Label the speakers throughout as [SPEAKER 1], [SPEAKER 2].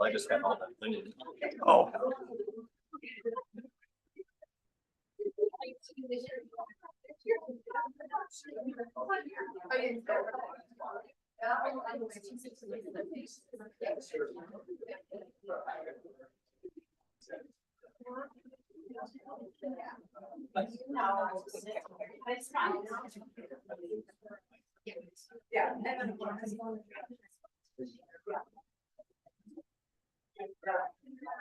[SPEAKER 1] I just got all that.
[SPEAKER 2] Oh.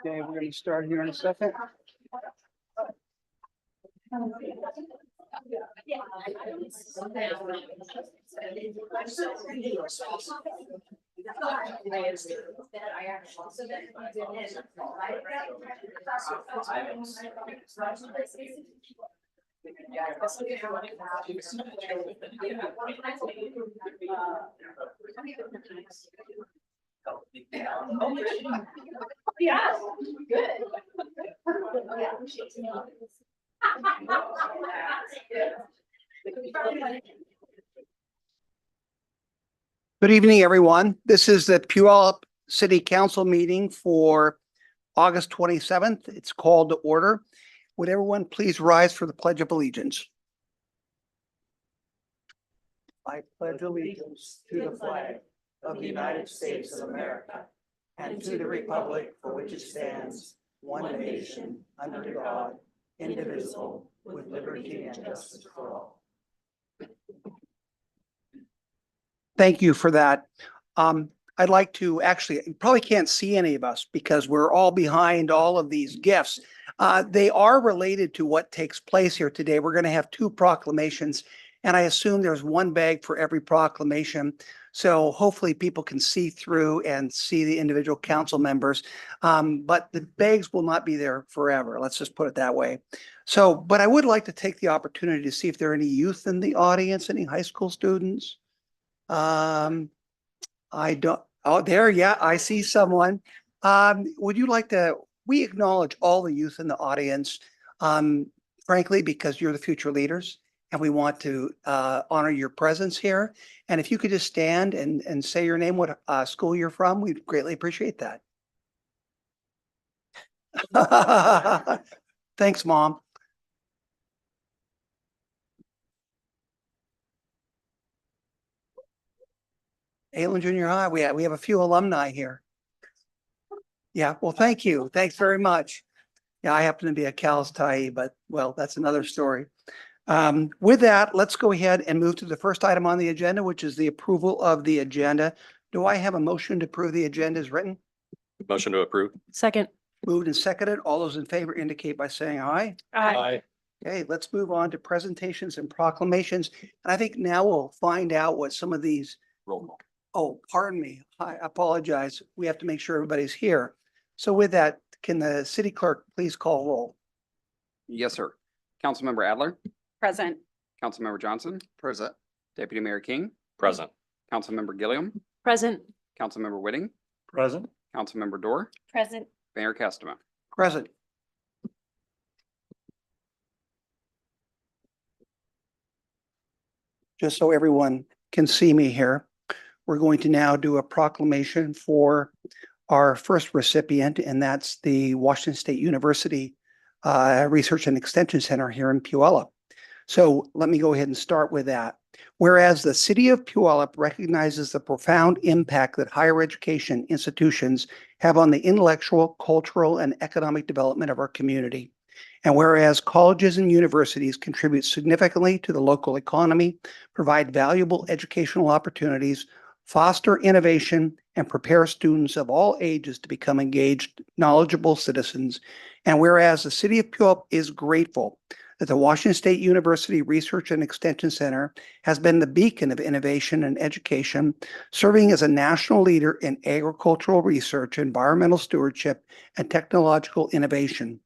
[SPEAKER 2] Okay, we're going to start here in a second.
[SPEAKER 3] Yeah, good.
[SPEAKER 2] Good evening, everyone. This is the Puyallup City Council meeting for August 27th. It's called to order. Would everyone please rise for the Pledge of Allegiance? I pledge allegiance to the flag of the United States of America and to the republic for which it stands, one nation, under God, indivisible, with liberty and justice for all. Thank you for that. I'd like to actually, you probably can't see any of us because we're all behind all of these gifts. They are related to what takes place here today. We're going to have two proclamations, and I assume there's one bag for every proclamation. So hopefully people can see through and see the individual council members. But the bags will not be there forever. Let's just put it that way. So, but I would like to take the opportunity to see if there are any youth in the audience, any high school students. I don't, oh, there, yeah, I see someone. Would you like to, we acknowledge all the youth in the audience, frankly, because you're the future leaders and we want to honor your presence here. And if you could just stand and say your name, what school you're from, we'd greatly appreciate that. Thanks, Mom. Aylen Junior High, we have a few alumni here. Yeah, well, thank you. Thanks very much. Yeah, I happen to be a Cal's Thai, but well, that's another story. With that, let's go ahead and move to the first item on the agenda, which is the approval of the agenda. Do I have a motion to approve the agenda as written?
[SPEAKER 1] Motion to approve.
[SPEAKER 3] Second.
[SPEAKER 2] Moved and seconded. All those in favor indicate by saying aye.
[SPEAKER 1] Aye.
[SPEAKER 2] Okay, let's move on to presentations and proclamations. And I think now we'll find out what some of these.
[SPEAKER 1] Roll call.
[SPEAKER 2] Oh, pardon me. I apologize. We have to make sure everybody's here. So with that, can the city clerk please call roll?
[SPEAKER 4] Yes, sir. Councilmember Adler,
[SPEAKER 3] Present.
[SPEAKER 4] Councilmember Johnson,
[SPEAKER 2] Present.
[SPEAKER 4] Deputy Mayor King,
[SPEAKER 1] Present.
[SPEAKER 4] Councilmember Gilliam,
[SPEAKER 3] Present.
[SPEAKER 4] Councilmember Whitting,
[SPEAKER 1] Present.
[SPEAKER 4] Councilmember Dorr,
[SPEAKER 3] Present.
[SPEAKER 4] Mayor Castema.
[SPEAKER 2] Present. Just so everyone can see me here, we're going to now do a proclamation for our first recipient, and that's the Washington State University Research and Extension Center here in Puyallup. So let me go ahead and start with that. Whereas the city of Puyallup recognizes the profound impact that higher education institutions have on the intellectual, cultural, and economic development of our community. And whereas colleges and universities contribute significantly to the local economy, provide valuable educational opportunities, foster innovation, and prepare students of all ages to become engaged, knowledgeable citizens. And whereas the city of Puyallup is grateful that the Washington State University Research and Extension Center has been the beacon of innovation and education, serving as a national leader in agricultural research, environmental stewardship, and technological innovation.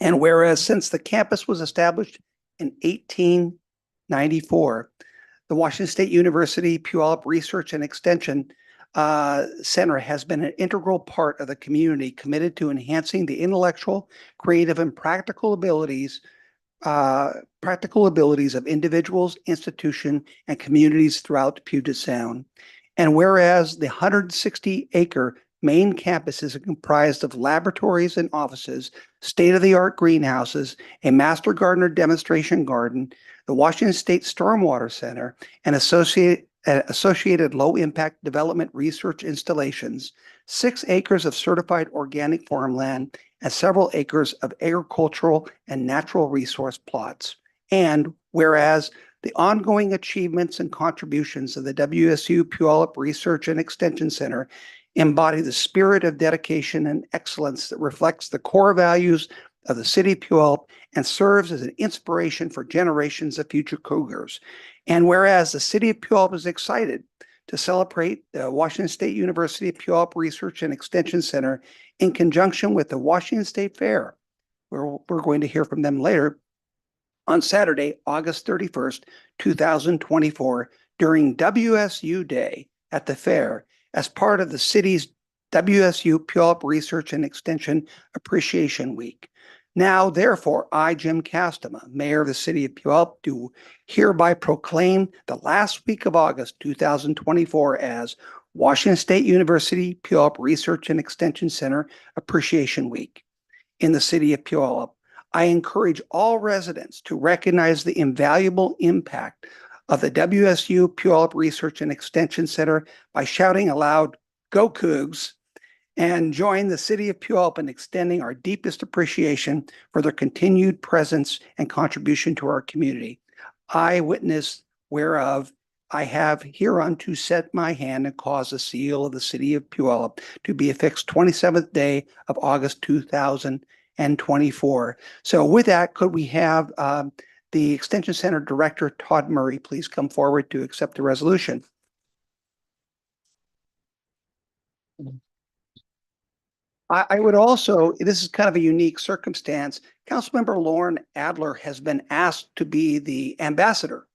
[SPEAKER 2] And whereas since the campus was established in 1894, the Washington State University Puyallup Research and Extension Center has been an integral part of the community committed to enhancing the intellectual, creative, and practical abilities of individuals, institutions, and communities throughout Puget Sound. And whereas the 160-acre main campus is comprised of laboratories and offices, state-of-the-art greenhouses, a master gardener demonstration garden, the Washington State Stormwater Center, and associated low-impact development research installations, 6 acres of certified organic farmland, and several acres of agricultural and natural resource plots. And whereas the ongoing achievements and contributions of the WSU Puyallup Research and Extension Center embody the spirit of dedication and excellence that reflects the core values of the city of Puyallup and serves as an inspiration for generations of future Cougars. And whereas the city of Puyallup is excited to celebrate the Washington State University Puyallup Research and Extension Center in conjunction with the Washington State Fair, where we're going to hear from them later, on Saturday, August 31st, 2024, during WSU Day at the fair as part of the city's WSU Puyallup Research and Extension Appreciation Week. Now, therefore, I, Jim Castema, Mayor of the City of Puyallup, do hereby proclaim the last week of August 2024 as Washington State University Puyallup Research and Extension Center Appreciation Week in the City of Puyallup. I encourage all residents to recognize the invaluable impact of the WSU Puyallup Research and Extension Center by shouting aloud, "Go Cougs," and join the City of Puyallup in extending our deepest appreciation for their continued presence and contribution to our community. I witness whereof I have hereunto set my hand and cause the seal of the City of Puyallup to be affixed 27th day of August 2024. So with that, could we have the Extension Center Director, Todd Murray, please come forward to accept the resolution? I would also, this is kind of a unique circumstance. Councilmember Lauren Adler has been asked to be the ambassador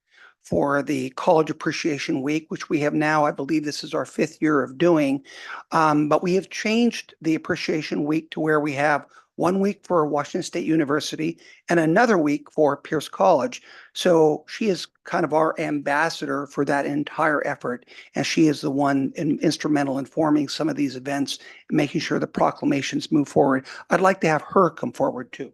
[SPEAKER 2] for the College Appreciation Week, which we have now, I believe this is our 5th year of doing. But we have changed the Appreciation Week to where we have 1 week for Washington State University and another week for Pierce College. So she is kind of our ambassador for that entire effort. And she is the one instrumental in forming some of these events, and making sure the proclamations move forward. I'd like to have her come forward too.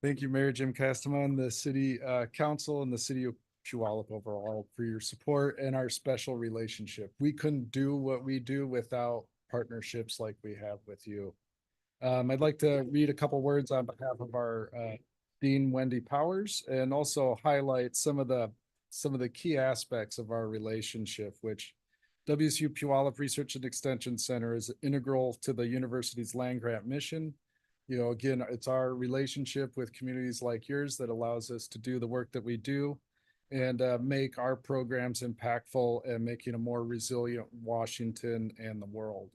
[SPEAKER 3] Thank you, Mayor Jim Castema and the City Council and the City of Puyallup overall for your support and our special relationship. We couldn't do what we do without partnerships like we have with you. I'd like to read a couple words on behalf of our Dean Wendy Powers and also highlight some of the key aspects of our relationship, which WSU Puyallup Research and Extension Center is integral to the university's land grant mission. You know, again, it's our relationship with communities like yours that allows us to do the work that we do and make our programs impactful and making a more resilient Washington and the world.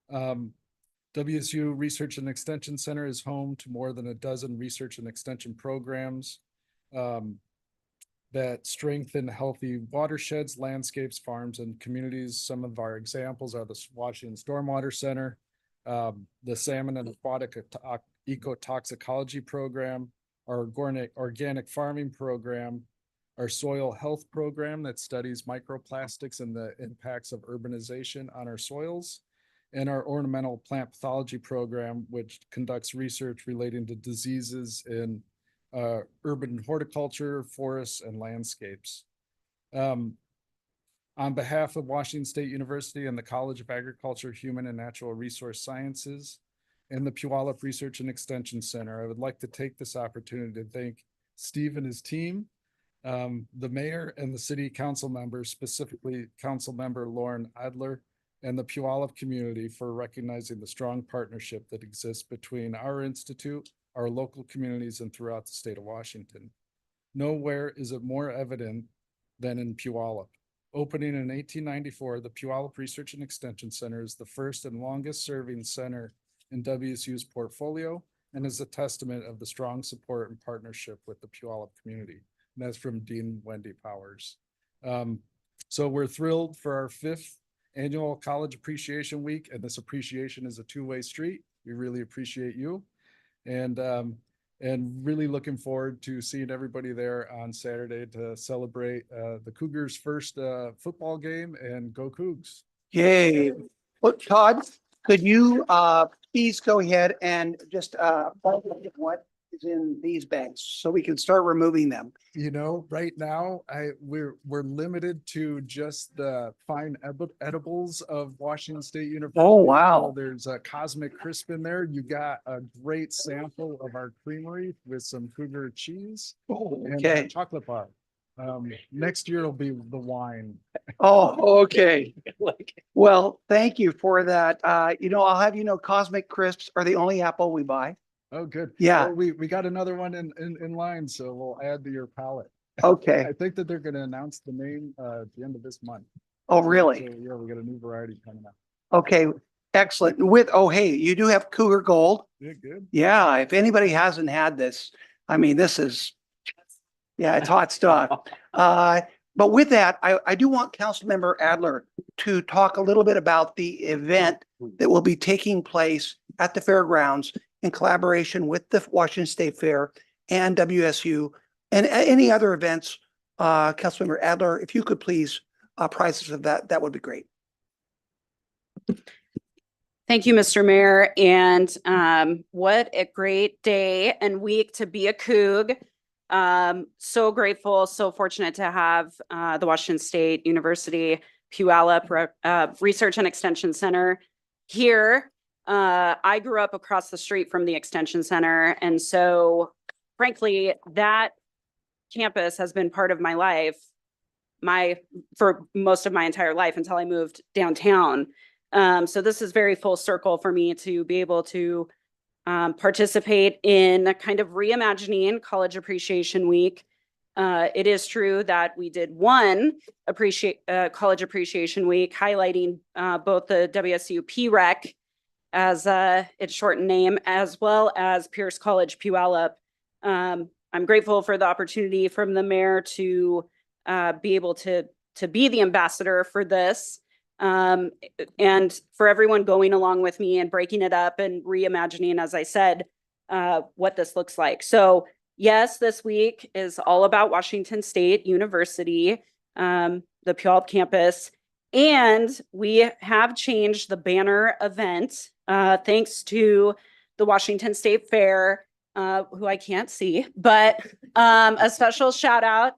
[SPEAKER 3] WSU Research and Extension Center is home to more than a dozen research and extension programs that strengthen healthy watersheds, landscapes, farms, and communities. Some of our examples are the Washington Stormwater Center, the Salmon and Aquatic Ecotoxicology Program, our organic farming program, our soil health program that studies microplastics and the impacts of urbanization on our soils, and our ornamental plant pathology program, which conducts research relating to diseases in urban horticulture, forests, and landscapes. On behalf of Washington State University and the College of Agriculture, Human and Natural Resource Sciences and the Puyallup Research and Extension Center, I would like to take this opportunity to thank Steve and his team, the mayor and the city council members, specifically Council Member Lauren Adler, and the Puyallup community for recognizing the strong partnership that exists between our institute, our local communities, and throughout the state of Washington. Nowhere is it more evident than in Puyallup. Opening in 1894, the Puyallup Research and Extension Center is the first and longest serving center in WSU's portfolio and is a testament of the strong support and partnership with the Puyallup community. And that's from Dean Wendy Powers. So we're thrilled for our 5th annual College Appreciation Week, and this appreciation is a two-way street. We really appreciate you, and really looking forward to seeing everybody there on Saturday to celebrate the Cougars' first football game, and go Cougs.
[SPEAKER 2] Yay. Look, Todd, could you please go ahead and just what is in these bags so we can start removing them?
[SPEAKER 3] You know, right now, we're limited to just the fine edibles of Washington State University.
[SPEAKER 2] Oh, wow.
[SPEAKER 3] So there's a Cosmic Crisp in there. You got a great sample of our creamery with some Cougar cheese and a
[SPEAKER 2] Okay.
[SPEAKER 3] chocolate bar. Next year it'll be the wine.
[SPEAKER 2] Oh, okay. Well, thank you for that. I'll have you know, Cosmic Crisps are the only apple we buy.
[SPEAKER 3] Oh, good.
[SPEAKER 2] Yeah.
[SPEAKER 3] Well, we got another one in line, so we'll add to your palette.
[SPEAKER 2] Okay.
[SPEAKER 3] I think that they're going to announce the name at the end of this month.
[SPEAKER 2] Oh, really?
[SPEAKER 3] So, yeah, we got a new variety coming out.
[SPEAKER 2] Okay. Excellent. Hey, you do have Cougar Gold.
[SPEAKER 3] Yeah, good.
[SPEAKER 2] Yeah. If anybody hasn't had this, I mean, this is, yeah, it's hot stuff. But with that, I do want Councilmember Adler to talk a little bit about the event that will be taking place at the fairgrounds in collaboration with the Washington State Fair and WSU and any other events. Councilmember Adler, if you could please apprise us of that, that would be great.
[SPEAKER 5] Thank you, Mr. Mayor. And what a great day and week to be a Coug. So grateful, so fortunate to have the Washington State University Puyallup Research and Extension Center here. I grew up across the street from the Extension Center. And so frankly, that campus has been part of my life for most of my entire life until I moved downtown. So this is very full circle for me to be able to participate in kind of reimagining College Appreciation Week. It is true that we did one College Appreciation Week highlighting both the WSU PREC as its shortened name, as well as Pierce College Puyallup. I'm grateful for the opportunity from the mayor to be able to be the ambassador for this. And for everyone going along with me and breaking it up and reimagining, as I said, what this looks like. So yes, this week is all about Washington State University, the Puyallup campus, and we have changed the banner event thanks to the Washington State Fair, who I can't see, but a special shout out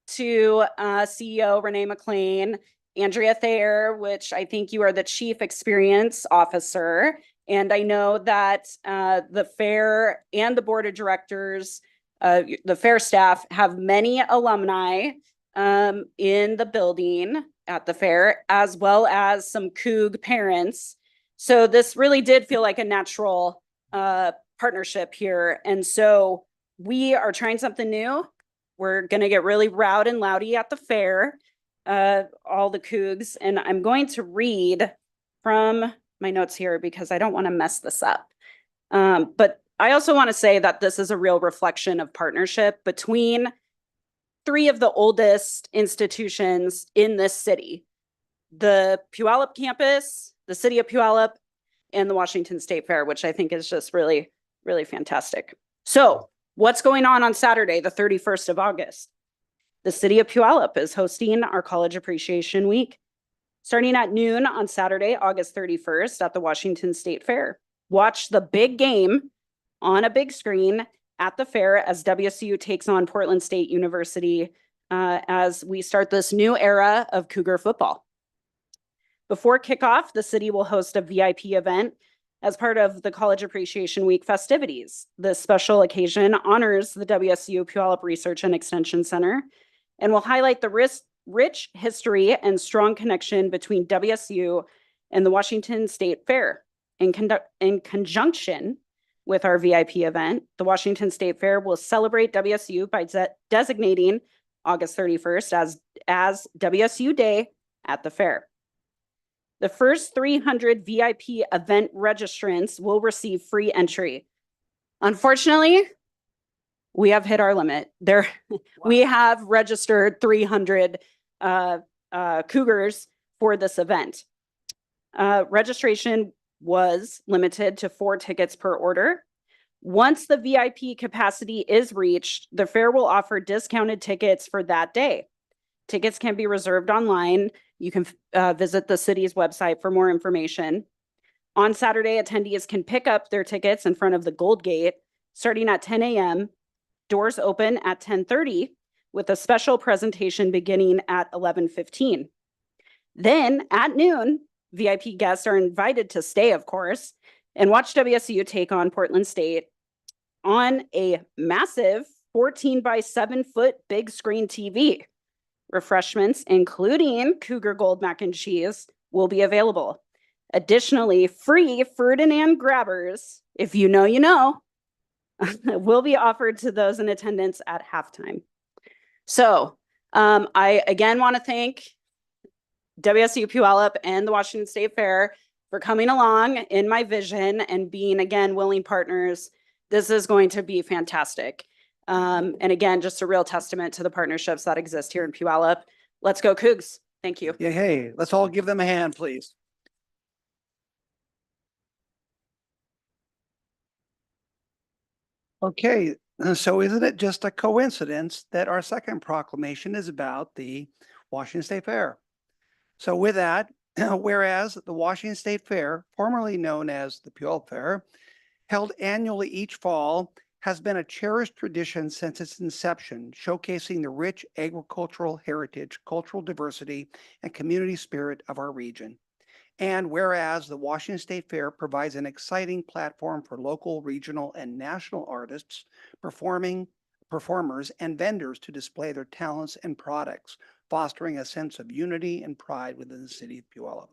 [SPEAKER 5] to CEO Renee McLean, Andrea Thayer, which I think you are the Chief Experience Officer. And I know that the fair and the board of directors, the fair staff have many alumni in the building at the fair, as well as some Coug parents. So this really did feel like a natural partnership here. And so we are trying something new. We're going to get really rowdy and loudy at the fair. All the Cougs, and I'm going to read from my notes here because I don't want to mess this up. But I also want to say that this is a real reflection of partnership between three of the oldest institutions in this city: the Puyallup campus, the city of Puyallup, and the Washington State Fair, which I think is just really, really fantastic. So what's going on Saturday, the 31st of August? The city of Puyallup is hosting our College Appreciation Week, starting at noon on Saturday, August 31st at the Washington State Fair. Watch the big game on a big screen at the fair as WSU takes on Portland State University as we start this new era of Cougar football. Before kickoff, the city will host a VIP event as part of the College Appreciation Week festivities. This special occasion honors the WSU Puyallup Research and Extension Center and will highlight the rich history and strong connection between WSU and the Washington State Fair. In conjunction with our VIP event, the Washington State Fair will celebrate WSU by designating August 31st as WSU Day at the fair. The first 300 VIP event registrants will receive free entry. Unfortunately, we have hit our limit. We have registered 300 cougars for this event. Registration was limited to 4 tickets per order. Once the VIP capacity is reached, the fair will offer discounted tickets for that day. Tickets can be reserved online. You can visit the city's website for more information. On Saturday, attendees can pick up their tickets in front of the Gold Gate starting at 10 a.m. Doors open at 10:30 with a special presentation beginning at 11:15. Then at noon, VIP guests are invited to stay, of course, and watch WSU take on Portland State on a massive 14 by 7 foot big screen TV. Refreshments, including Cougar Gold mac and cheese, will be available. Additionally, free Ferdinand grabbers, if you know, you know, will be offered to those in attendance at halftime. So I again want to thank WSU Puyallup and the Washington State Fair for coming along in my vision and being, again, willing partners. This is going to be fantastic. And again, just a real testament to the partnerships that exist here in Puyallup. Let's go Cougs. Thank you.
[SPEAKER 2] Yeah, hey, let's all give them a hand, please. Okay, so isn't it just a coincidence that our second proclamation is about the Washington State Fair? So with that, whereas the Washington State Fair, formerly known as the Puyallup Fair, held annually each fall, has been a cherished tradition since its inception, showcasing the rich agricultural heritage, cultural diversity, and community spirit of our region. And whereas the Washington State Fair provides an exciting platform for local, regional, and national artists, performers, and vendors to display their talents and products, fostering a sense of unity and pride within the city of Puyallup.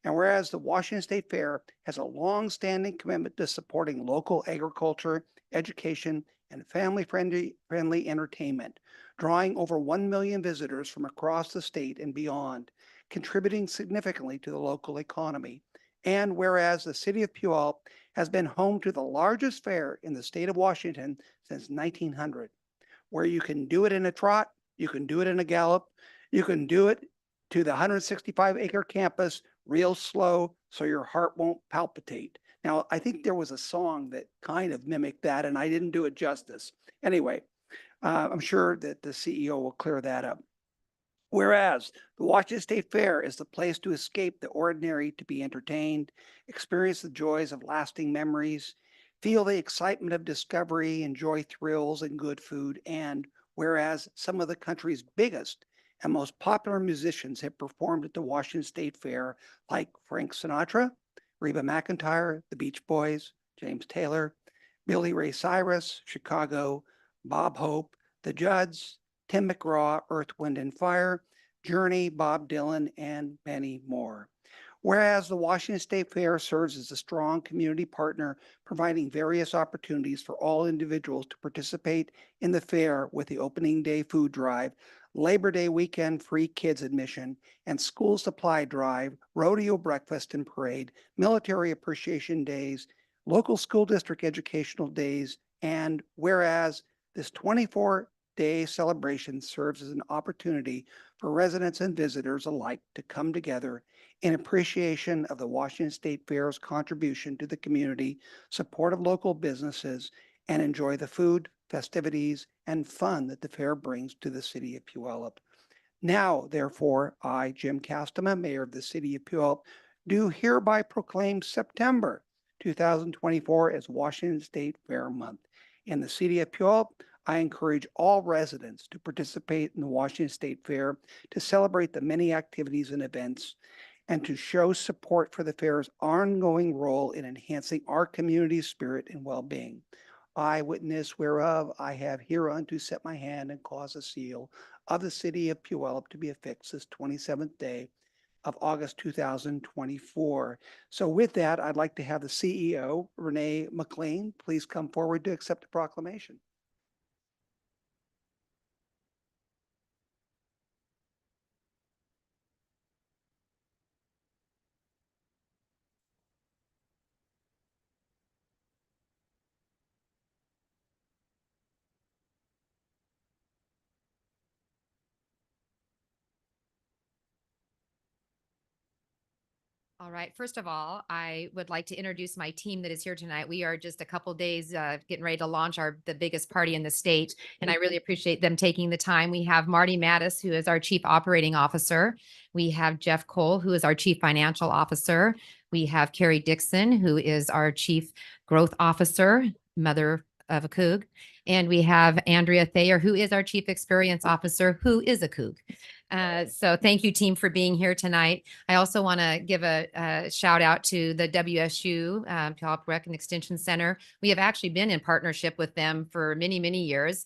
[SPEAKER 2] And whereas the Washington State Fair has a long-standing commitment to supporting local agriculture, education, and family-friendly entertainment, drawing over 1 million visitors from across the state and beyond, contributing significantly to the local economy. And whereas the city of Puyallup has been home to the largest fair in the state of Washington since 1900, where you can do it in a trot, you can do it in a gallop, you can do it to the 165-acre campus real slow so your heart won't palpitate. Now, I think there was a song that kind of mimicked that, and I didn't do it justice. Anyway, I'm sure that the CEO will clear that up. Whereas the Washington State Fair is the place to escape the ordinary, to be entertained, experience the joys of lasting memories, feel the excitement of discovery, enjoy thrills and good food, and whereas some of the country's biggest and most popular musicians have performed at the Washington State Fair, like Frank Sinatra, Reba McEntire, the Beach Boys, James Taylor, Billy Ray Cyrus, Chicago, Bob Hope, the Judds, Tim McGraw, Earth, Wind and Fire, Journey, Bob Dylan, and many more. Whereas the Washington State Fair serves as a strong community partner, providing various opportunities for all individuals to participate in the fair with the opening day food drive, Labor Day weekend free kids admission, and school supply drive, rodeo breakfast and parade, military appreciation days, local school district educational days, and whereas this 24-day celebration serves as an opportunity for residents and visitors alike to come together in appreciation of the Washington State Fair's contribution to the community, support of local businesses, and enjoy the food, festivities, and fun that the fair brings to the city of Puyallup. Now, therefore, I, Jim Castema, Mayor of the City of Puyallup, do hereby proclaim September 2024 as Washington State Fair Month. In the City of Puyallup, I encourage all residents to participate in the Washington State Fair to celebrate the many activities and events and to show support for the fair's ongoing role in enhancing our community's spirit and well-being. I, witness whereof I have hereunto set my hand and cause a seal of the City of Puyallup to be affixed this 27th day of August 2024. So with that, I'd like to have the CEO, Renee McLean, please come forward to accept the proclamation.
[SPEAKER 6] All right. First of all, I would like to introduce my team that is here tonight. We are just a couple days getting ready to launch the biggest party in the state, and I really appreciate them taking the time. We have Marty Mattis, who is our Chief Operating Officer. We have Jeff Cole, who is our Chief Financial Officer. We have Carrie Dixon, who is our Chief Growth Officer, mother of a Coug. And we have Andrea Thayer, who is our Chief Experience Officer, who is a Coug. So thank you, team, for being here tonight. I also want to give a shout out to the WSU, Puyallup Rec and Extension Center. We have actually been in partnership with them for many, many years.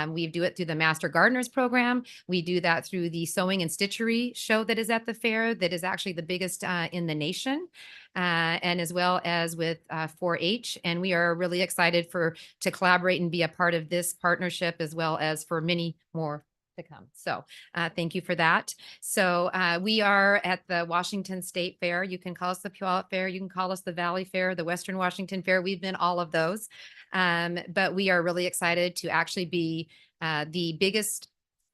[SPEAKER 6] We do it through the Master Gardeners program. We do that through the Sewing and Stitchery show that is at the fair, that is actually the biggest in the nation. And as well as with 4-H. And we are really excited to collaborate and be a part of this partnership, as well as for many more to come. So thank you for that. So we are at the Washington State Fair. You can call us the Puyallup Fair. You can call us the Valley Fair, the Western Washington Fair. We've been all of those. But we are really excited to actually be the biggest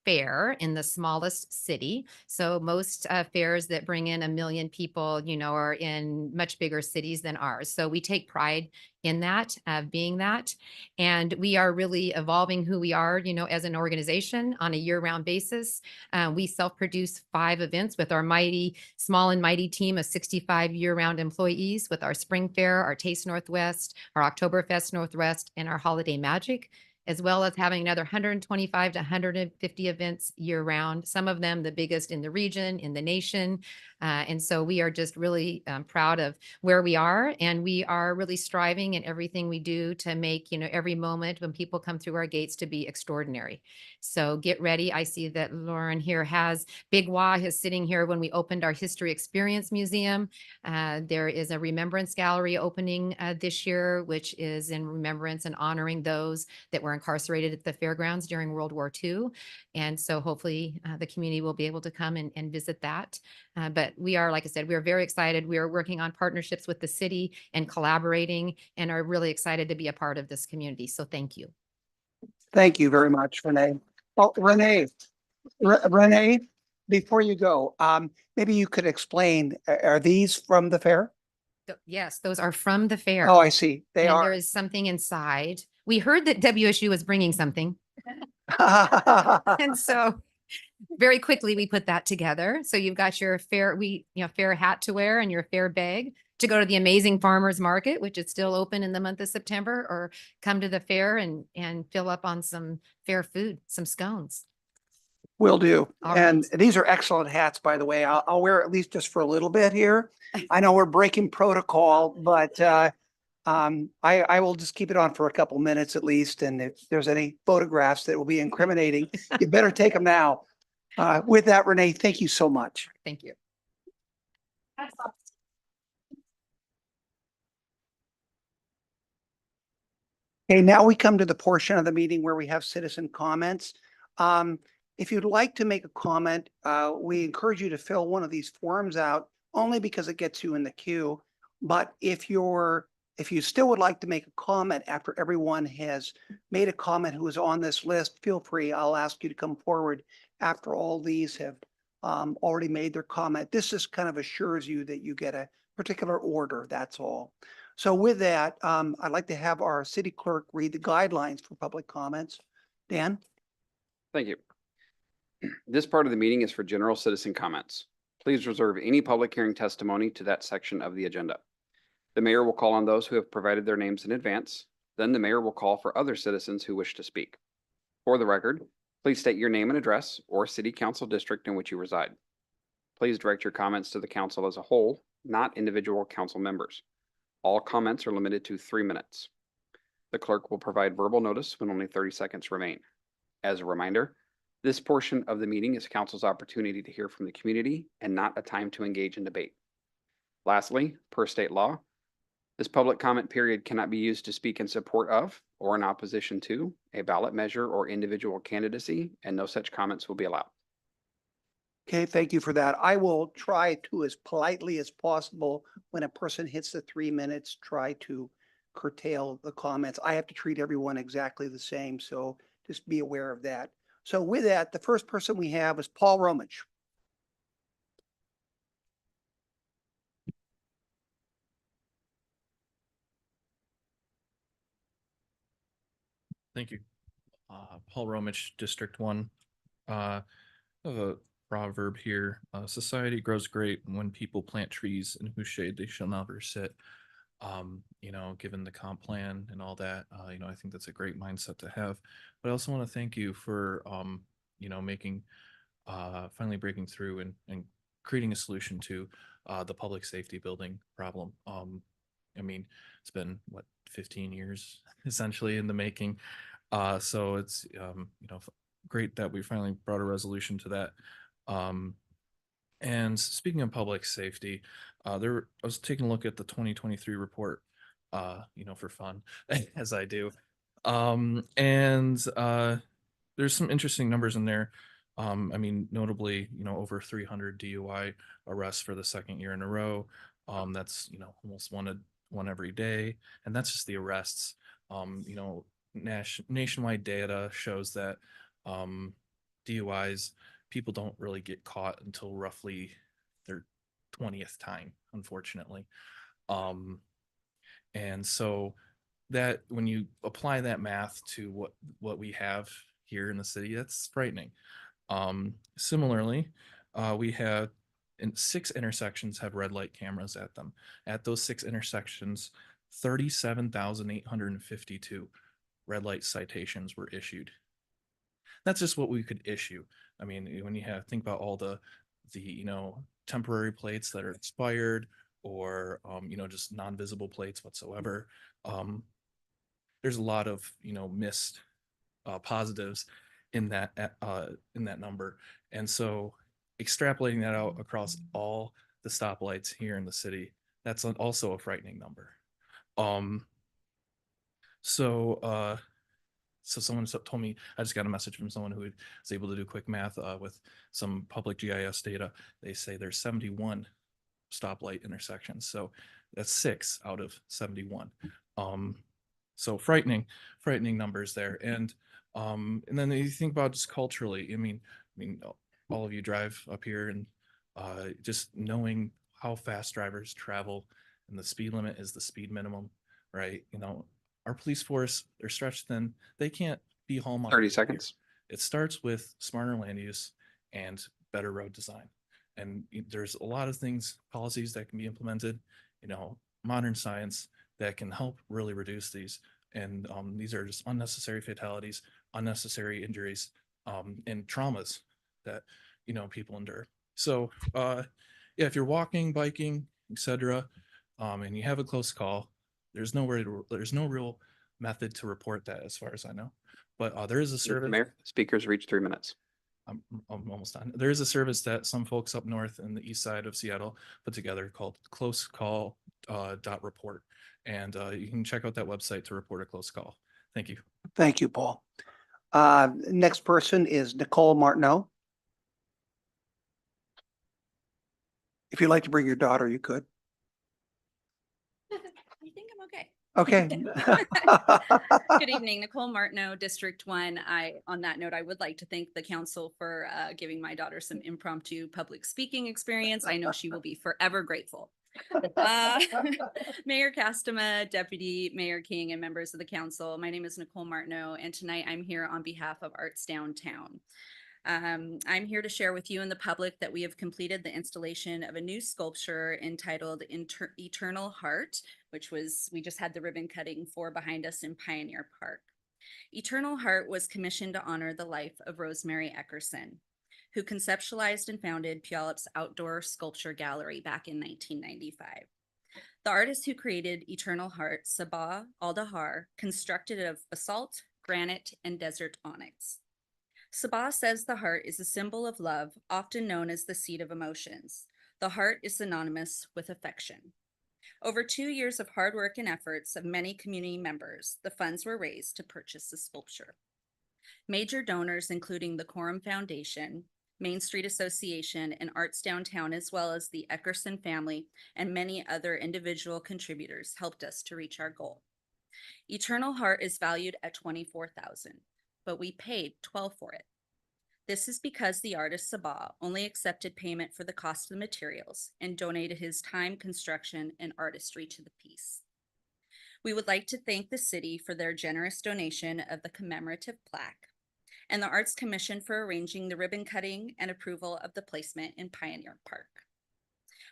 [SPEAKER 6] fair in the smallest city. So most fairs that bring in 1 million people, are in much bigger cities than ours. So we take pride in that, being that. And we are really evolving who we are, as an organization on a year-round basis. We self-produce 5 events with our small and mighty team of 65 year-round employees, with our Spring Fair, our Taste Northwest, our Oktoberfest Northwest, and our Holiday Magic, as well as having another 125 to 150 events year round, some of them the biggest in the region, in the nation. And so we are just really proud of where we are, and we are really striving in everything we do to make, every moment when people come through our gates to be extraordinary. So get ready. I see that Lauren here has Big Wah is sitting here when we opened our History Experience Museum. There is a Remembrance Gallery opening this year, which is in remembrance and honoring those that were incarcerated at the fairgrounds during World War II. And so hopefully the community will be able to come and visit that. But we are, like I said, we are very excited. We are working on partnerships with the city and collaborating, and are really excited to be a part of this community. So thank you.
[SPEAKER 2] Thank you very much, Renee. Oh, Renee, before you go, maybe you could explain, are these from the fair?
[SPEAKER 6] Yes, those are from the fair.
[SPEAKER 2] Oh, I see. They
[SPEAKER 6] and
[SPEAKER 2] are.
[SPEAKER 6] there is something inside. We heard that WSU was bringing something. And so very quickly we put that together. So you've got your fair hat to wear, and your fair bag to go to the amazing farmers market, which is still open in the month of September, or come to the fair and fill up on some fair food, some scones.
[SPEAKER 2] Will do.
[SPEAKER 6] All
[SPEAKER 2] And
[SPEAKER 6] right.
[SPEAKER 2] these are excellent hats, by the way. I'll wear at least just for a little bit here. I know we're breaking protocol, but I will just keep it on for a couple minutes at least. And if there's any photographs that will be incriminating, you better take them now. With that, Renee, thank you so much.
[SPEAKER 6] Thank you.
[SPEAKER 2] Okay, now we come to the portion of the meeting where we have citizen comments. If you'd like to make a comment, we encourage you to fill one of these forms out, only because it gets you in the queue. But if you still would like to make a comment after everyone has made a comment who is on this list, feel free. I'll ask you to come forward after all these have already made their comment. This just kind of assures you that you get a particular order, that's all. So with that, I'd like to have our city clerk read the guidelines for public comments. Dan?
[SPEAKER 4] Thank you. This part of the meeting is for general citizen comments. Please reserve any public hearing testimony to that section of the agenda. The mayor will call on those who have provided their names in advance. Then the mayor will call for other citizens who wish to speak. For the record, please state your name and address or city council district in which you reside. Please direct your comments to the council as a whole, not individual council members. All comments are limited to 3 minutes. The clerk will provide verbal notice when only 30 seconds remain. As a reminder, this portion of the meeting is council's opportunity to hear from the community and not a time to engage in debate. Lastly, per state law, this public comment period cannot be used to speak in support of or in opposition to a ballot measure or individual candidacy, and no such comments will be allowed.
[SPEAKER 2] Okay, thank you for that. I will try to, as politely as possible, when a person hits the 3 minutes, try to curtail the comments. I have to treat everyone exactly the same, so just be aware of that. So with that, the first person we have is Paul Romich.
[SPEAKER 7] Thank you. Paul Romich, District 1. I have a proverb here. Society grows great when people plant trees in whose shade they shall never sit. Given the comp plan and all that, I think that's a great mindset to have. But I also want to thank you for, making, finally breaking through and creating a solution to the public safety building problem. It's been, 15 years essentially in the making. So it's, great that we finally brought a resolution to that. And speaking of public safety, I was taking a look at the 2023 report, for fun, as I do. There's some interesting numbers in there. Notably, over 300 DUI arrests for the second year in a row. That's, almost one every day. And that's just the arrests. Nationwide data shows that DUIs, people don't really get caught until roughly their 20th time, unfortunately. And so that when you apply that math to what we have here in the city, that's frightening. Similarly, we have 6 intersections have red light cameras at them. At those 6 intersections, 37,852 red light citations were issued. That's just what we could issue. When you think about all the temporary plates that are expired or just non-visible plates whatsoever, there's a lot of missed positives in that number. And so extrapolating that out across all the stoplights here in the city, that's also a frightening number. So someone told me, I just got a message from someone who was able to do quick math with some public GIS data. They say there's 71 stoplight intersections. So that's 6 out of 71. So frightening numbers there. And then you think about just culturally, all of you drive up here and just knowing how fast drivers travel and the speed limit is the speed minimum, right? Our police force, they're stretched thin. They can't be home.
[SPEAKER 4] 30 seconds.
[SPEAKER 7] It starts with smarter land use and better road design. And there's a lot of things, policies that can be implemented, modern science that can help really reduce these. And these are just unnecessary fatalities, unnecessary injuries, and traumas that, people endure. So, if you're walking, biking, etc., and you have a close call, there's no real method to report that as far as I know. But there is a service.
[SPEAKER 4] Mayor, speakers reach 3 minutes.
[SPEAKER 7] I'm almost done. There is a service that some folks up north in the east side of Seattle put together called Close Call .report. And you can check out that website to report a close call. Thank you.
[SPEAKER 2] Thank you, Paul. Next person is Nicole Martineau. If you'd like to bring your daughter, you could.
[SPEAKER 8] I think I'm okay.
[SPEAKER 2] Okay.
[SPEAKER 8] Good evening, Nicole Martineau, District 1. On that note, I would like to thank the council for giving my daughter some impromptu public speaking experience. I know she will be forever grateful. Mayor Castema, Deputy Mayor King, and members of the council, my name is Nicole Martineau, and tonight I'm here on behalf of Arts Downtown. I'm here to share with you and the public that we have completed the installation of a new sculpture entitled Eternal Heart, which we just had the ribbon cutting for behind us in Pioneer Park. Eternal Heart was commissioned to honor the life of Rosemary Eckerson, who conceptualized and founded Puyallup's outdoor sculpture gallery back in 1995. The artist who created Eternal Heart, Sabah Aldahar, constructed it of basalt, granite, and desert onyx. Sabah says the heart is a symbol of love, often known as the seat of emotions. The heart is synonymous with affection. Over 2 years of hard work and efforts of many community members, the funds were raised to purchase the sculpture. Major donors, including the Quorum Foundation, Main Street Association, and Arts Downtown, as well as the Eckerson family and many other individual contributors, helped us to reach our goal. Eternal Heart is valued at $24,000, but we paid $12,000 for it. This is because the artist Sabah only accepted payment for the cost of the materials and donated his time, construction, and artistry to the piece. We would like to thank the city for their generous donation of the commemorative plaque and the Arts Commission for arranging the ribbon cutting and approval of the placement in Pioneer Park.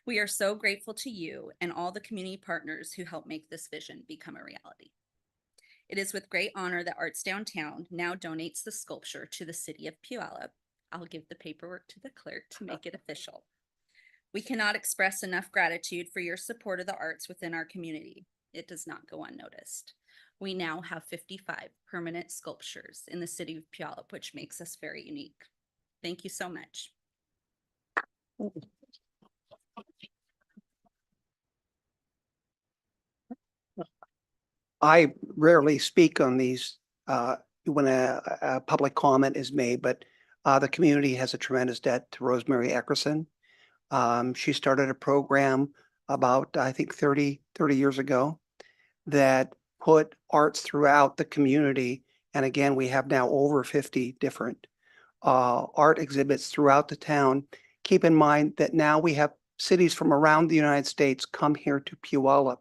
[SPEAKER 8] We are so grateful to you and all the community partners who helped make this vision become a reality. It is with great honor that Arts Downtown now donates the sculpture to the city of Puyallup. I'll give the paperwork to the clerk to make it official. We cannot express enough gratitude for your support of the arts within our community. It does not go unnoticed. We now have 55 permanent sculptures in the city of Puyallup, which makes us very unique. Thank you so much.
[SPEAKER 2] I rarely speak on these when a public comment is made, but the community has a tremendous debt to Rosemary Eckerson. She started a program about, I think, 30 years ago that put arts throughout the community. And again, we have now over 50 different art exhibits throughout the town. Keep in mind that now we have cities from around the United States come here to Puyallup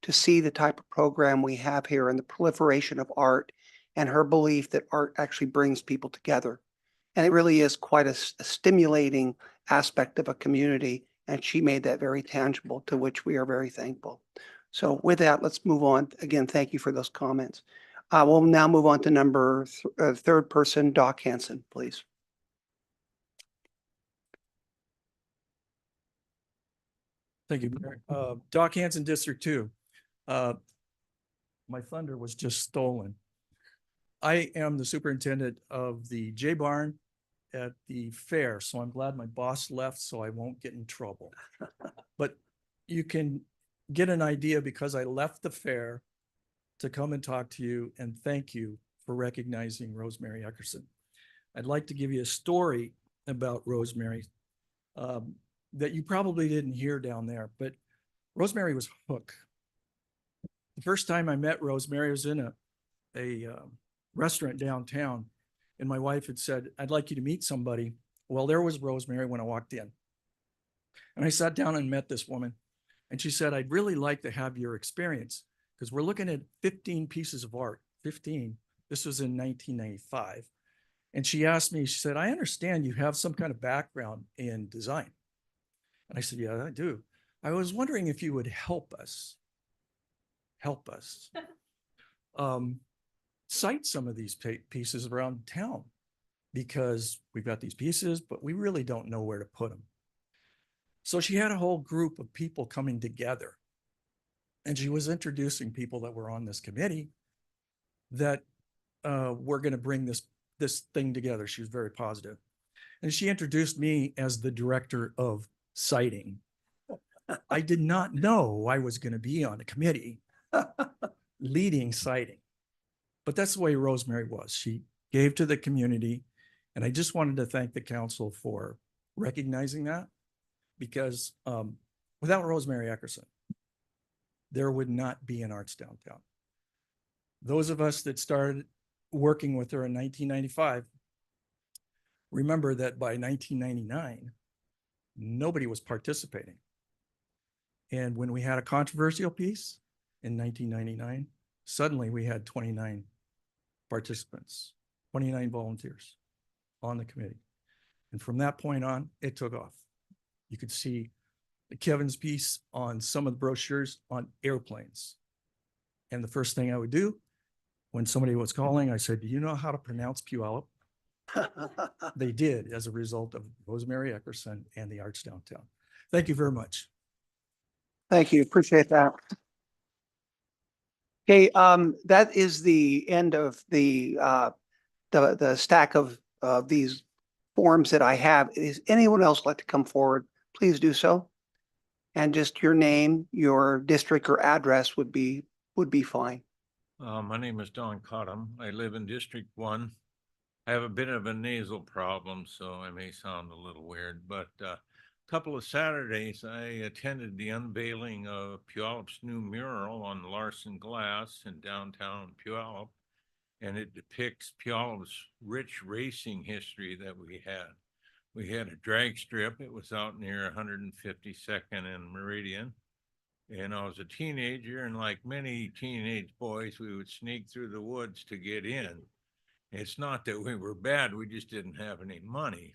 [SPEAKER 2] to see the type of program we have here and the proliferation of art, and her belief that art actually brings people together. And it really is quite a stimulating aspect of a community. And she made that very tangible, to which we are very thankful. So with that, let's move on. Again, thank you for those comments. We'll now move on to third person, Doc Hanson, please.
[SPEAKER 9] Thank you, Mayor. Doc Hanson, District 2. My thunder was just stolen. I am the superintendent of the J Barn at the fair, so I'm glad my boss left so I won't get in trouble. But you can get an idea because I left the fair to come and talk to you and thank you for recognizing Rosemary Eckerson. I'd like to give you a story about Rosemary that you probably didn't hear down there, but Rosemary was hook. The first time I met Rosemary was in a restaurant downtown, and my wife had said, "I'd like you to meet somebody." Well, there was Rosemary when I walked in. And I sat down and met this woman, and she said, "I'd really like to have your experience because we're looking at 15 pieces of art, 15. This was in 1995. And she asked me, she said, "I understand you have some kind of background in design." And I said, "Yeah, I do. I was wondering if you would help us cite some of these pieces around town, because we've got these pieces, but we really don't know where to put them." So she had a whole group of people coming together, and she was introducing people that were on this committee that were going to bring this thing together. She was very positive. And she introduced me as the director of citing. I did not know I was going to be on a committee leading citing. But that's the way Rosemary was. She gave to the community. And I just wanted to thank the council for recognizing that, because without Rosemary Eckerson, there would not be an Arts Downtown. Those of us that started working with her in 1995 remember that by 1999, nobody was participating. And when we had a controversial piece in 1999, suddenly we had 29 participants, 29 volunteers on the committee. And from that point on, it took off. You could see Kevin's piece on some of the brochures on airplanes. And the first thing I would do when somebody was calling, I said, "Do you know how to pronounce Puyallup?" They did, as a result of Rosemary Eckerson and the Arts Downtown. Thank you very much.
[SPEAKER 2] Thank you. Appreciate that. Okay, that is the end of the stack of these forms that I have. Is anyone else like to come forward? Please do so. And just your name, your district or address would be fine.
[SPEAKER 10] My name is Don Cottam. I live in District 1. I have a bit of a nasal problem, so I may sound a little weird, but a couple of Saturdays I attended the unveiling of Puyallup's new mural on Larson glass in downtown Puyallup, and it depicts Puyallup's rich racing history that we had. We had a drag strip. It was out near 152nd and Meridian. And I was a teenager, and like many teenage boys, we would sneak through the woods to get in. It's not that we were bad, we just didn't have any money.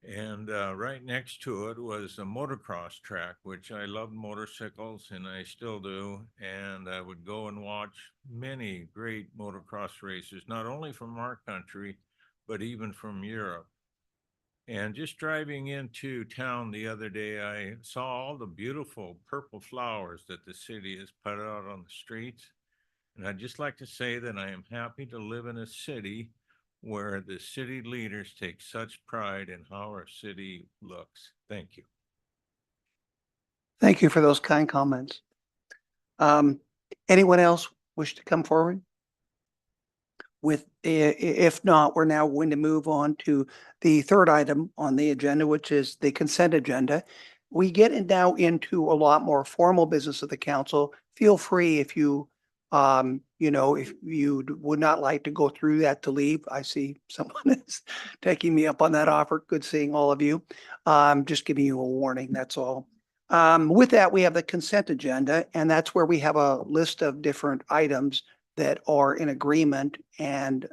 [SPEAKER 10] And right next to it was a motocross track, which I loved motorcycles and I still do. And I would go and watch many great motocross races, not only from our country, but even from Europe. And just driving into town the other day, I saw all the beautiful purple flowers that the city has put out on the streets. And I'd just like to say that I am happy to live in a city where the city leaders take such pride in how our city looks. Thank you.
[SPEAKER 2] Thank you for those kind comments. Anyone else wish to come forward? If not, we're now going to move on to the third item on the agenda, which is the consent agenda. We get now into a lot more formal business of the council. Feel free if you, if you would not like to go through that to leave. I see someone is taking me up on that offer. Good seeing all of you. Just giving you a warning, that's all. With that, we have the consent agenda, and that's where we have a list of different items that are in agreement, and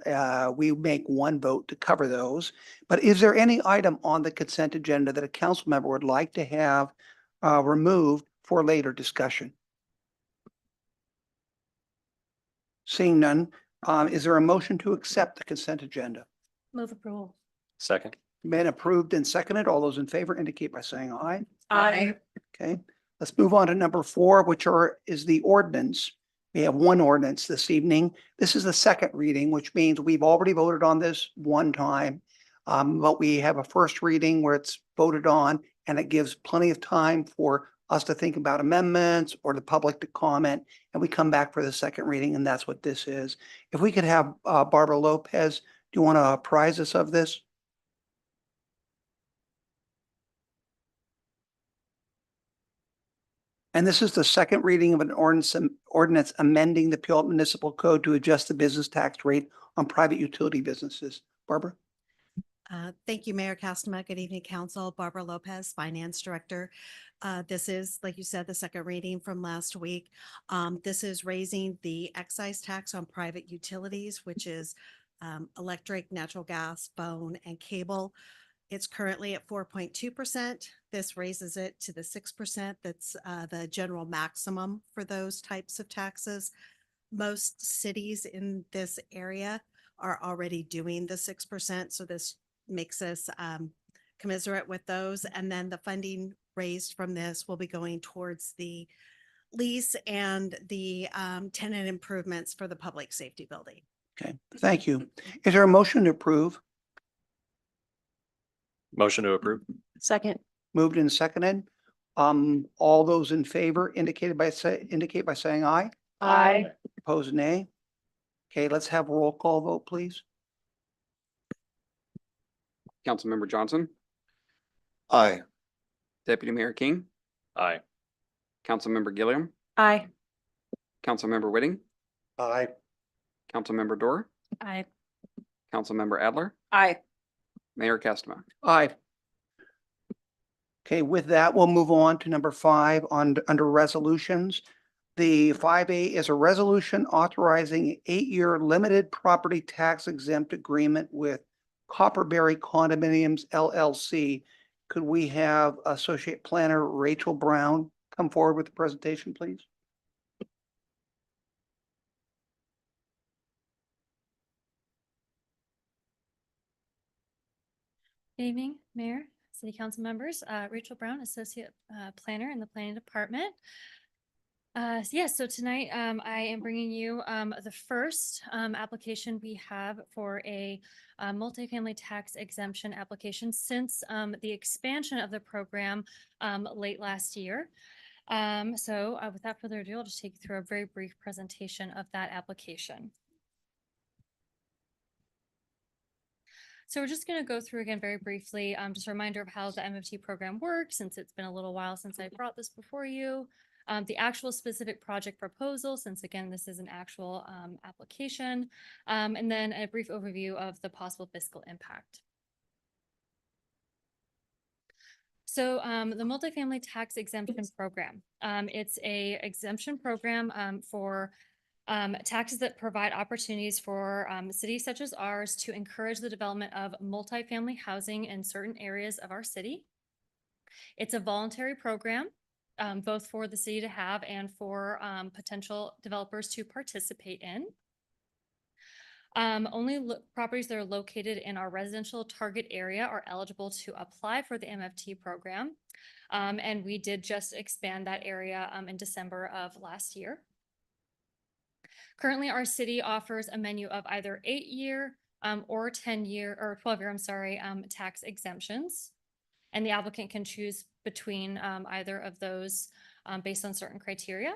[SPEAKER 2] we make one vote to cover those. But is there any item on the consent agenda that a council member would like to have removed for later discussion? Seeing none, is there a motion to accept the consent agenda?
[SPEAKER 8] Move approval.
[SPEAKER 1] Second.
[SPEAKER 2] Been approved and seconded. All those in favor indicate by saying aye.
[SPEAKER 5] Aye.
[SPEAKER 2] Okay, let's move on to number 4, which is the ordinance. We have one ordinance this evening. This is the second reading, which means we've already voted on this one time. But we have a first reading where it's voted on, and it gives plenty of time for us to think about amendments or the public to comment, and we come back for the second reading, and that's what this is. If we could have Barbara Lopez, do you want to apprise us of this? And this is the second reading of an ordinance amending the Puyallup Municipal Code to adjust the business tax rate on private utility businesses. Barbara?
[SPEAKER 11] Thank you, Mayor Castema. Good evening, Council. Barbara Lopez, Finance Director. This is, like you said, the second reading from last week. This is raising the excise tax on private utilities, which is electric, natural gas, phone, and cable. It's currently at 4.2%. This raises it to the 6%. That's the general maximum for those types of taxes. Most cities in this area are already doing the 6%. So this makes us commiserate with those. And then the funding raised from this will be going towards the lease and the tenant improvements for the public safety building.
[SPEAKER 2] Okay, thank you. Is there a motion to approve?
[SPEAKER 1] Motion to approve.
[SPEAKER 5] Second.
[SPEAKER 2] Moved and seconded. All those in favor indicate by saying aye.
[SPEAKER 5] Aye.
[SPEAKER 2] Opposed, nay. Okay, let's have a roll call vote, please.
[SPEAKER 4] Councilmember Johnson,
[SPEAKER 1] Aye.
[SPEAKER 4] Deputy Mayor King,
[SPEAKER 1] Aye.
[SPEAKER 4] Councilmember Gilliam,
[SPEAKER 5] Aye.
[SPEAKER 4] Councilmember Whitting,
[SPEAKER 1] Aye.
[SPEAKER 4] Councilmember Dorr,
[SPEAKER 8] Aye.
[SPEAKER 4] Councilmember Adler,
[SPEAKER 5] Aye.
[SPEAKER 4] Mayor Castema.
[SPEAKER 2] Aye. Okay, with that, we'll move on to number 5 under resolutions. The 5A is a resolution authorizing an 8-year limited property tax exempt agreement with Copperberry Condominiums LLC. Could we have Associate Planner Rachel Brown come forward with the presentation, please?
[SPEAKER 12] Good evening, Mayor, City Council members. Rachel Brown, Associate Planner in the Planning Department. So tonight I am bringing you the first application we have for a multifamily tax exemption application since the expansion of the program late last year. Without further ado, I'll just take you through a very brief presentation of that application. So we're just going to go through again very briefly, just a reminder of how the MFT program works, since it's been a little while since I brought this before you. The actual specific project proposal, since again, this is an actual application, and then a brief overview of the possible fiscal impact. So the multifamily tax exemption program, it's a exemption program for taxes that provide opportunities for cities such as ours to encourage the development of multifamily housing in certain areas of our city. It's a voluntary program, both for the city to have and for potential developers to participate in. Only properties that are located in our residential target area are eligible to apply for the MFT program. And we did just expand that area in December of last year. Currently, our city offers a menu of either 8-year or 10-year or 12-year, tax exemptions. And the applicant can choose between either of those based on certain criteria.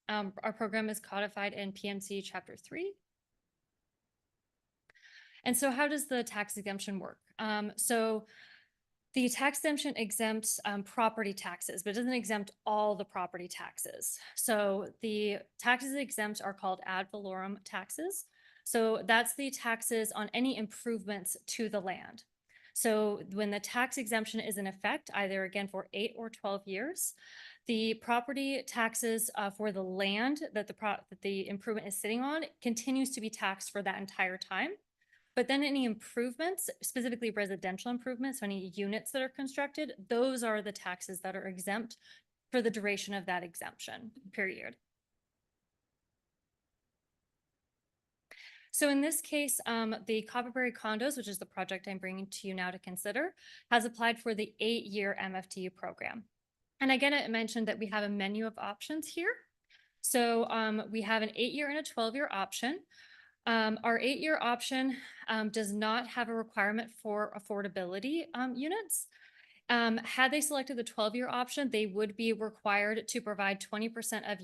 [SPEAKER 12] Our program is codified in PMC Chapter 3. And so how does the tax exemption work? So the tax exemption exempts property taxes, but it doesn't exempt all the property taxes. So the taxes exempt are called ad valorem taxes. So that's the taxes on any improvements to the land. So when the tax exemption is in effect, either again for 8 or 12 years, the property taxes for the land that the improvement is sitting on continues to be taxed for that entire time. But then any improvements, specifically residential improvements, so any units that are constructed, those are the taxes that are exempt for the duration of that exemption period. So in this case, the Copperberry Condos, which is the project I'm bringing to you now to consider, has applied for the 8-year MFTU program. And again, I mentioned that we have a menu of options here. So we have an 8-year and a 12-year option. Our 8-year option does not have a requirement for affordability units. Had they selected the 12-year option, they would be required to provide 20% of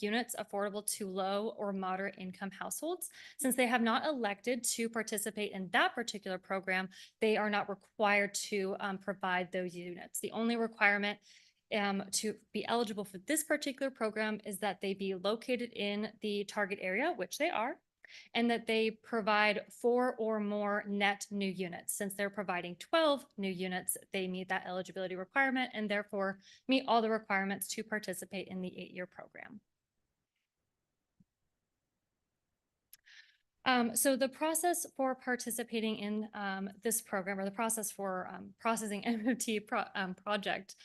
[SPEAKER 12] units affordable to low or moderate income households. Since they have not elected to participate in that particular program, they are not required to provide those units. The only requirement to be eligible for this particular program is that they be located in the target area, which they are, and that they provide 4 or more net new units. Since they're providing 12 new units, they meet that eligibility requirement and therefore meet all the requirements to participate in the 8-year program. So the process for participating in this program, or the process for processing MFT project,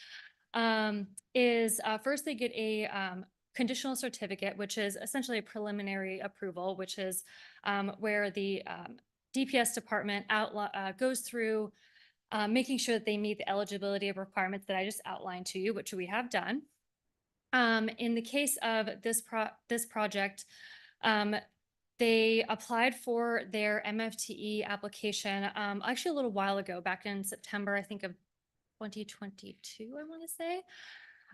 [SPEAKER 12] is first they get a conditional certificate, which is essentially a preliminary approval, which is where the DPS department goes through making sure that they meet the eligibility of requirements that I just outlined to you, which we have done. In the case of this project, they applied for their MFTE application actually a little while ago, back in September, I think of 2022, I want to say.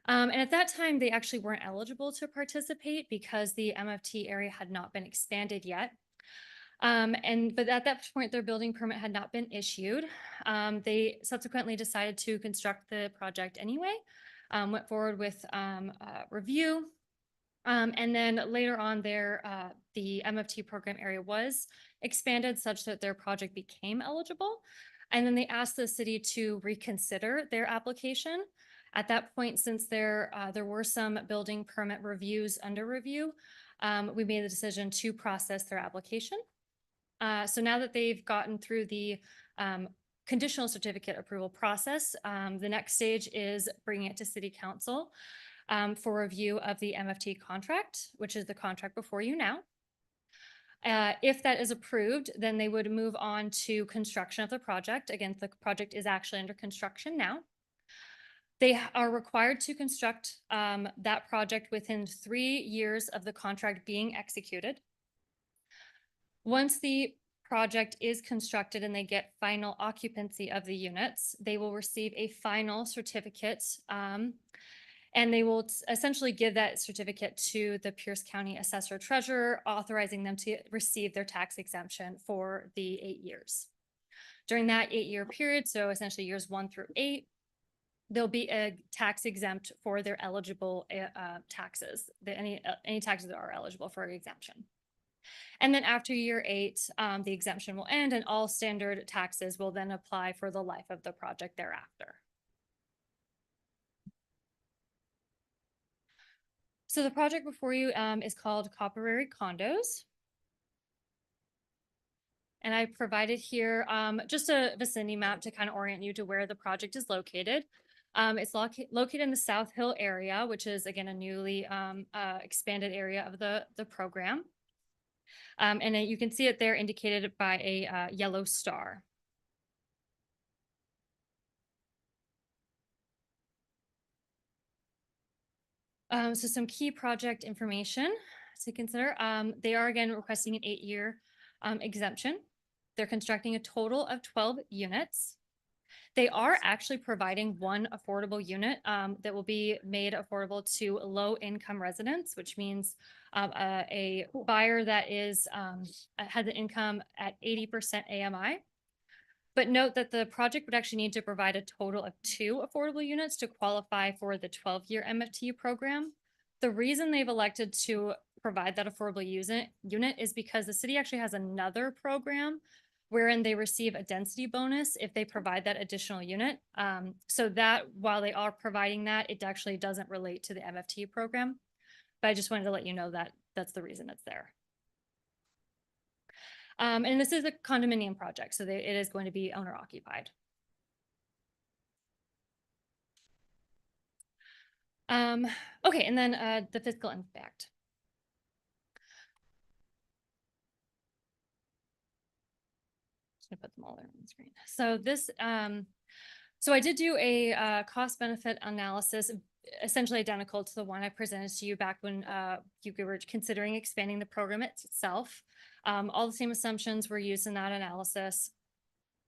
[SPEAKER 12] And at that time, they actually weren't eligible to participate because the MFT area had not been expanded yet. But at that point, their building permit had not been issued. They subsequently decided to construct the project anyway, went forward with review. And then later on the MFT program area was expanded such that their project became eligible. And then they asked the city to reconsider their application. At that point, since there were some building permit reviews under review, we made the decision to process their application. So now that they've gotten through the conditional certificate approval process, the next stage is bringing it to City Council for review of the MFT contract, which is the contract before you now. If that is approved, then they would move on to construction of the project. Again, the project is actually under construction now. They are required to construct that project within 3 years of the contract being executed. Once the project is constructed and they get final occupancy of the units, they will receive a final certificate and they will essentially give that certificate to the Pierce County Assessor Treasurer, authorizing them to receive their tax exemption for the 8 years. During that 8-year period, so essentially years 1 through 8, they'll be a tax exempt for their eligible taxes, any taxes that are eligible for exemption. And then after year 8, the exemption will end and all standard taxes will then apply for the life of the project thereafter. So the project before you is called Copperberry Condos. And I provided here just a vicinity map to kind of orient you to where the project is located. It's located in the South Hill area, which is again a newly expanded area of the program. And then you can see it there indicated by a yellow star. So some key project information to consider. They are again requesting an 8-year exemption. They're constructing a total of 12 units. They are actually providing one affordable unit that will be made affordable to low-income residents, which means a buyer that is has an income at 80% AMI. But note that the project would actually need to provide a total of 2 affordable units to qualify for the 12-year MFT program. The reason they've elected to provide that affordable unit is because the city actually has another program wherein they receive a density bonus if they provide that additional unit. So that while they are providing that, it actually doesn't relate to the MFT program. But I just wanted to let you know that that's the reason it's there. And this is a condominium project, so it is going to be owner occupied. Okay, and then the fiscal impact. Just gonna put them all there on the screen. So this, so I did do a cost benefit analysis, essentially identical to the one I presented to you back when you were considering expanding the program itself. All the same assumptions were used in that analysis.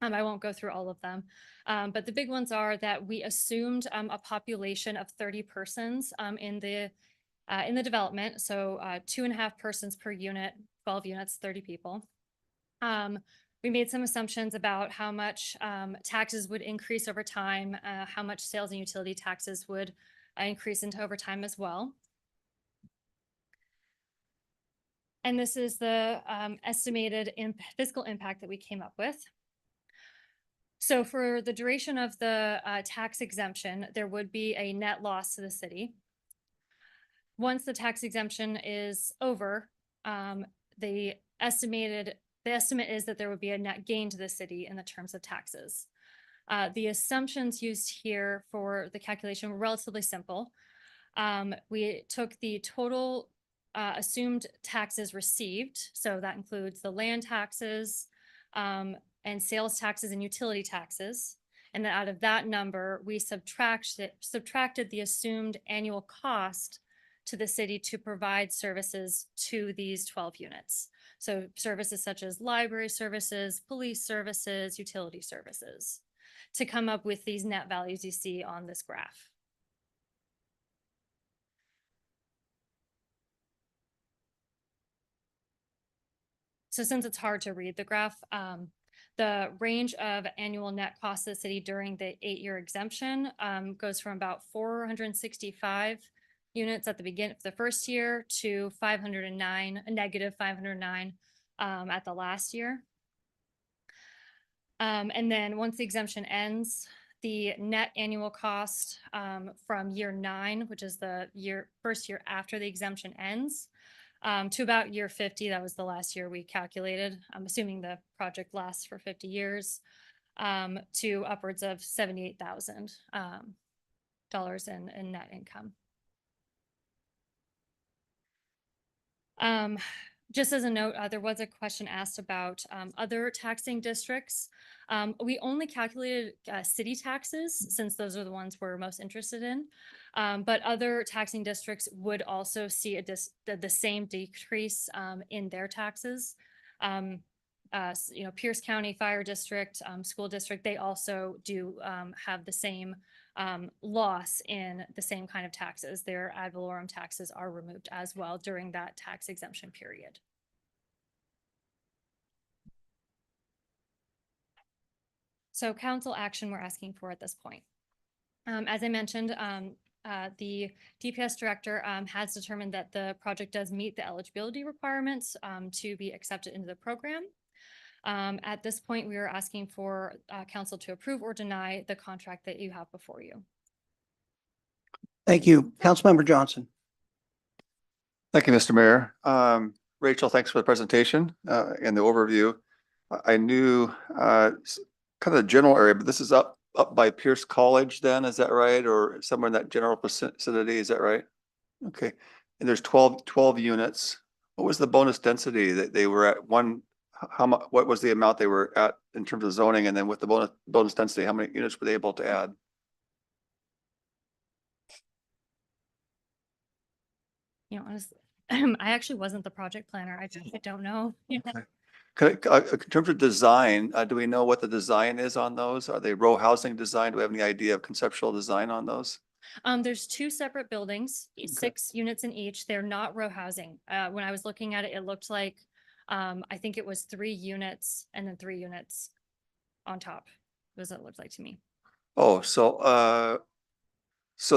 [SPEAKER 12] I won't go through all of them, but the big ones are that we assumed a population of 30 persons in the development. So 2.5 persons per unit, 12 units, 30 people. We made some assumptions about how much taxes would increase over time, how much sales and utility taxes would increase into over time as well. And this is the estimated fiscal impact that we came up with. So for the duration of the tax exemption, there would be a net loss to the city. Once the tax exemption is over, the estimate is that there would be a net gain to the city in the terms of taxes. The assumptions used here for the calculation were relatively simple. We took the total assumed taxes received, so that includes the land taxes, and sales taxes and utility taxes. And then out of that number, we subtracted the assumed annual cost to the city to provide services to these 12 units. So services such as library services, police services, utility services, to come up with these net values you see on this graph. So since it's hard to read the graph, the range of annual net cost to the city during the 8-year exemption goes from about 465 units at the beginning of the first year to 509, a negative 509 at the last year. And then once the exemption ends, the net annual cost from year 9, which is the first year after the exemption ends, to about year 50, that was the last year we calculated, I'm assuming the project lasts for 50 years, to upwards of $78,000 in net income. Just as a note, there was a question asked about other taxing districts. We only calculated city taxes since those are the ones we're most interested in. But other taxing districts would also see the same decrease in their taxes. Pierce County Fire District, School District, they also do have the same loss in the same kind of taxes. Their ad valorem taxes are removed as well during that tax exemption period. So council action we're asking for at this point. As I mentioned, the DPS director has determined that the project does meet the eligibility requirements to be accepted into the program. At this point, we are asking for council to approve or deny the contract that you have before you.
[SPEAKER 2] Thank you. Councilmember Johnson.
[SPEAKER 1] Thank you, Mr. Mayor. Rachel, thanks for the presentation and the overview. I knew kind of the general area, but this is up by Pierce College then, is that right? Or somewhere in that general vicinity, is that right? Okay, and there's 12 units. What was the bonus density that they were at how much, what was the amount they were at in terms of zoning? And then with the bonus density, how many units were they able to add?
[SPEAKER 12] You know, honestly, I actually wasn't the project planner. I don't know.
[SPEAKER 1] In terms of design, do we know what the design is on those? Are they row housing design? Do we have any idea of conceptual design on those?
[SPEAKER 12] There's two separate buildings, 6 units in each. They're not row housing. When I was looking at it, it looked like, I think it was 3 units and then 3 units on top. Was what it looked like to me.
[SPEAKER 1] Oh, so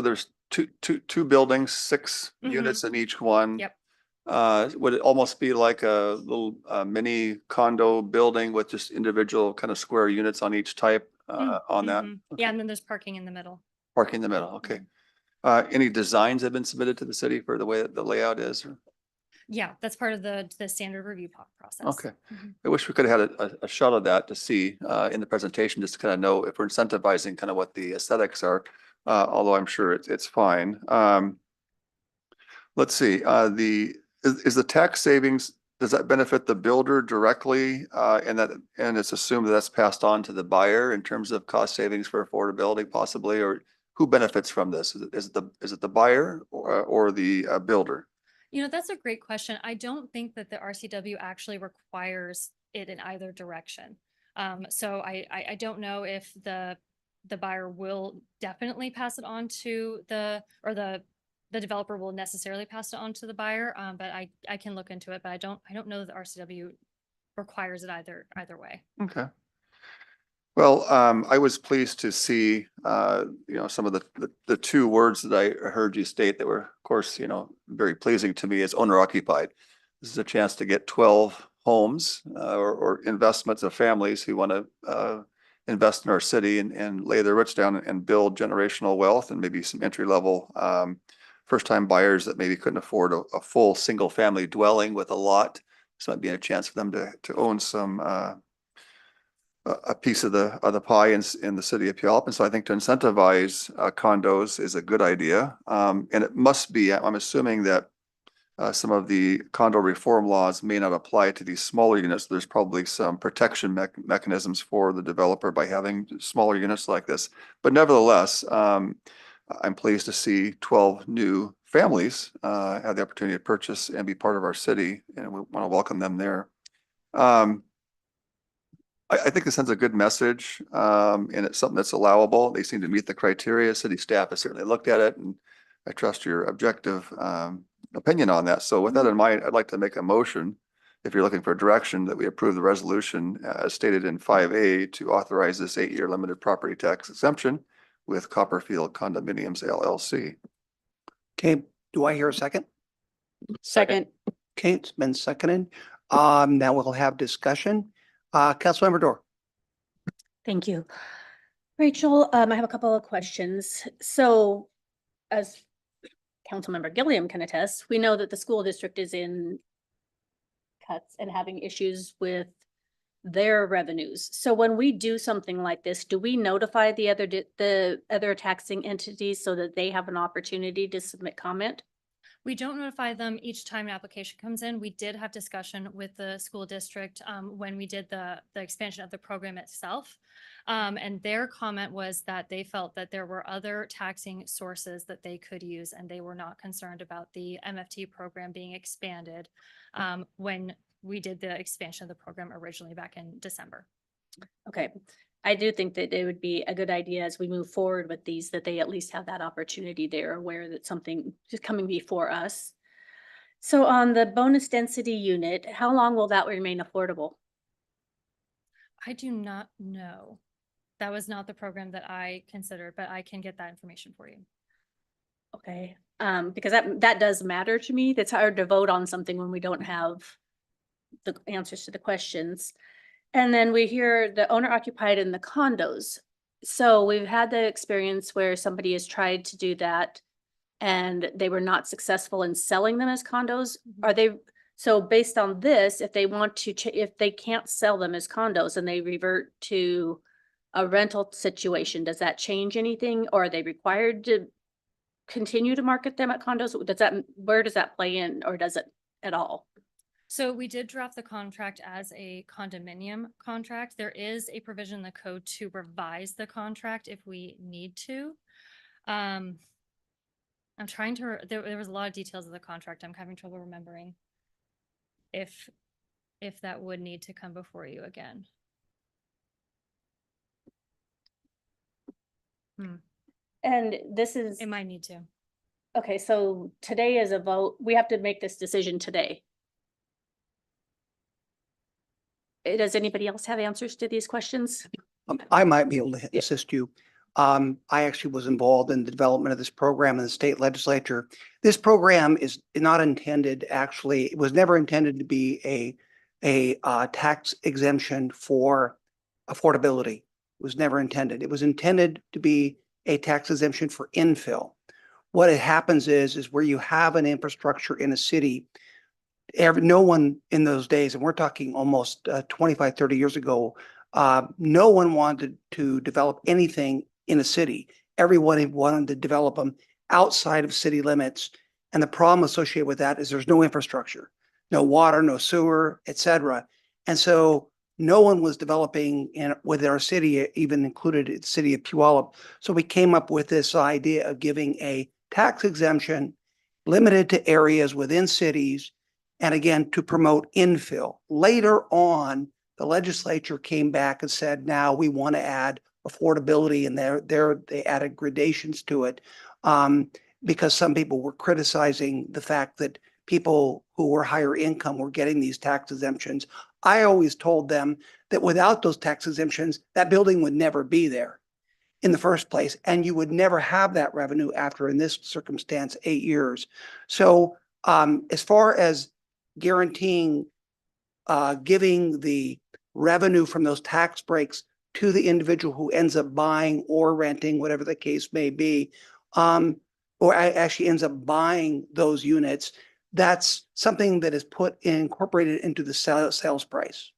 [SPEAKER 1] there's two buildings, 6
[SPEAKER 12] Mhm.
[SPEAKER 1] units in each one.
[SPEAKER 12] Yep.
[SPEAKER 1] Would it almost be like a little mini condo building with just individual kind of square units on each type on that?
[SPEAKER 12] Mhm. Yeah, and then there's parking in the middle.
[SPEAKER 1] Parking in the middle, okay. Any designs have been submitted to the city for the way that the layout is?
[SPEAKER 12] Yeah, that's part of the standard review process.
[SPEAKER 1] Okay.
[SPEAKER 12] Mhm.
[SPEAKER 1] I wish we could have had a shot of that to see in the presentation, just to kind of know if we're incentivizing kind of what the aesthetics are, although I'm sure it's fine. Let's see, is the tax savings, does that benefit the builder directly? And it's assumed that that's passed on to the buyer in terms of cost savings for affordability possibly, or who benefits from this? Is it the buyer or the builder?
[SPEAKER 12] You know, that's a great question. I don't think that the RCW actually requires it in either direction. So I don't know if the buyer will definitely pass it on to the developer will necessarily pass it on to the buyer. But I can look into it, but I don't know that the RCW requires it either way.
[SPEAKER 1] Okay. Well, I was pleased to see, some of the 2 words that I heard you state that were, of course, very pleasing to me is owner occupied. This is a chance to get 12 homes or investments of families who want to invest in our city and lay their roots down and build generational wealth, and maybe some entry level first-time buyers that maybe couldn't afford a full single family dwelling with a lot. This might be a chance for them to own some a piece of the pie in the city of Puyallup. And so I think to incentivize condos is a good idea. And it must be, I'm assuming that some of the condo reform laws may not apply to these smaller units. There's probably some protection mechanisms for the developer by having smaller units like this. But nevertheless, I'm pleased to see 12 new families have the opportunity to purchase and be part of our city, and we want to welcome them there. I think this sends a good message, and it's something that's allowable. They seem to meet the criteria. City staff has certainly looked at it, and I trust your objective opinion on that. So with that in mind, I'd like to make a motion, if you're looking for direction, that we approve the resolution as stated in 5A to authorize this 8-year limited property tax exemption with Copperfield Condominiums LLC.
[SPEAKER 2] Okay, do I hear a second?
[SPEAKER 5] Second.
[SPEAKER 2] Okay, it's been seconded. Now we'll have discussion. Councilmember Dorr.
[SPEAKER 13] Thank you. Rachel, I have a couple of questions. So as Councilmember Gilliam can attest, we know that the school district is in cuts and having issues with their revenues. So when we do something like this, do we notify the other taxing entities so that they have an opportunity to submit comment?
[SPEAKER 12] We don't notify them each time an application comes in. We did have discussion with the school district when we did the expansion of the program itself. And their comment was that they felt that there were other taxing sources that they could use, and they were not concerned about the MFT program being expanded when we did the expansion of the program originally back in December.
[SPEAKER 13] Okay. I do think that it would be a good idea as we move forward with these, that they at least have that opportunity. They're aware that something is coming before us. So on the bonus density unit, how long will that remain affordable?
[SPEAKER 12] I do not know. That was not the program that I considered, but I can get that information for you.
[SPEAKER 13] Okay, because that does matter to me. That's hard to vote on something when we don't have the answers to the questions. And then we hear the owner occupied in the condos. So we've had the experience where somebody has tried to do that and they were not successful in selling them as condos. Are they, so based on this, if they want to, if they can't sell them as condos and they revert to a rental situation, does that change anything? Or are they required to continue to market them at condos? Does that, where does that play in, or does it at all?
[SPEAKER 12] So we did draft the contract as a condominium contract. There is a provision in the code to revise the contract if we need to. I'm trying to, there was a lot of details of the contract. I'm having trouble remembering if that would need to come before you again.
[SPEAKER 13] And this is,
[SPEAKER 12] It might need to.
[SPEAKER 13] okay, so today is a vote. We have to make this decision today. Does anybody else have answers to these questions?
[SPEAKER 2] I might be able to assist you. I actually was involved in the development of this program in the state legislature. This program is not intended, actually, it was never intended to be a tax exemption for affordability. It was never intended. It was intended to be a tax exemption for infill. What it happens is where you have an infrastructure in a city, no one in those days, and we're talking almost 25, 30 years ago, no one wanted to develop anything in a city. Everyone wanted to develop them outside of city limits. And the problem associated with that is there's no infrastructure, no water, no sewer, et cetera. And so no one was developing within our city, even included the city of Puyallup. So we came up with this idea of giving a tax exemption limited to areas within cities, and again, to promote infill. Later on, the legislature came back and said, now we want to add affordability, and they added gradations to it, because some people were criticizing the fact that people who were higher income were getting these tax exemptions. I always told them that without those tax exemptions, that building would never be there in the first place, and you would never have that revenue after, in this circumstance, 8 years. So as far as guaranteeing giving the revenue from those tax breaks to the individual who ends up buying or renting, whatever the case may be, or actually ends up buying those units, that's something that is incorporated into the sales price.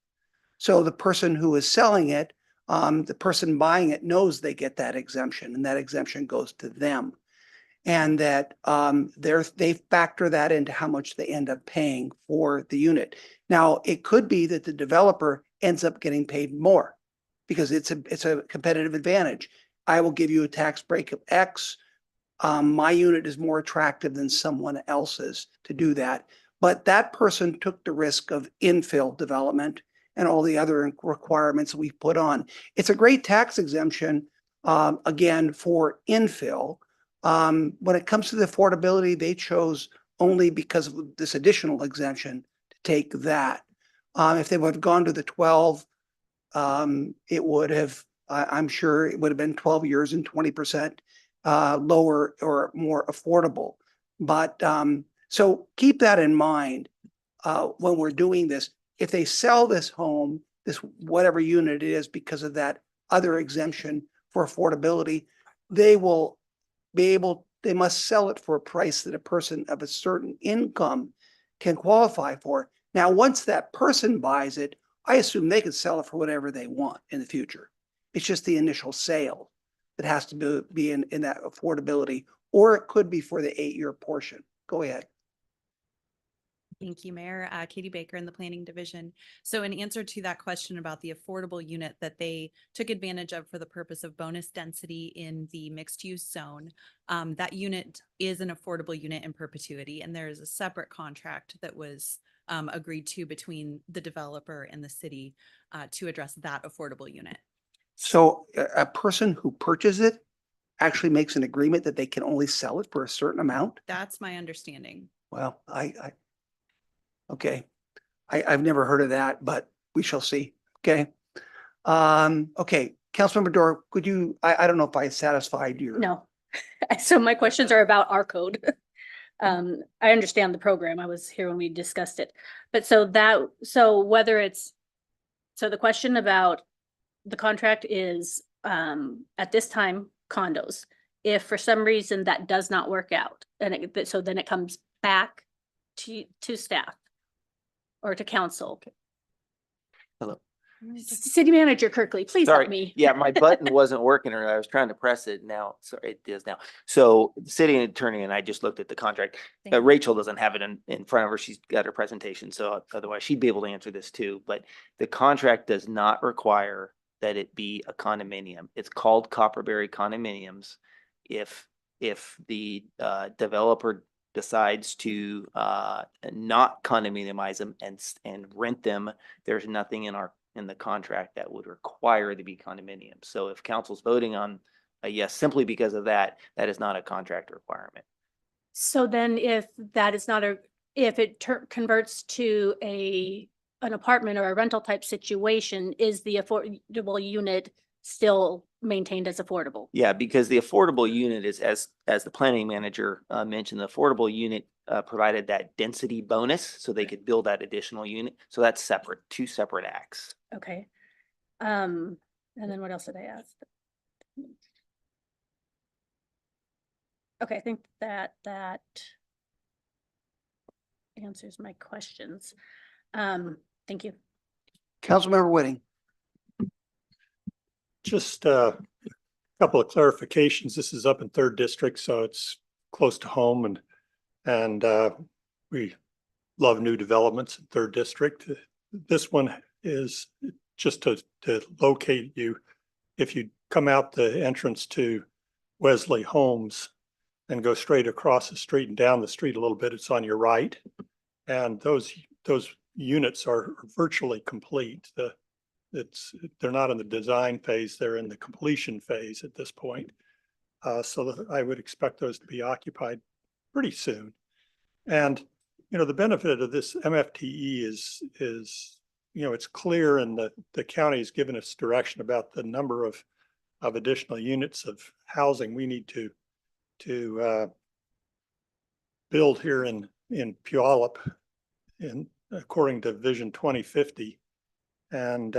[SPEAKER 2] So the person who is selling it, the person buying it knows they get that exemption, and that exemption goes to them. And that they factor that into how much they end up paying for the unit. Now, it could be that the developer ends up getting paid more because it's a competitive advantage. I will give you a tax break of X. My unit is more attractive than someone else's to do that. But that person took the risk of infill development and all the other requirements we put on. It's a great tax exemption, again, for infill. When it comes to the affordability, they chose only because of this additional exemption to take that. If they would have gone to the 12, it would have, I'm sure it would have been 12 years and 20% lower or more affordable. But so keep that in mind when we're doing this. If they sell this home, this whatever unit it is, because of that other exemption for affordability, they will be able, they must sell it for a price that a person of a certain income can qualify for. Now, once that person buys it, I assume they can sell it for whatever they want in the future. It's just the initial sale that has to be in that affordability, or it could be for the 8-year portion. Go ahead.
[SPEAKER 14] Thank you, Mayor. Katie Baker in the Planning Division. So in answer to that question about the affordable unit that they took advantage of for the purpose of bonus density in the mixed use zone, that unit is an affordable unit in perpetuity, and there is a separate contract that was agreed to between the developer and the city to address that affordable unit.
[SPEAKER 2] So a person who purchases it actually makes an agreement that they can only sell it for a certain amount?
[SPEAKER 14] That's my understanding.
[SPEAKER 2] Well, okay. I've never heard of that, but we shall see. Okay. Okay. Councilmember Dorr, could you, I don't know if I satisfied your.
[SPEAKER 13] No. So my questions are about our code. I understand the program. I was here when we discussed it. But so whether it's, so the question about the contract is at this time condos. if for some reason that does not work out, and so then it comes back to staff or to council.
[SPEAKER 15] Hello.
[SPEAKER 13] City Manager Kirkley, please help
[SPEAKER 15] Sorry,
[SPEAKER 13] me.
[SPEAKER 15] yeah, my button wasn't working or I was trying to press it now. Sorry, it is now. So the city attorney and I just looked at the contract.
[SPEAKER 6] Thank you.
[SPEAKER 15] Rachel doesn't have it in front of her. She's got her presentation, so otherwise she'd be able to answer this too. But the contract does not require that it be a condominium. It's called Copperberry condominiums. If the developer decides to not condominiumize them and rent them, there's nothing in the contract that would require to be condominiums. So if council's voting on a yes simply because of that, that is not a contract requirement.
[SPEAKER 13] So then if that is not if it converts to an apartment or a rental type situation, is the affordable unit still maintained as affordable?
[SPEAKER 15] Yeah, because the affordable unit is, as the planning manager mentioned, the affordable unit provided that density bonus so they could build that additional unit. So that's separate, two separate acts.
[SPEAKER 13] Okay. And then what else did I ask? Okay, I think that answers my questions. Thank you.
[SPEAKER 2] Councilmember Whitting.
[SPEAKER 16] Just a couple of clarifications. This is up in 3rd District, so it's close to home, and we love new developments in 3rd District. This one is just to locate you. If you come out the entrance to Wesley Homes and go straight across the street and down the street a little bit, it's on your right. And those units are virtually complete. They're not in the design phase, they're in the completion phase at this point. So I would expect those to be occupied pretty soon. And, you know, the benefit of this MFTE is, you know, it's clear, and the county has given us direction about the number of additional units of housing we need to build here in Puyallup according to Vision 2050. And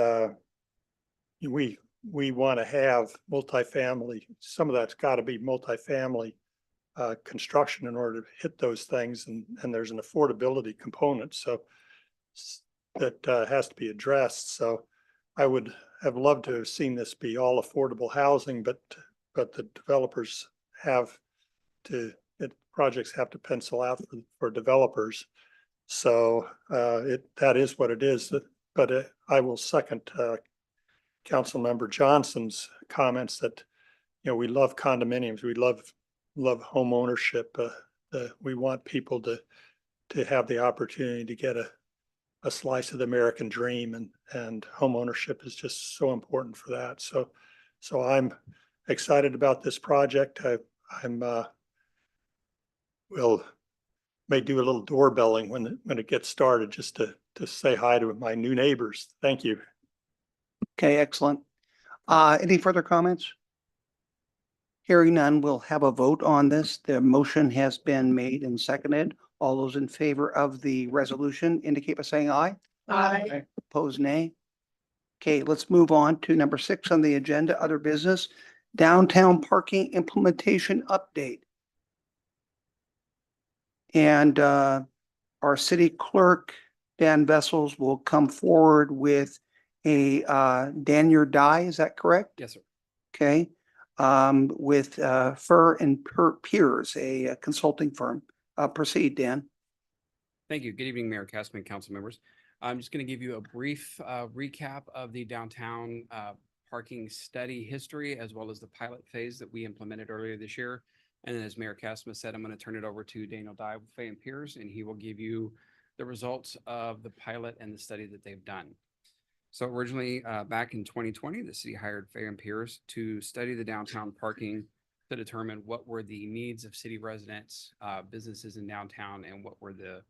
[SPEAKER 16] we want to have multifamily. Some of that's got to be multifamily construction in order to hit those things, and there's an affordability component so that has to be addressed. So I would have loved to have seen this be all affordable housing, but the developers projects have to pencil out for developers. So that is what it is. But I will second Councilmember Johnson's comments that, you know, we love condominiums. We love home ownership. We want people to have the opportunity to get a slice of the American dream, and home ownership is just so important for that. So I'm excited about this project. We'll may do a little doorbelling when it gets started, just to say hi to my new neighbors. Thank you.
[SPEAKER 2] Okay, excellent. Any further comments? Hearing none, we'll have a vote on this. The motion has been made and seconded. All those in favor of the resolution indicate by saying aye.
[SPEAKER 13] Aye.
[SPEAKER 2] Opposed, nay. Okay, let's move on to number 6 on the agenda, other business, downtown parking implementation update. And our city clerk, Dan Vessels, will come forward with a Daniel Dye, is that correct?
[SPEAKER 4] Yes, sir.
[SPEAKER 2] Okay, with Fur and Peers, a consulting firm. Proceed, Dan.
[SPEAKER 4] Thank you. Good evening, Mayor Castman, council members. I'm just going to give you a brief recap of the downtown parking study history, as well as the pilot phase that we implemented earlier this year. And then, as Mayor Castman said, I'm going to turn it over to Daniel Dye with Fay and Peers, and he will give you the results of the pilot and the study that they've done. So originally, back in 2020, the city hired Fay and Peers to study the downtown parking to determine what were the needs of city residents, businesses in downtown, and what were the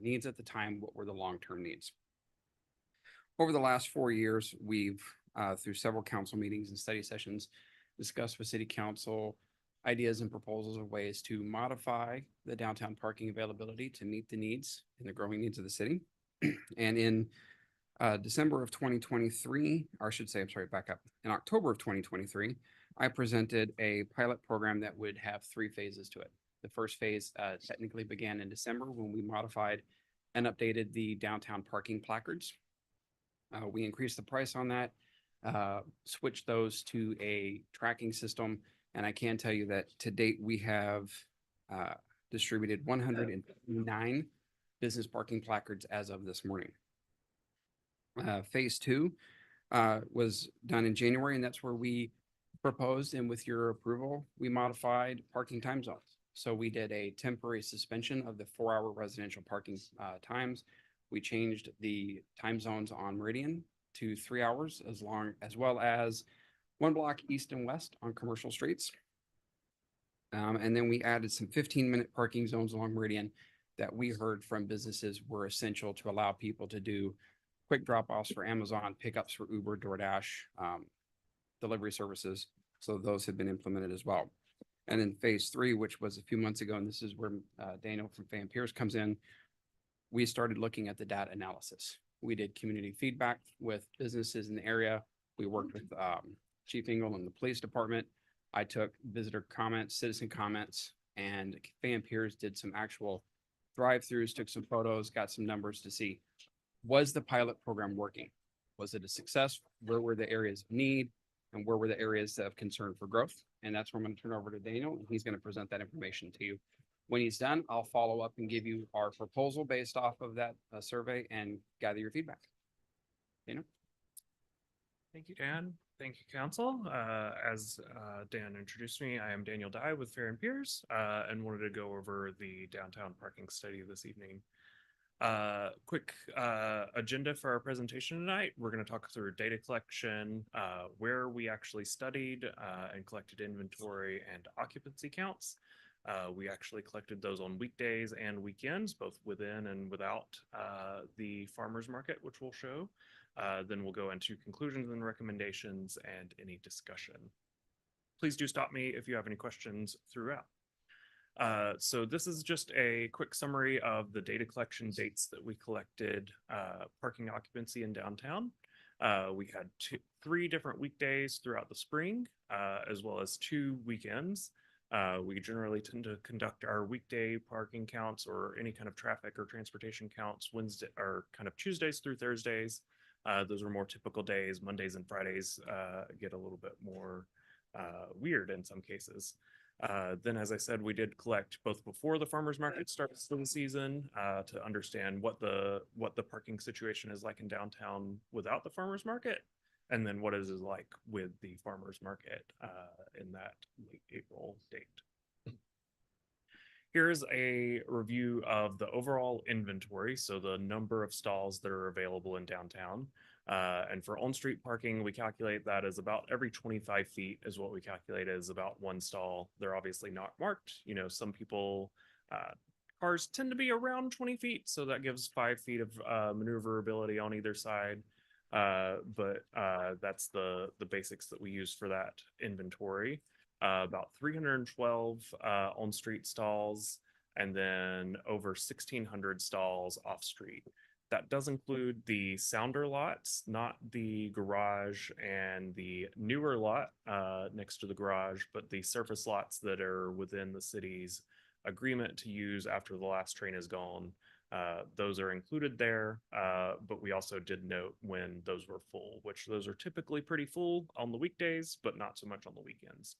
[SPEAKER 4] needs at the time, what were the long-term needs. Over the last 4 years, we've, through several council meetings and study sessions, discussed with city council ideas and proposals of ways to modify the downtown parking availability to meet the needs and the growing needs of the city. And in December of 2023, or I should say, I'm sorry, back up. In October of 2023, I presented a pilot program that would have 3 phases to it. The first phase technically began in December when we modified and updated the downtown parking placards. We increased the price on that, switched those to a tracking system, and I can tell you that to date, we have distributed 109 business parking placards as of this morning. Phase 2 was done in January, and that's where we proposed, and with your approval, we modified parking time zones. So we did a temporary suspension of the 4-hour residential parking times. We changed the time zones on Meridian to 3 hours, as well as 1 block east and west on commercial streets. And then we added some 15-minute parking zones along Meridian that we heard from businesses were essential to allow people to do quick drop-offs for Amazon, pickups for Uber, DoorDash, delivery services. So those have been implemented as well. And then phase 3, which was a few months ago, and this is where Daniel from Fan Pierce comes in, we started looking at the data analysis. We did community feedback with businesses in the area. We worked with Chief Engel and the police department. I took visitor comments, citizen comments, and Fan Pierce did some actual drive-throughs, took some photos, got some numbers to see, was the pilot program working? Was it a success? Where were the areas of need? And where were the areas of concern for growth? And that's where I'm going to turn over to Daniel, and he's going to present that information to you. When he's done, I'll follow up and give you our proposal based off of that survey and gather your feedback. Daniel?
[SPEAKER 7] Thank you, Dan. Thank you, council. As Dan introduced me, I am Daniel Dye with Fair and Peers and wanted to go over the downtown parking study this evening. Quick agenda for our presentation tonight. We're going to talk through data collection, where we actually studied and collected inventory and occupancy counts. We actually collected those on weekdays and weekends, both within and without the farmers market, which we'll show. Then we'll go into conclusions and recommendations and any discussion. Please do stop me if you have any questions throughout. So this is just a quick summary of the data collection dates that we collected parking occupancy in downtown. We had 3 different weekdays throughout the spring, as well as 2 weekends. We generally tend to conduct our weekday parking counts or any kind of traffic or transportation counts Wednesday or kind of Tuesdays through Thursdays. Those are more typical days. Mondays and Fridays get a little bit more weird in some cases. Then, as I said, we did collect both before the farmers market starts for the season to understand what the parking situation is like in downtown without the farmers market, and then what is it like with the farmers market in that late April date. Here's a review of the overall inventory, so the number of stalls that are available in downtown. And for on-street parking, we calculate that as about every 25 feet is what we calculate as about 1 stall. They're obviously not marked. You know, some people, cars tend to be around 20 feet, so that gives 5 feet of maneuverability on either side. But that's the basics that we use for that inventory. About 312 on-street stalls, and then over 1,600 stalls off-street. That does include the sounder lots, not the garage and the newer lot next to the garage, but the surface lots that are within the city's agreement to use after the last train is gone. Those are included there, but we also did note when those were full, which those are typically pretty full on the weekdays, but not so much on the weekends.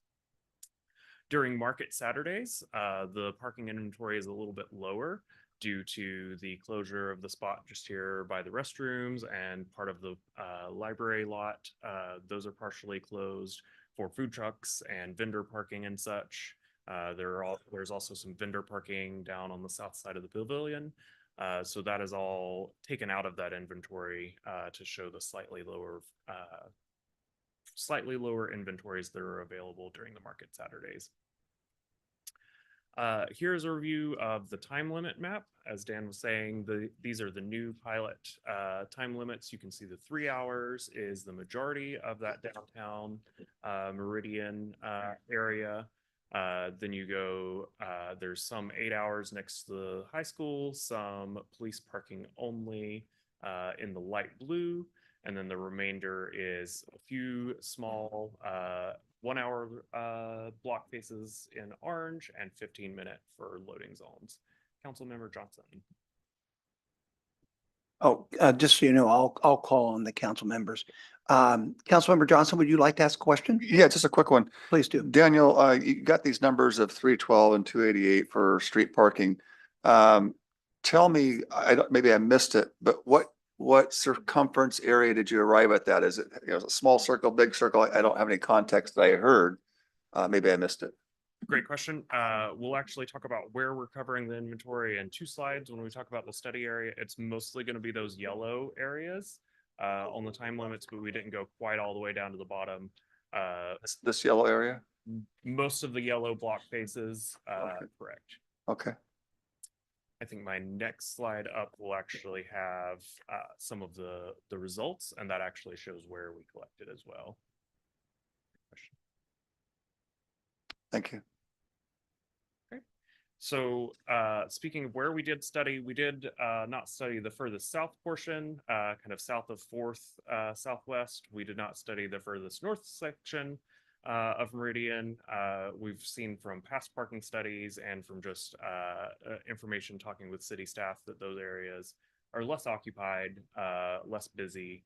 [SPEAKER 7] During market Saturdays, the parking inventory is a little bit lower due to the closure of the spot just here by the restrooms and part of the library lot. Those are partially closed for food trucks and vendor parking and such. There's also some vendor parking down on the south side of the pavilion. So that is all taken out of that inventory to show the slightly lower inventories that are available during the market Saturdays. Here's a review of the time limit map. As Dan was saying, these are the new pilot time limits. You can see the 3 hours is the majority of that downtown Meridian area. Then you go, there's some 8 hours next to the high school, some police parking only in the light blue. And then the remainder is a few small
[SPEAKER 17] 1 hour block faces in orange and 15-minute for loading zones. Councilmember Johnson.
[SPEAKER 2] Oh, just so you know, I'll call on the council members. Councilmember Johnson, would you like to ask a question?
[SPEAKER 1] Yeah, just a quick one.
[SPEAKER 2] Please do.
[SPEAKER 1] Daniel, you got these numbers of 312 and 288 for street parking. Tell me, maybe I missed it, but what circumference area did you arrive at that? Is it, a small circle, big circle? I don't have any context that I heard. Maybe I missed it.
[SPEAKER 17] Great question. We'll actually talk about where we're covering the inventory in 2 slides. When we talk about the study area, it's mostly going to be those yellow areas on the time limits, but we didn't go quite all the way down to the bottom.
[SPEAKER 1] This yellow area?
[SPEAKER 17] Most of the yellow block faces, correct.
[SPEAKER 1] Okay.
[SPEAKER 17] I think my next slide up will actually have some of the results, and that actually shows where we collected as well.
[SPEAKER 1] Thank you.
[SPEAKER 17] So speaking of where we did study, we did not study the furthest south portion, kind of south of 4th Southwest. We did not study the furthest north section of Meridian. We've seen from past parking studies and from just information talking with city staff that those areas are less occupied, less busy.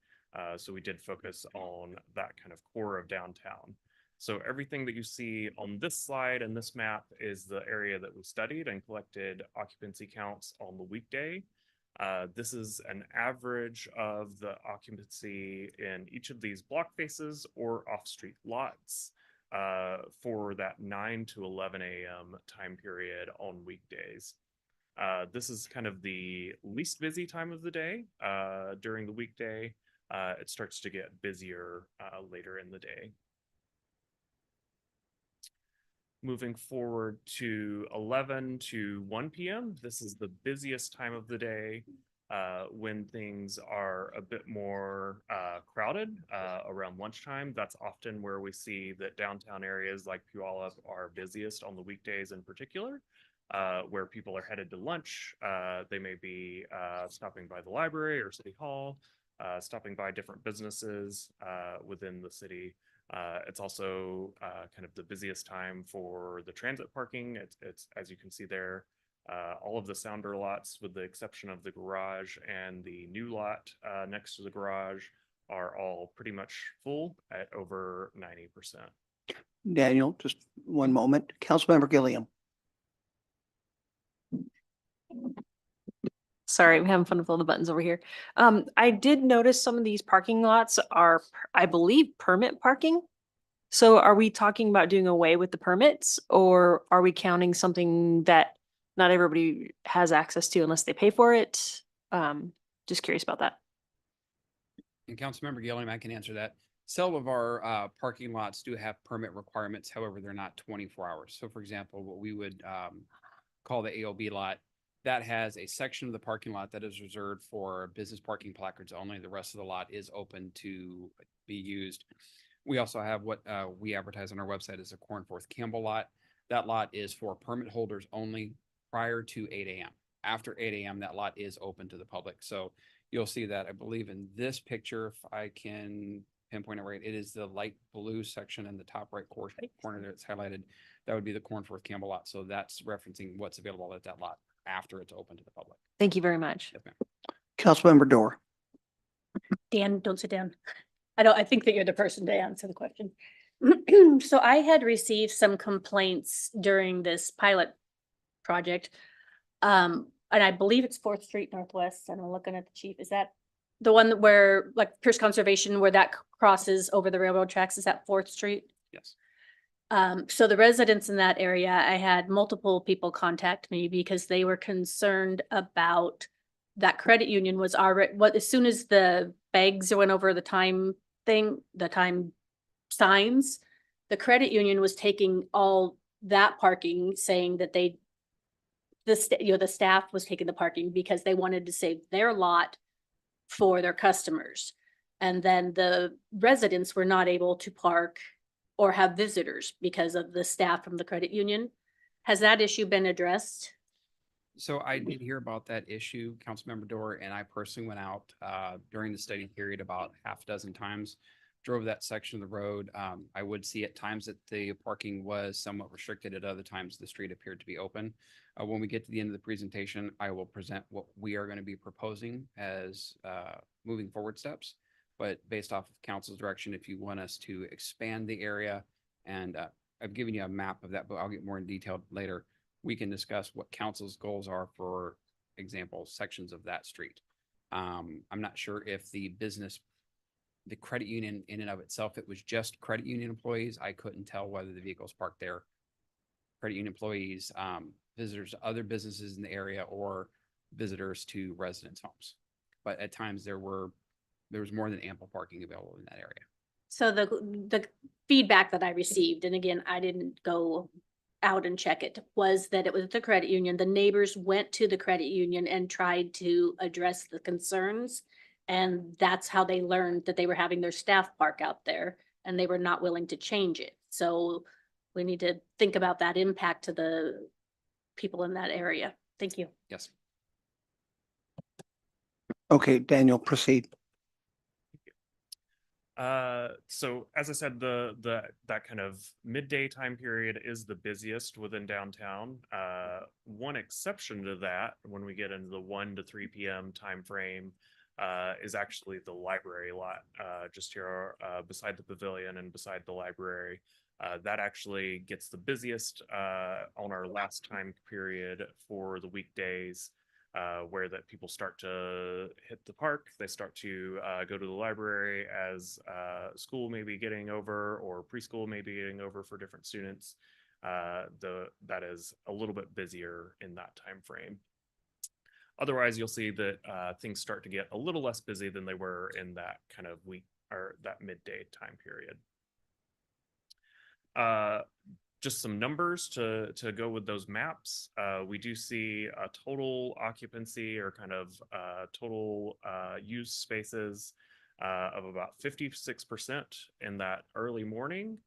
[SPEAKER 17] So we did focus on that kind of core of downtown. So everything that you see on this slide and this map is the area that we studied and collected occupancy counts on the weekday. This is an average of the occupancy in each of these block faces or off-street lots for that 9 to 11 a.m. time period on weekdays. This is kind of the least busy time of the day. During the weekday, it starts to get busier later in the day. Moving forward to 11 to 1 p.m. This is the busiest time of the day when things are a bit more crowded around lunchtime. That's often where we see that downtown areas like Puyallup are busiest on the weekdays in particular, where people are headed to lunch. They may be stopping by the library or city hall, stopping by different businesses within the city. It's also kind of the busiest time for the transit parking. It's as you can see there, all of the sounder lots, with the exception of the garage and the new lot next to the garage, are all pretty much full at over 90%.
[SPEAKER 2] Daniel, just one moment. Councilmember Gilliam.
[SPEAKER 18] Sorry, I'm having fun with all the buttons over here. I did notice some of these parking lots are, I believe, permit parking. So are we talking about doing away with the permits, or are we counting something that not everybody has access to unless they pay for it? Just curious about that.
[SPEAKER 4] And Councilmember Gilliam, I can answer that. Some of our parking lots do have permit requirements. However, they're not 24 hours. So for example, what we would call the AOB lot, that has a section of the parking lot that is reserved for business parking placards only. The rest of the lot is open to be used. We also have what we advertise on our website as a Cornforth Campbell lot. That lot is for permit holders only prior to 8 a.m. After 8 a.m., that lot is open to the public. So you'll see that, I believe, in this picture, if I can pinpoint it right, it is the light blue section in the top right corner there that's highlighted. That would be the Cornforth Campbell lot. So that's referencing what's available at that lot after it's open to the public.
[SPEAKER 18] Thank you very much.
[SPEAKER 4] Yes, ma'am.
[SPEAKER 2] Councilmember Dorr.
[SPEAKER 13] Dan, don't sit down. I think that you're the person to answer the question. So I had received some complaints during this pilot project. And I believe it's 4th Street Northwest, and I'm looking at the chief. Is that the one where, like, Pierce Conservation, where that crosses over the railroad tracks? Is that 4th Street?
[SPEAKER 4] Yes.
[SPEAKER 13] So the residents in that area, I had multiple people contact me because they were concerned about that credit union was already, as soon as the bags went over the time signs, the credit union was taking all that parking, saying that the staff was taking the parking because they wanted to save their lot for their customers. And then the residents were not able to park or have visitors because of the staff from the credit union. Has that issue been addressed?
[SPEAKER 4] So I did hear about that issue, Councilmember Dorr, and I personally went out during the study period about half a dozen times. drove that section of the road, I would see at times that the parking was somewhat restricted. At other times, the street appeared to be open. When we get to the end of the presentation, I will present what we are going to be proposing as moving forward steps. But based off of council's direction, if you want us to expand the area, and I've given you a map of that, but I'll get more in detail later. We can discuss what council's goals are for example, sections of that street. I'm not sure if the credit union in and of itself, it was just credit union employees. I couldn't tell whether the vehicles parked there, credit union employees, visitors to other businesses in the area, or visitors to residents' homes. But at times there was more than ample parking available in that area.
[SPEAKER 13] So the feedback that I received, and again, I didn't go out and check it, was that it was the credit union. The neighbors went to the credit union and tried to address the concerns. And that's how they learned that they were having their staff park out there, and they were not willing to change it. So we need to think about that impact to the people in that area. Thank you.
[SPEAKER 4] Yes.
[SPEAKER 2] Okay, Daniel, proceed.
[SPEAKER 17] So as I said, that kind of midday time period is the busiest within downtown. One exception to that, when we get into the 1 to 3 p.m. time frame, is actually the library lot, just here beside the pavilion and beside the library. That actually gets the busiest on our last time period for the weekdays. Where that people start to hit the park, they start to go to the library as school may be getting over, or preschool may be getting over for different students. That is a little bit busier in that time frame. Otherwise, you'll see that things start to get a little less busy than they were in that kind of week or that midday time period. Just some numbers to go with those maps. We do see a total occupancy, or kind of total use spaces of about 56% in that early morning.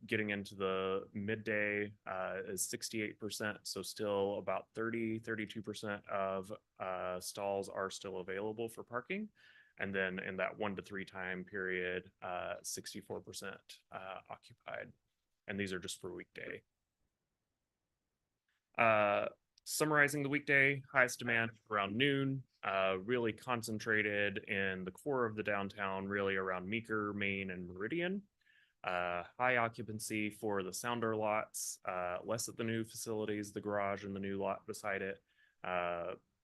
[SPEAKER 17] Getting into the midday is 68%. So still about 32% of stalls are still available for parking. And then in that 1 to 3 time period, 64% occupied. And these are just for weekday. Summarizing the weekday, highest demand around noon, really concentrated in the core of the downtown, really around Meeker, Main, and Meridian. High occupancy for the Sounder lots, less at the new facilities, the garage and the new lot beside it.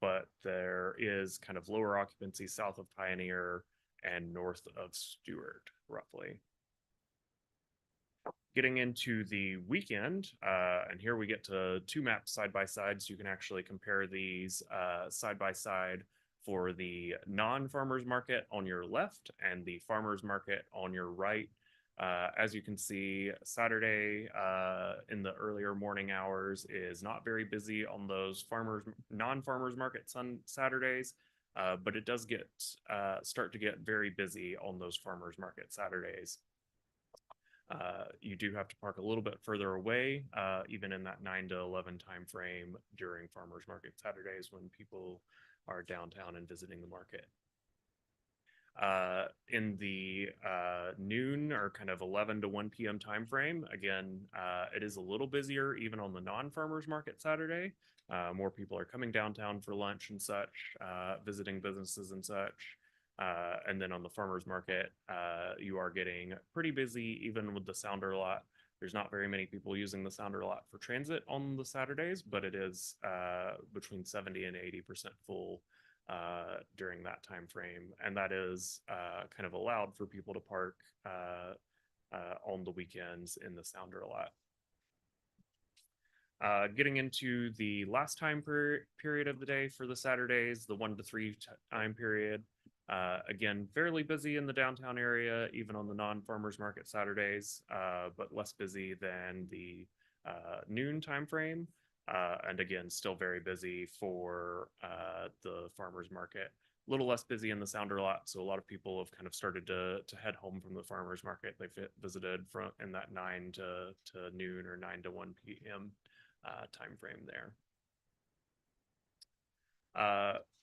[SPEAKER 17] But there is kind of lower occupancy south of Pioneer and north of Stewart, roughly. Getting into the weekend, and here we get to 2 maps side by side, so you can actually compare these side by side for the non-farmers market on your left and the farmers market on your right. As you can see, Saturday in the earlier morning hours is not very busy on those non-farmers markets on Saturdays, but it does start to get very busy on those farmers market Saturdays. You do have to park a little bit further away, even in that 9 to 11 time frame during farmers market Saturdays when people are downtown and visiting the market. In the noon, or kind of 11 to 1 p.m. time frame, again, it is a little busier even on the non-farmers market Saturday. More people are coming downtown for lunch and such, visiting businesses and such. And then on the farmers market, you are getting pretty busy even with the Sounder lot. There's not very many people using the Sounder lot for transit on the Saturdays, but it is between 70 and 80% full during that time frame. And that is kind of allowed for people to park on the weekends in the Sounder lot. Getting into the last time period of the day for the Saturdays, the 1 to 3 time period. Again, fairly busy in the downtown area, even on the non-farmers market Saturdays, but less busy than the noon time frame. And again, still very busy for the farmers market. A little less busy in the Sounder lot, so a lot of people have kind of started to head home from the farmers market. They've visited in that 9 to noon or 9 to 1 p.m. Time frame there.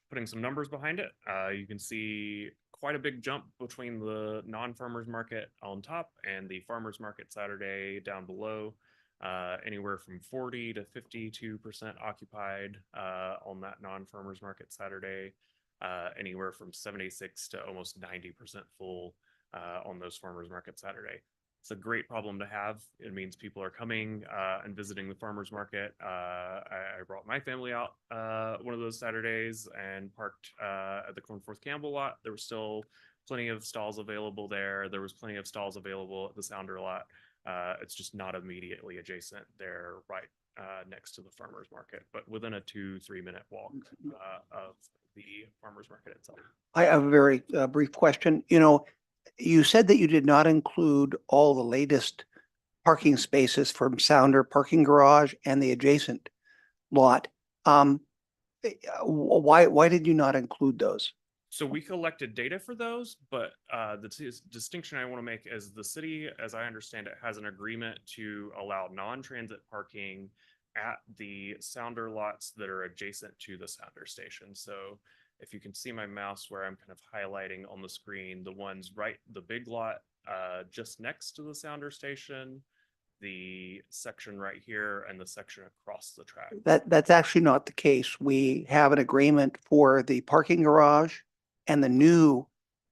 [SPEAKER 17] Putting some numbers behind it, you can see quite a big jump between the non-farmers market on top and the farmers market Saturday down below. Anywhere from 40 to 52% occupied on that non-farmers market Saturday. Anywhere from 76 to almost 90% full on those farmers market Saturday. It's a great problem to have. It means people are coming and visiting the farmers market. I brought my family out one of those Saturdays and parked at the Cornforth Campbell lot. There was still plenty of stalls available there. There was plenty of stalls available at the Sounder lot. It's just not immediately adjacent. They're right next to the farmers market, but within a 2-3 minute walk of the farmers market itself.
[SPEAKER 2] I have a very brief question. You know, you said that you did not include all the latest parking spaces from Sounder Parking Garage and the adjacent lot. Why did you not include those?
[SPEAKER 17] So we collected data for those, but the distinction I want to make is the city, as I understand it, has an agreement to allow non-transit parking at the Sounder lots that are adjacent to the Sounder station. So if you can see my mouse where I'm kind of highlighting on the screen, the ones right, the big lot just next to the Sounder station, the section right here, and the section across the track.
[SPEAKER 2] That's actually not the case. We have an agreement for the parking garage and the new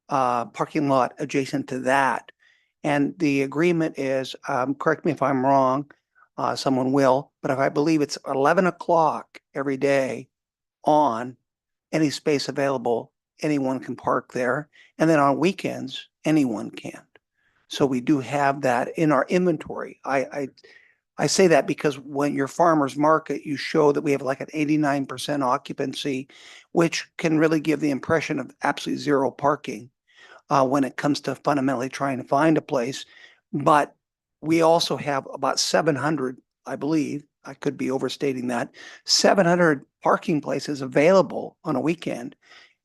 [SPEAKER 2] parking lot adjacent to that. And the agreement is, correct me if I'm wrong, someone will, but if I believe it's 11 o'clock every day on any space available, anyone can park there. And then on weekends, anyone can. So we do have that in our inventory. I say that because when you're farmers market, you show that we have like an 89% occupancy, which can really give the impression of absolutely zero parking when it comes to fundamentally trying to find a place. But we also have about 700, I believe, I could be overstating that, 700 parking places available on a weekend.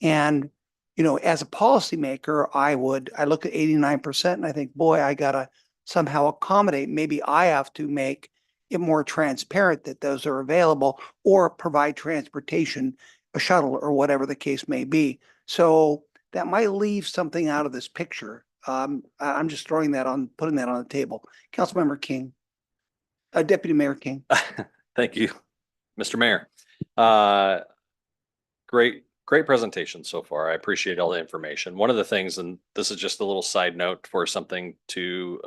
[SPEAKER 2] And, you know, as a policymaker, I look at 89% and I think, boy, I gotta somehow accommodate. Maybe I have to make it more transparent that those are available or provide transportation, a shuttle or whatever the case may be. So that might leave something out of this picture. I'm just putting that on the table. Councilmember King, Deputy Mayor King.
[SPEAKER 19] Thank you, Mr. Mayor. Great presentation so far. I appreciate all the information. One of the things, and this is just a little side note for something to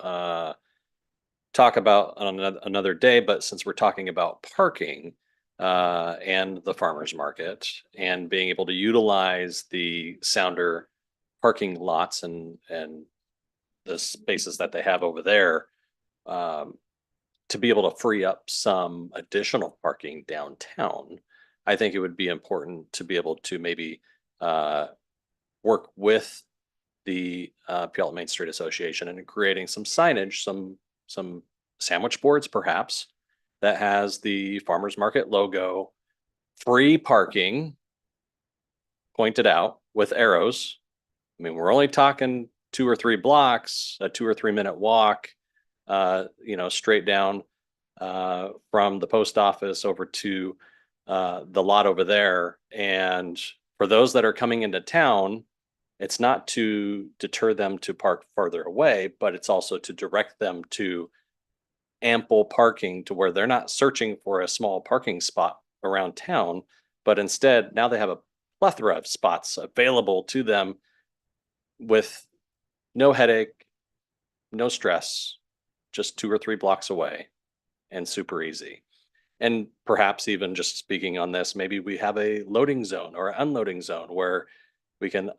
[SPEAKER 19] talk about on another day, but since we're talking about parking and the farmers market and being able to utilize the Sounder parking lots and the spaces that they have over there, to be able to free up some additional parking downtown, I think it would be important to be able to maybe work with the Puyallup Main Street Association and creating some signage, some sandwich boards perhaps, that has the farmers market logo, free parking pointed out with arrows. I mean, we're only talking 2 or 3 blocks, a 2 or 3 minute walk, you know, straight down from the post office over to the lot over there. And for those that are coming into town, it's not to deter them to park farther away, but it's also to direct them to ample parking to where they're not searching for a small parking spot around town, but instead now they have a plethora of spots available to them with no headache, no stress, just 2 or 3 blocks away and super easy. And perhaps even just speaking on this, maybe we have a loading zone or unloading zone where we can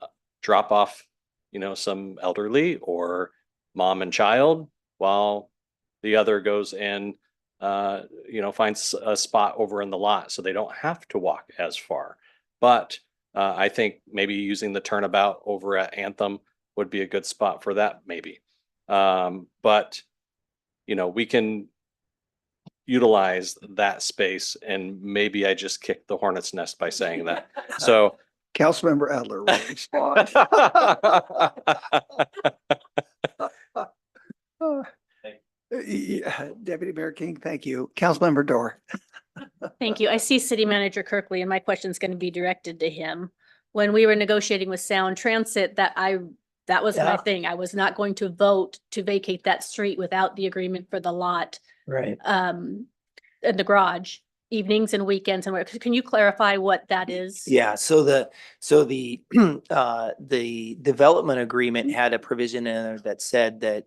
[SPEAKER 19] drop off, you know, some elderly or mom and child while the other goes and, you know, finds a spot over in the lot so they don't have to walk as far. But I think maybe using the turnabout over at Anthem would be a good spot for that maybe. But, you know, we can utilize that space, and maybe I just kicked the hornet's nest by saying that. So
[SPEAKER 2] Councilmember Adler will respond. Yeah, Deputy Mayor King, thank you. Councilmember Dorr.
[SPEAKER 13] Thank you. I see City Manager Kirkley and my question is going to be directed to him. when we were negotiating with Sound Transit, that was my
[SPEAKER 2] Yeah.
[SPEAKER 13] thing. I was not going to vote to vacate that street without the agreement for the lot,
[SPEAKER 2] Right.
[SPEAKER 13] and the garage, evenings and weekends. And can you clarify what that is?
[SPEAKER 15] Yeah, so the development agreement had a provision in there that said that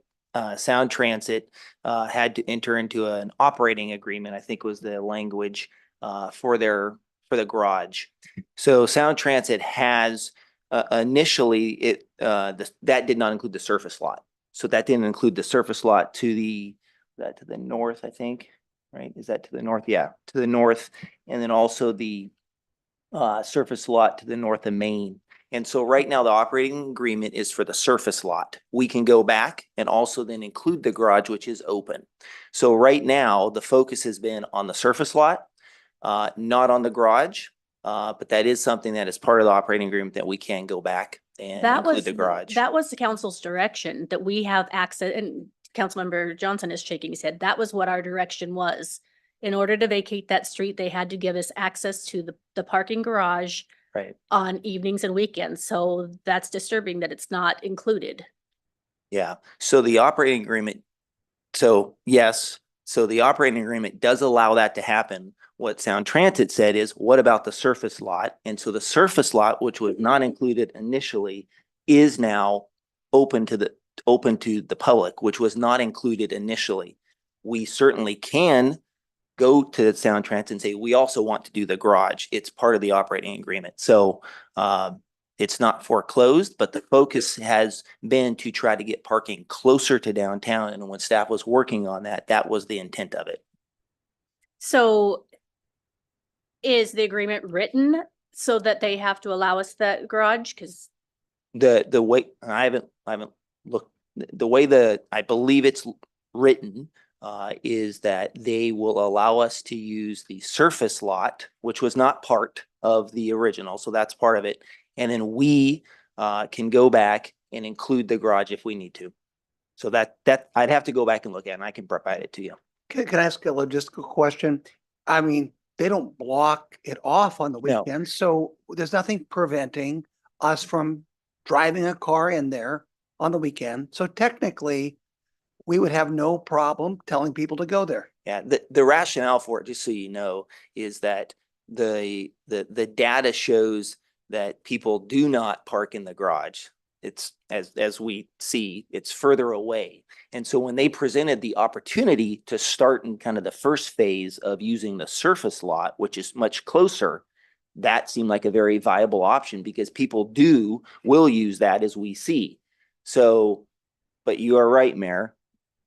[SPEAKER 15] Sound Transit had to enter into an operating agreement, I think was the language for the garage. So Sound Transit has initially that did not include the surface lot. So that didn't include the surface lot to the north, I think, right? Is that to the north? Yeah, to the north. And then also the surface lot to the north of Main. And so right now the operating agreement is for the surface lot. We can go back and also then include the garage, which is open. So right now the focus has been on the surface lot, not on the garage. But that is something that is part of the operating agreement that we can go back and include the garage.
[SPEAKER 13] That was the council's direction, that we have access, and Councilmember Johnson is shaking his head. That was what our direction was. In order to vacate that street, they had to give us access to the parking garage
[SPEAKER 15] Right.
[SPEAKER 13] on evenings and weekends. So that's disturbing that it's not included.
[SPEAKER 15] Yeah, so the operating agreement, so yes, so the operating agreement does allow that to happen. What Sound Transit said is, what about the surface lot? And so the surface lot, which was not included initially, is now open to the public, which was not included initially. We certainly can go to Sound Transit and say, we also want to do the garage. It's part of the operating agreement. So it's not foreclosed, but the focus has been to try to get parking closer to downtown. And when staff was working on that, that was the intent of it.
[SPEAKER 13] So is the agreement written so that they have to allow us that garage? Because
[SPEAKER 15] The way I haven't looked, the way I believe it's written is that they will allow us to use the surface lot, which was not part of the original. So that's part of it. And then we can go back and include the garage if we need to. So that I'd have to go back and look at, and I can provide it to you.
[SPEAKER 2] Can I ask a logistical question? I mean, they don't block it off on the
[SPEAKER 15] No.
[SPEAKER 2] weekends, so there's nothing preventing us from driving a car in there on the weekend. So technically, we would have no problem telling people to go there.
[SPEAKER 15] Yeah, the rationale for it, just so you know, is that the data shows that people do not park in the garage. It's as we see, it's further away. And so when they presented the opportunity to start in kind of the first phase of using the surface lot, which is much closer, that seemed like a very viable option because people will use that as we see. So, but you are right, Mayor.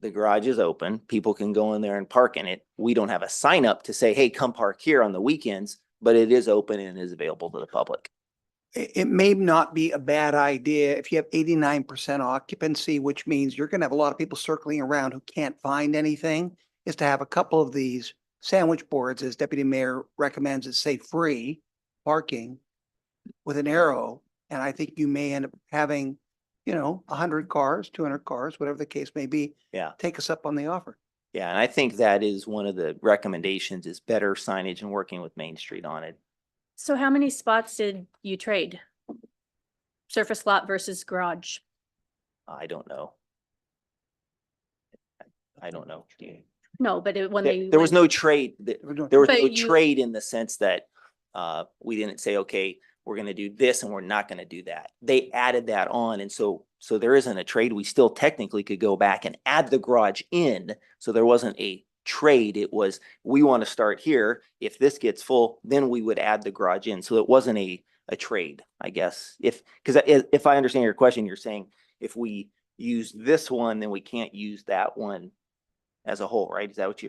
[SPEAKER 15] The garage is open. People can go in there and park in it. We don't have a sign up to say, hey, come park here on the weekends, but it is open and is available to the public.
[SPEAKER 2] It may not be a bad idea if you have 89% occupancy, which means you're going to have a lot of people circling around who can't find anything, is to have a couple of these sandwich boards, as Deputy Mayor recommends, that say free parking with an arrow. And I think you may end up having, 100 cars, 200 cars, whatever the case may be.
[SPEAKER 15] Yeah.
[SPEAKER 2] Take us up on the offer.
[SPEAKER 15] Yeah, and I think that is one of the recommendations is better signage and working with Main Street on it.
[SPEAKER 13] so how many spots did you trade? Surface lot versus garage?
[SPEAKER 15] I don't know. I don't know.
[SPEAKER 13] No, but when
[SPEAKER 15] There was no trade. There was
[SPEAKER 13] But
[SPEAKER 15] no
[SPEAKER 13] you-
[SPEAKER 15] trade in the sense that we didn't say, okay, we're going to do this and we're not going to do that. They added that on. And so there isn't a trade. We still technically could go back and add the garage in. So there wasn't a trade. It was, we want to start here. If this gets full, then we would add the garage in. So it wasn't a trade, I guess. Because if I understand your question, you're saying if we use this one, then we can't use that one as a whole, right? Is that what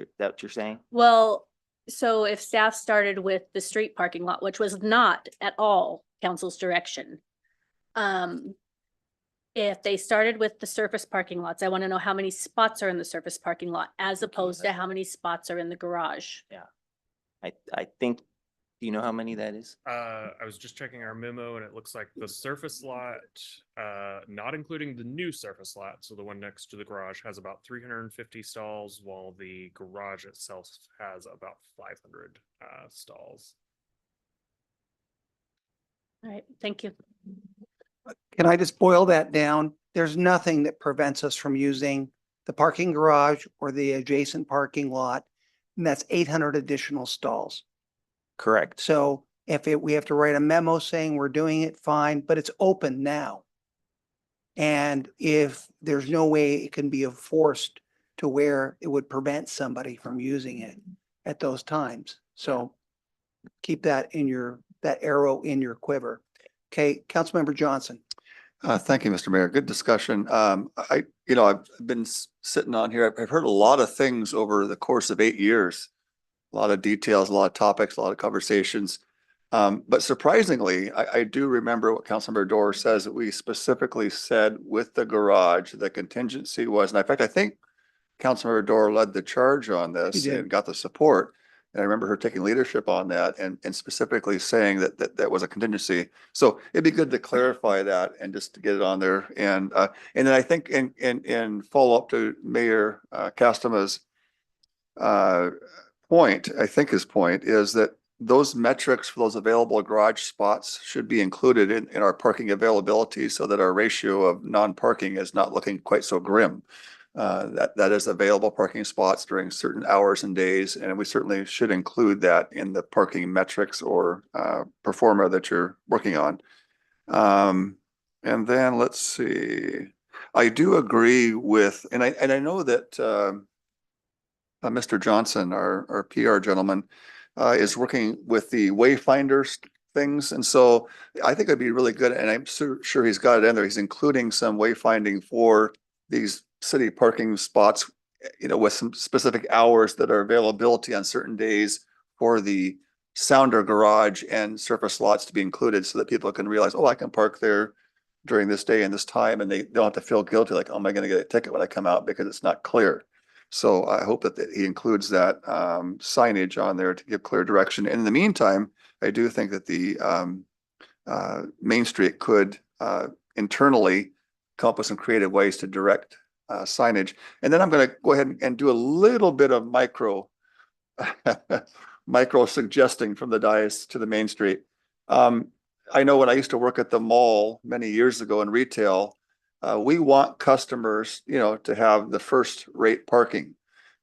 [SPEAKER 15] you're saying?
[SPEAKER 13] Well, so if staff started with the street parking lot, which was not at all council's direction. If they started with the surface parking lots, I want to know how many spots are in the surface parking lot as opposed to how many spots are in the garage.
[SPEAKER 15] Yeah. I think, do you know how many that is?
[SPEAKER 17] I was just checking our memo and it looks like the surface lot, not including the new surface lot, so the one next to the garage has about 350 stalls, while the garage itself has about 500 stalls.
[SPEAKER 13] All right, thank you.
[SPEAKER 2] Can I just boil that down? There's nothing that prevents us from using the parking garage or the adjacent parking lot. And that's 800 additional stalls.
[SPEAKER 15] Correct.
[SPEAKER 2] So we have to write a memo saying we're doing it, fine, but it's open now. And if there's no way it can be enforced to where it would prevent somebody from using it at those times. So keep that that arrow in your quiver. Okay, Councilmember Johnson.
[SPEAKER 1] Thank you, Mr. Mayor. Good discussion. I've been sitting on here. I've heard a lot of things over the course of 8 years. A lot of details, a lot of topics, a lot of conversations. But surprisingly, I do remember what Councilmember Dorr says, that we specifically said with the garage, the contingency was, and in fact, I think Councilmember Dorr led the charge on this
[SPEAKER 2] did.
[SPEAKER 1] and got the support. And I remember her taking leadership on that and specifically saying that was a contingency. So it'd be good to clarify that and just to get it on there. And then I think in follow up to Mayor Castama's point, I think his point is that those metrics for those available garage spots should be included in our parking availability so that our ratio of non-parking is not looking quite so grim. That is available parking spots during certain hours and days, and we certainly should include that in the parking metrics or performa that you're working on. And then let's see, I do agree with, and I know that Mr. Johnson, our PR gentleman, is working with the wayfinders things, and so I think it'd be really good, and I'm sure he's got it in there. He's including some wayfinding for these city parking spots, with some specific hours that are availability on certain days for the sounder garage and surface lots to be included so that people can realize, oh, I can park there during this day and this time, and they don't have to feel guilty like, oh, am I going to get a ticket when I come out because it's not clear. So I hope that he includes that signage on there to give clear direction. And in the meantime, I do think that the Main Street could internally come up with some creative ways to direct signage. And then I'm going to go ahead and do a little bit of micro suggesting from the dais to the Main Street. I know when I used to work at the mall many years ago in retail, we want customers, to have the first rate parking.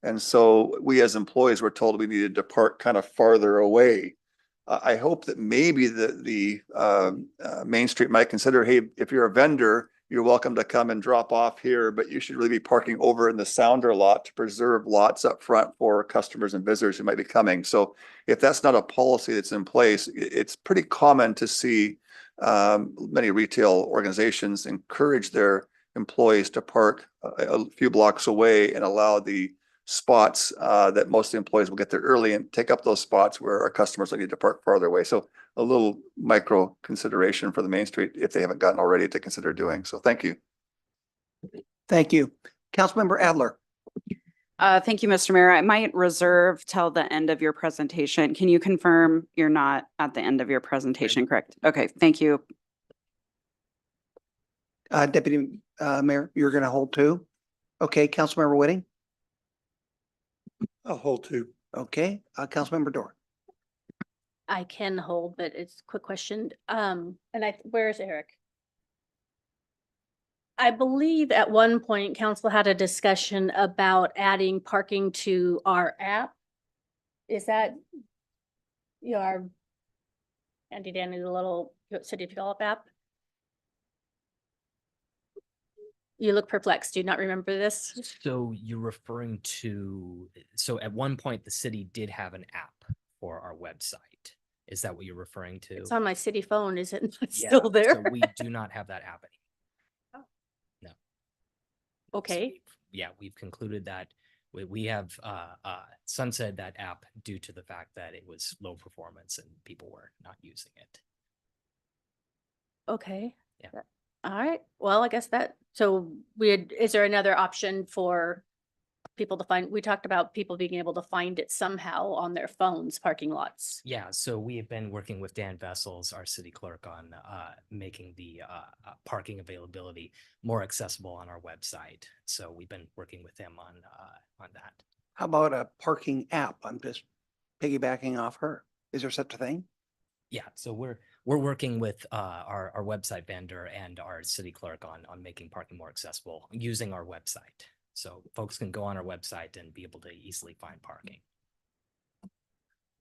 [SPEAKER 1] And so we as employees were told we needed to park kind of farther away. I hope that maybe the Main Street might consider, hey, if you're a vendor, you're welcome to come and drop off here, but you should really be parking over in the sounder lot to preserve lots up front for customers and visitors who might be coming. So if that's not a policy that's in place, it's pretty common to see many retail organizations encourage their employees to park a few blocks away and allow the spots that most of the employees will get there early and take up those spots where our customers will need to park farther away. So a little micro consideration for the Main Street if they haven't gotten already to consider doing. So thank you.
[SPEAKER 2] Thank you. Councilmember Adler.
[SPEAKER 5] Thank you, Mr. Mayor. I might reserve till the end of your presentation. Can you confirm you're not at the end of your presentation, correct? Okay, thank you.
[SPEAKER 2] Deputy Mayor, you're going to hold two? Okay, Councilmember Whitting?
[SPEAKER 16] I'll hold two.
[SPEAKER 2] Okay, Councilmember Dorr.
[SPEAKER 13] I can hold, but it's a quick question. Where is Eric? I believe at one point council had a discussion about adding parking to our app. Is that our Andy Danny, the little City of Puyallup app? You look perplexed. Do you not remember this?
[SPEAKER 20] So you're referring to, so at one point the city did have an app for our website. Is that what you're referring to?
[SPEAKER 13] It's on my city phone. Is it not
[SPEAKER 20] Yeah,
[SPEAKER 13] still there?
[SPEAKER 20] So we do not have that app anymore. No. So
[SPEAKER 13] Okay.
[SPEAKER 20] we've concluded that we have sunset that app due to the fact that it was low performance and people were not using it.
[SPEAKER 13] Okay.
[SPEAKER 20] Yeah.
[SPEAKER 13] All right. Well, I guess is there another option for people to find? We talked about people being able to find it somehow on their phones, parking lots.
[SPEAKER 20] Yeah, so we have been working with Dan Vessels, our city clerk, on making the parking availability more accessible on our website. So we've been working with him on that.
[SPEAKER 2] How about a parking app? I'm just piggybacking off her. Is there such a thing?
[SPEAKER 20] Yeah, so we're working with our website vendor and our city clerk on making parking more accessible using our website. So folks can go on our website and be able to easily find parking.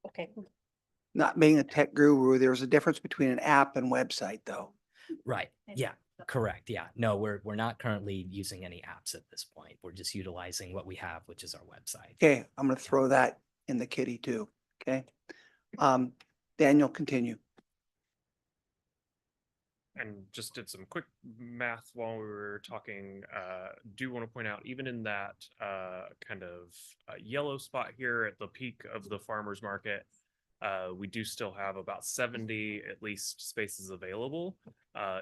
[SPEAKER 13] Okay.
[SPEAKER 2] Not being a tech guru, there's a difference between an app and website though.
[SPEAKER 20] Right. Yeah. Correct. Yeah. No, we're not currently using any apps at this point. We're just utilizing what we have, which is our website.
[SPEAKER 2] Okay, I'm gonna throw that in the kitty too, okay? Daniel, continue.
[SPEAKER 17] And just did some quick math while we were talking. Do want to point out, even in that kind of yellow spot here at the peak of the farmers market, we do still have about 70 at least spaces available,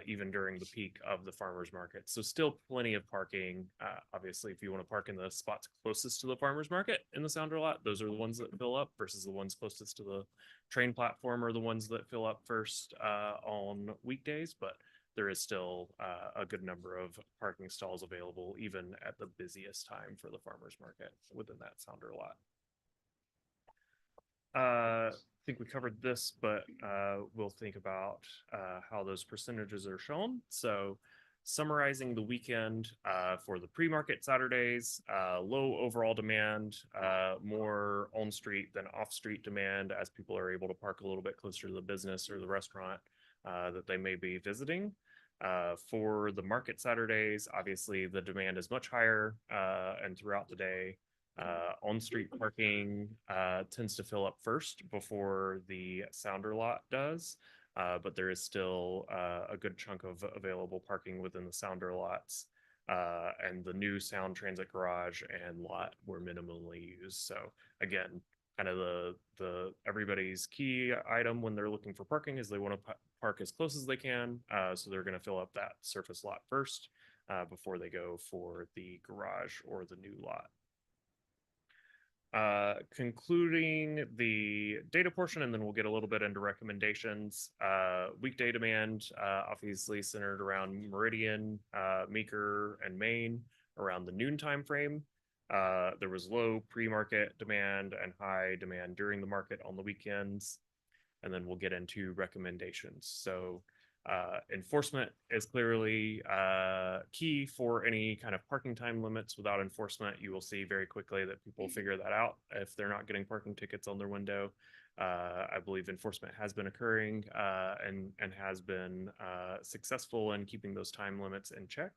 [SPEAKER 17] even during the peak of the farmers market. So still plenty of parking. Obviously, if you want to park in the spots closest to the farmers market in the Sounder lot, those are the ones that fill up versus the ones closest to the train platform are the ones that fill up first on weekdays. But there is still a good number of parking stalls available, even at the busiest time for the farmers market within that Sounder lot. I think we covered this, but we'll think about how those percentages are shown. So summarizing the weekend for the pre-market Saturdays, low overall demand, more on-street than off-street demand as people are able to park a little bit closer to the business or the restaurant that they may be visiting. For the market Saturdays, obviously the demand is much higher and throughout the day. On-street parking tends to fill up first before the Sounder lot does, but there is still a good chunk of available parking within the Sounder lots. And the new Sound Transit garage and lot were minimally used. So again, kind of the everybody's key item when they're looking for parking is they want to park as close as they can. So they're going to fill up that surface lot first before they go for the garage or the new lot. Concluding the data portion, and then we'll get a little bit into recommendations. Weekday demand, obviously centered around Meridian, Meeker, and Maine around the noon time frame. There was low pre-market demand and high demand during the market on the weekends. And then we'll get into recommendations. So enforcement is clearly key for any kind of parking time limits. Without enforcement, you will see very quickly that people figure that out if they're not getting parking tickets on their window. I believe enforcement has been occurring and has been successful in keeping those time limits in check.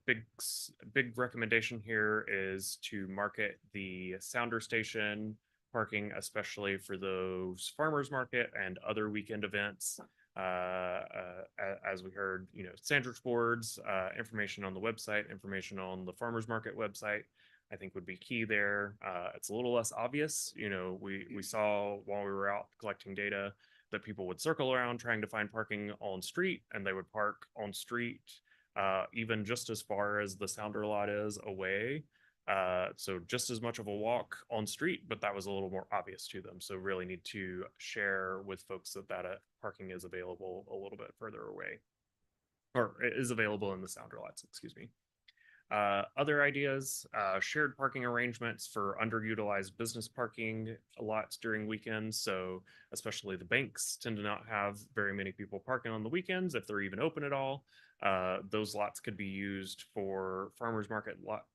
[SPEAKER 17] Big recommendation here is to market the Sounder station parking, especially for those farmers market and other weekend events. As we heard, sandwich boards, information on the website, information on the farmers market website, I think would be key there. It's a little less obvious. We saw while we were out collecting data that people would circle around trying to find parking on street, and they would park on street even just as far as the Sounder lot is away. So just as much of a walk on street, but that was a little more obvious to them. So really need to share with folks that parking is available a little bit further away, or is available in the Sounder lots, excuse me. Other ideas, shared parking arrangements for underutilized business parking lots during weekends. So especially the banks tend to not have very many people parking on the weekends if they're even open at all. Those lots could be used for farmers market lot,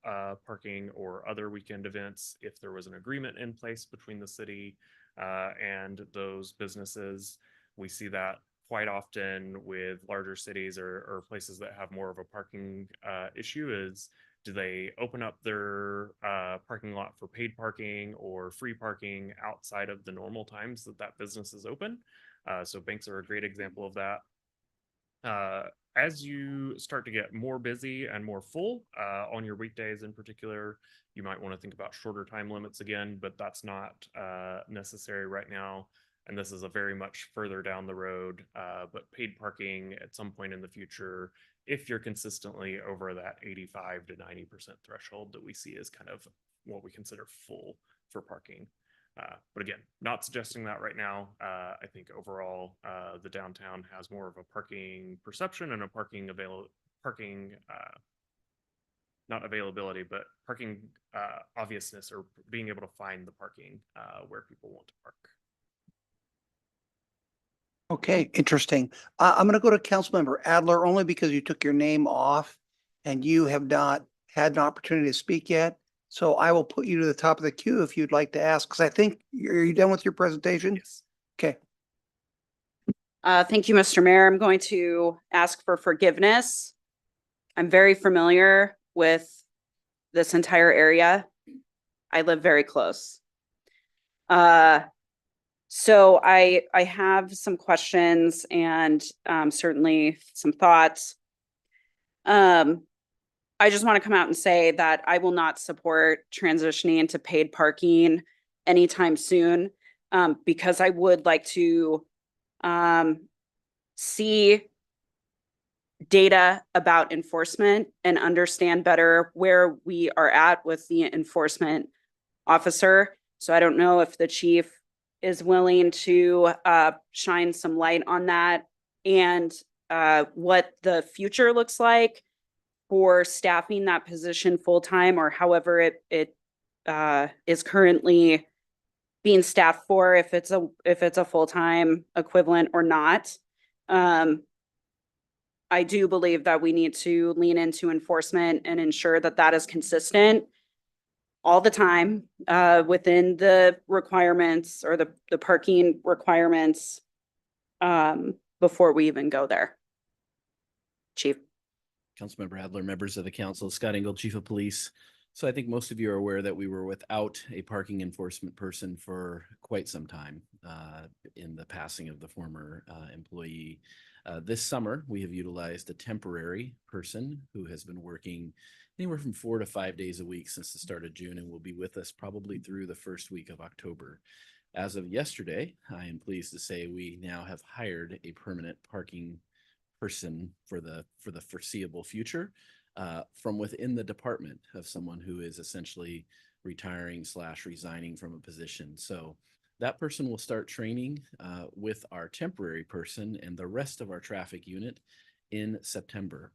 [SPEAKER 17] parking or other weekend events if there was an agreement in place between the city and those businesses. We see that quite often with larger cities or places that have more of a parking issue is, do they open up their parking lot for paid parking or free parking outside of the normal times that business is open? So banks are a great example of that. As you start to get more busy and more full on your weekdays in particular, you might want to think about shorter time limits again, but that's not necessary right now. And this is a very much further down the road, but paid parking at some point in the future, if you're consistently over that 85 to 90% threshold that we see as kind of what we consider full for parking. But again, not suggesting that right now. I think overall, the downtown has more of a parking perception and a not availability, but parking obviousness, or being able to find the parking where people want to park.
[SPEAKER 2] Okay, interesting. I'm gonna go to Councilmember Adler only because you took your name off and you have not had an opportunity to speak yet. So I will put you to the top of the queue if you'd like to ask, because I think, are you done with your presentation?
[SPEAKER 17] Yes.
[SPEAKER 2] Okay,
[SPEAKER 5] Thank you, Mr. Mayor. I'm going to ask for forgiveness. I'm very familiar with this entire area. I live very close. So I have some questions and certainly some thoughts. I just want to come out and say that I will not support transitioning into paid parking anytime soon, because I would like to see data about enforcement and understand better where we are at with the enforcement officer. So I don't know if the chief is willing to shine some light on that and what the future looks like for staffing that position full-time, or however it is currently being staffed for, if it's a full-time equivalent or not. I do believe that we need to lean into enforcement and ensure that that is consistent all the time within the requirements or the parking requirements before we even go there. Chief.
[SPEAKER 21] Councilmember Adler, members of the council, Scott Engel, Chief of Police. So I think most of you are aware that we were without a parking enforcement person for quite some time in the passing of the former employee. This summer, we have utilized a temporary person who has been working anywhere from 4 to 5 days a week since the start of June and will be with us probably through the first week of October. As of yesterday, I am pleased to say we now have hired a permanent parking person for the foreseeable future from within the department of someone who is essentially retiring / resigning from a position. So that person will start training with our temporary person and the rest of our traffic unit in September.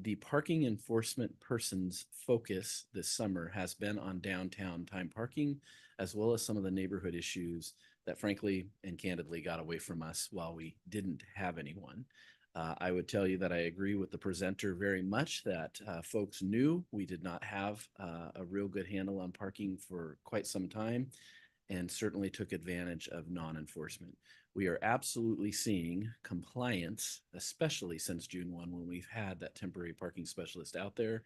[SPEAKER 21] The parking enforcement person's focus this summer has been on downtown time parking, as well as some of the neighborhood issues that frankly and candidly got away from us while we didn't have anyone. I would tell you that I agree with the presenter very much that folks knew we did not have a real good handle on parking for quite some time and certainly took advantage of non-enforcement. We are absolutely seeing compliance, especially since June 1 when we've had that temporary parking specialist out there.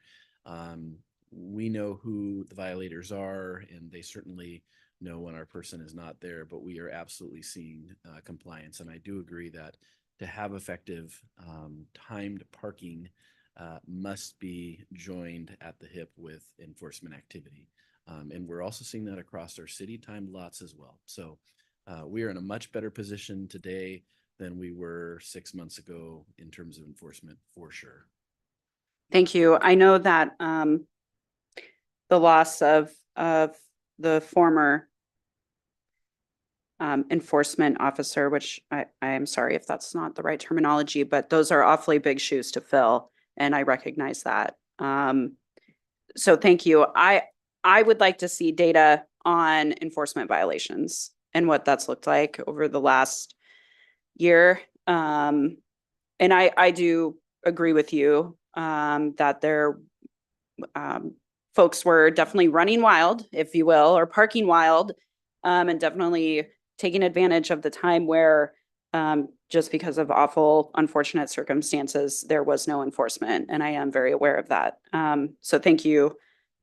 [SPEAKER 21] We know who the violators are and they certainly know when our person is not there, but we are absolutely seeing compliance. And I do agree that to have effective timed parking must be joined at the hip with enforcement activity. And we're also seeing that across our city timed lots as well. So we are in a much better position today than we were 6 months ago in terms of enforcement for sure.
[SPEAKER 5] Thank you. I know that the loss of the former enforcement officer, which I am sorry if that's not the right terminology, but those are awfully big shoes to fill, and I recognize that. So thank you. I would like to see data on enforcement violations and what that's looked like over the last year. And I do agree with you that there folks were definitely running wild, if you will, or parking wild, and definitely taking advantage of the time where just because of awful, unfortunate circumstances, there was no enforcement. And I am very aware of that. So thank you,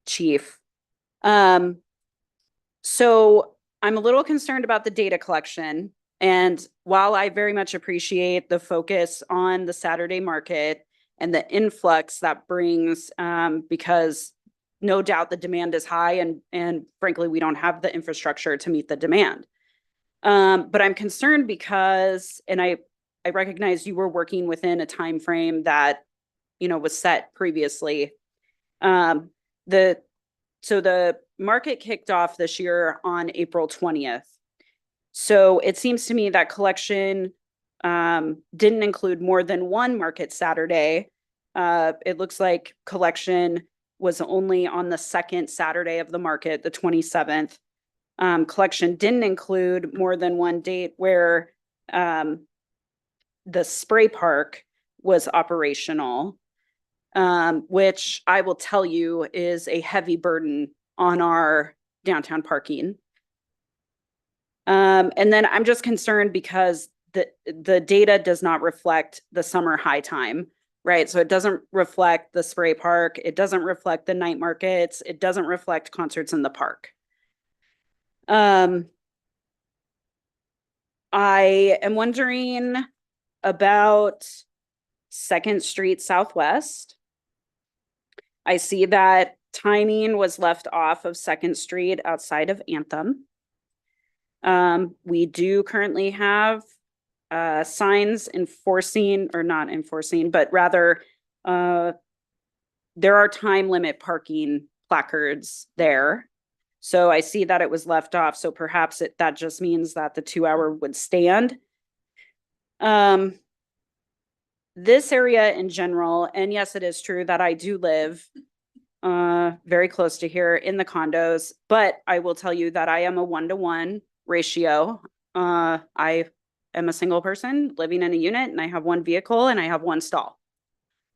[SPEAKER 5] Chief. So I'm a little concerned about the data collection. And while I very much appreciate the focus on the Saturday market and the influx that brings, because no doubt the demand is high and frankly, we don't have the infrastructure to meet the demand. But I'm concerned because, and I recognize you were working within a time frame that, was set previously. So the market kicked off this year on April 20th. So it seems to me that collection didn't include more than one market Saturday. It looks like collection was only on the second Saturday of the market, the 27th. Collection didn't include more than one date where the spray park was operational, which I will tell you is a heavy burden on our downtown parking. And then I'm just concerned because the data does not reflect the summer high time, right? So it doesn't reflect the spray park. It doesn't reflect the night markets. It doesn't reflect concerts in the park. I am wondering about 2nd Street Southwest. I see that timing was left off of 2nd Street outside of Anthem. We do currently have signs enforcing, or not enforcing, but rather there are time limit parking placards there. So I see that it was left off. So perhaps that just means that the 2-hour would stand. This area in general, and yes, it is true that I do live very close to here in the condos, but I will tell you that I am a 1-to-1 ratio. I am a single person living in a unit, and I have 1 vehicle and I have 1 stall.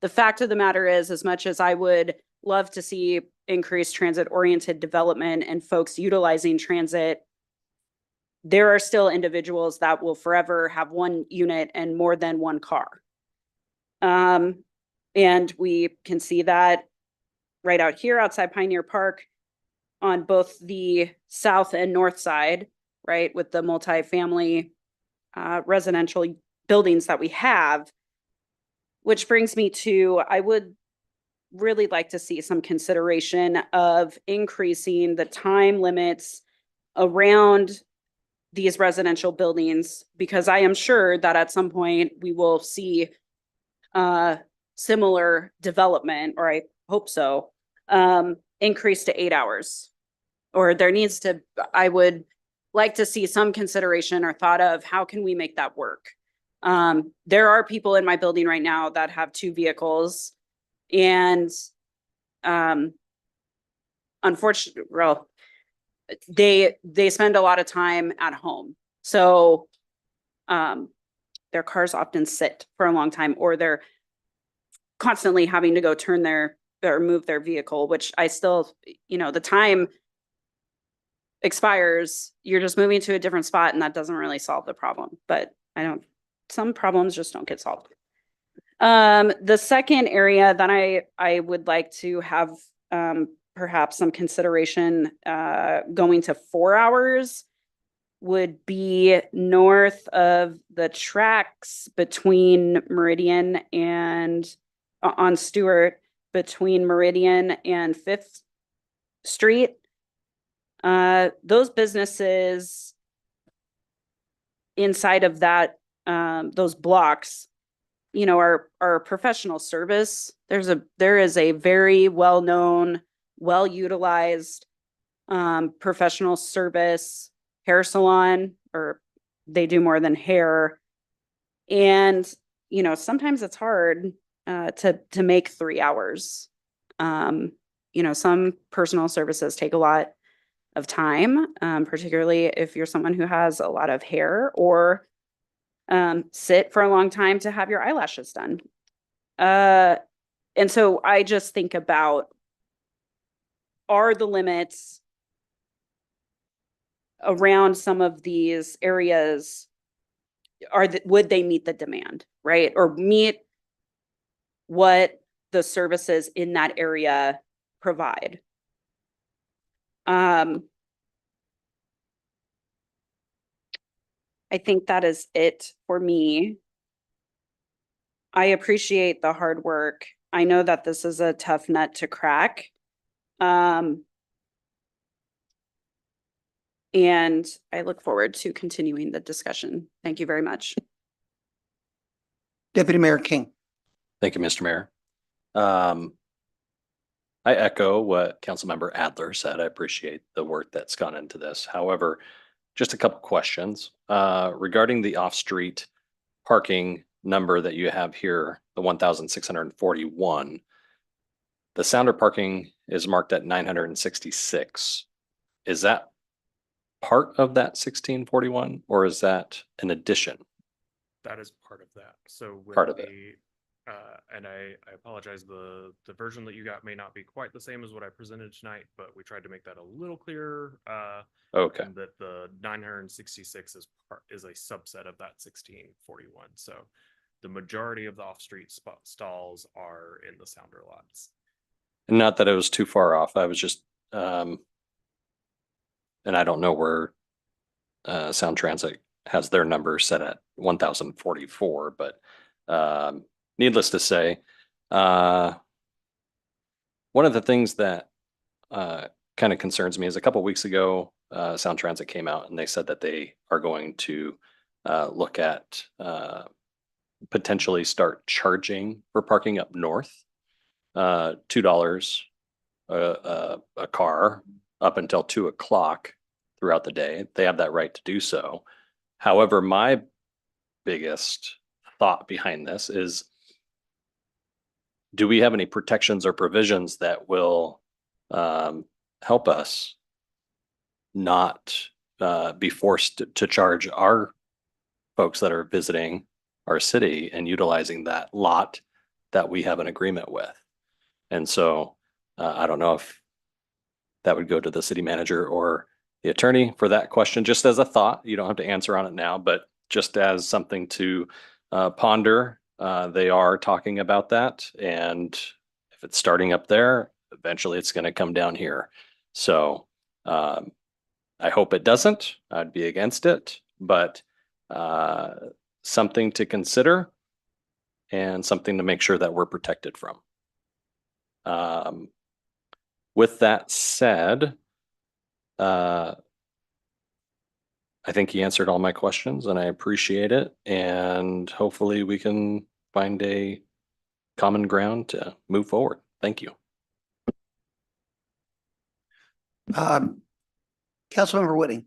[SPEAKER 5] The fact of the matter is, as much as I would love to see increased transit-oriented development and folks utilizing transit, there are still individuals that will forever have 1 unit and more than 1 car. And we can see that right out here outside Pioneer Park on both the south and north side, right, with the multifamily residential buildings that we have, which brings me to, I would really like to see some consideration of increasing the time limits around these residential buildings, because I am sure that at some point we will see similar development, or I hope so, increase to 8 hours. Or there needs to, I would like to see some consideration or thought of how can we make that work. There are people in my building right now that have 2 vehicles, and unfortunately, well, they spend a lot of time at home. So their cars often sit for a long time, or they're constantly having to go turn or move their vehicle, which I still, the time expires, you're just moving to a different spot, and that doesn't really solve the problem. But some problems just don't get solved. The second area that I would like to have perhaps some consideration going to 4 hours would be north of the tracks between Meridian and on Stewart, between Meridian and 5th Street. Those businesses inside of that, those blocks, are professional service. There is a very well-known, well-utilized professional service hair salon, or they do more than hair. And, sometimes it's hard to make 3 hours. Some personal services take a lot of time, particularly if you're someone who has a lot of hair, or sit for a long time to have your eyelashes done. And so I just think about, are the limits around some of these areas, would they meet the demand, right? Or meet what the services in that area provide? I think that is it for me. I appreciate the hard work. I know that this is a tough nut to crack. And I look forward to continuing the discussion. Thank you very much.
[SPEAKER 2] Deputy Mayor King.
[SPEAKER 19] Thank you, Mr. Mayor. I echo what Councilmember Adler said. I appreciate the work that's gone into this. However, just a couple questions regarding the off-street parking number that you have here, the 1,641. The Sounder parking is marked at 966. Is that part of that 1641, or is that an addition?
[SPEAKER 17] That is part of that. So with
[SPEAKER 19] Part of it.
[SPEAKER 17] and I apologize, the version that you got may not be quite the same as what I presented tonight, but we tried to make that a little clearer.
[SPEAKER 19] Okay.
[SPEAKER 17] And that the 966 is a subset of that 1641. So the majority of the off-street stalls are in the sounder lots.
[SPEAKER 19] And not that it was too far off. I was just, and I don't know where Sound Transit has their number set at 1,044, but needless to say, one of the things that kind of concerns me is a couple weeks ago, Sound Transit came out and they said that they are going to look at potentially start charging for parking up north, $2 a car up until 2 o'clock throughout the day. They have that right to do so. However, my biggest thought behind this is, do we have any protections or provisions that will help us not be forced to charge our folks that are visiting our city and utilizing that lot that we have an agreement with? And so I don't know if that would go to the city manager or the attorney for that question, just as a thought. You don't have to answer on it now, but just as something to ponder. They are talking about that. And if it's starting up there, eventually it's going to come down here. So I hope it doesn't. I'd be against it, but something to consider and something to make sure that we're protected from. With that said, I think he answered all my questions and I appreciate it. And hopefully we can find a common ground to move forward. Thank you.
[SPEAKER 2] Councilmember Whitting.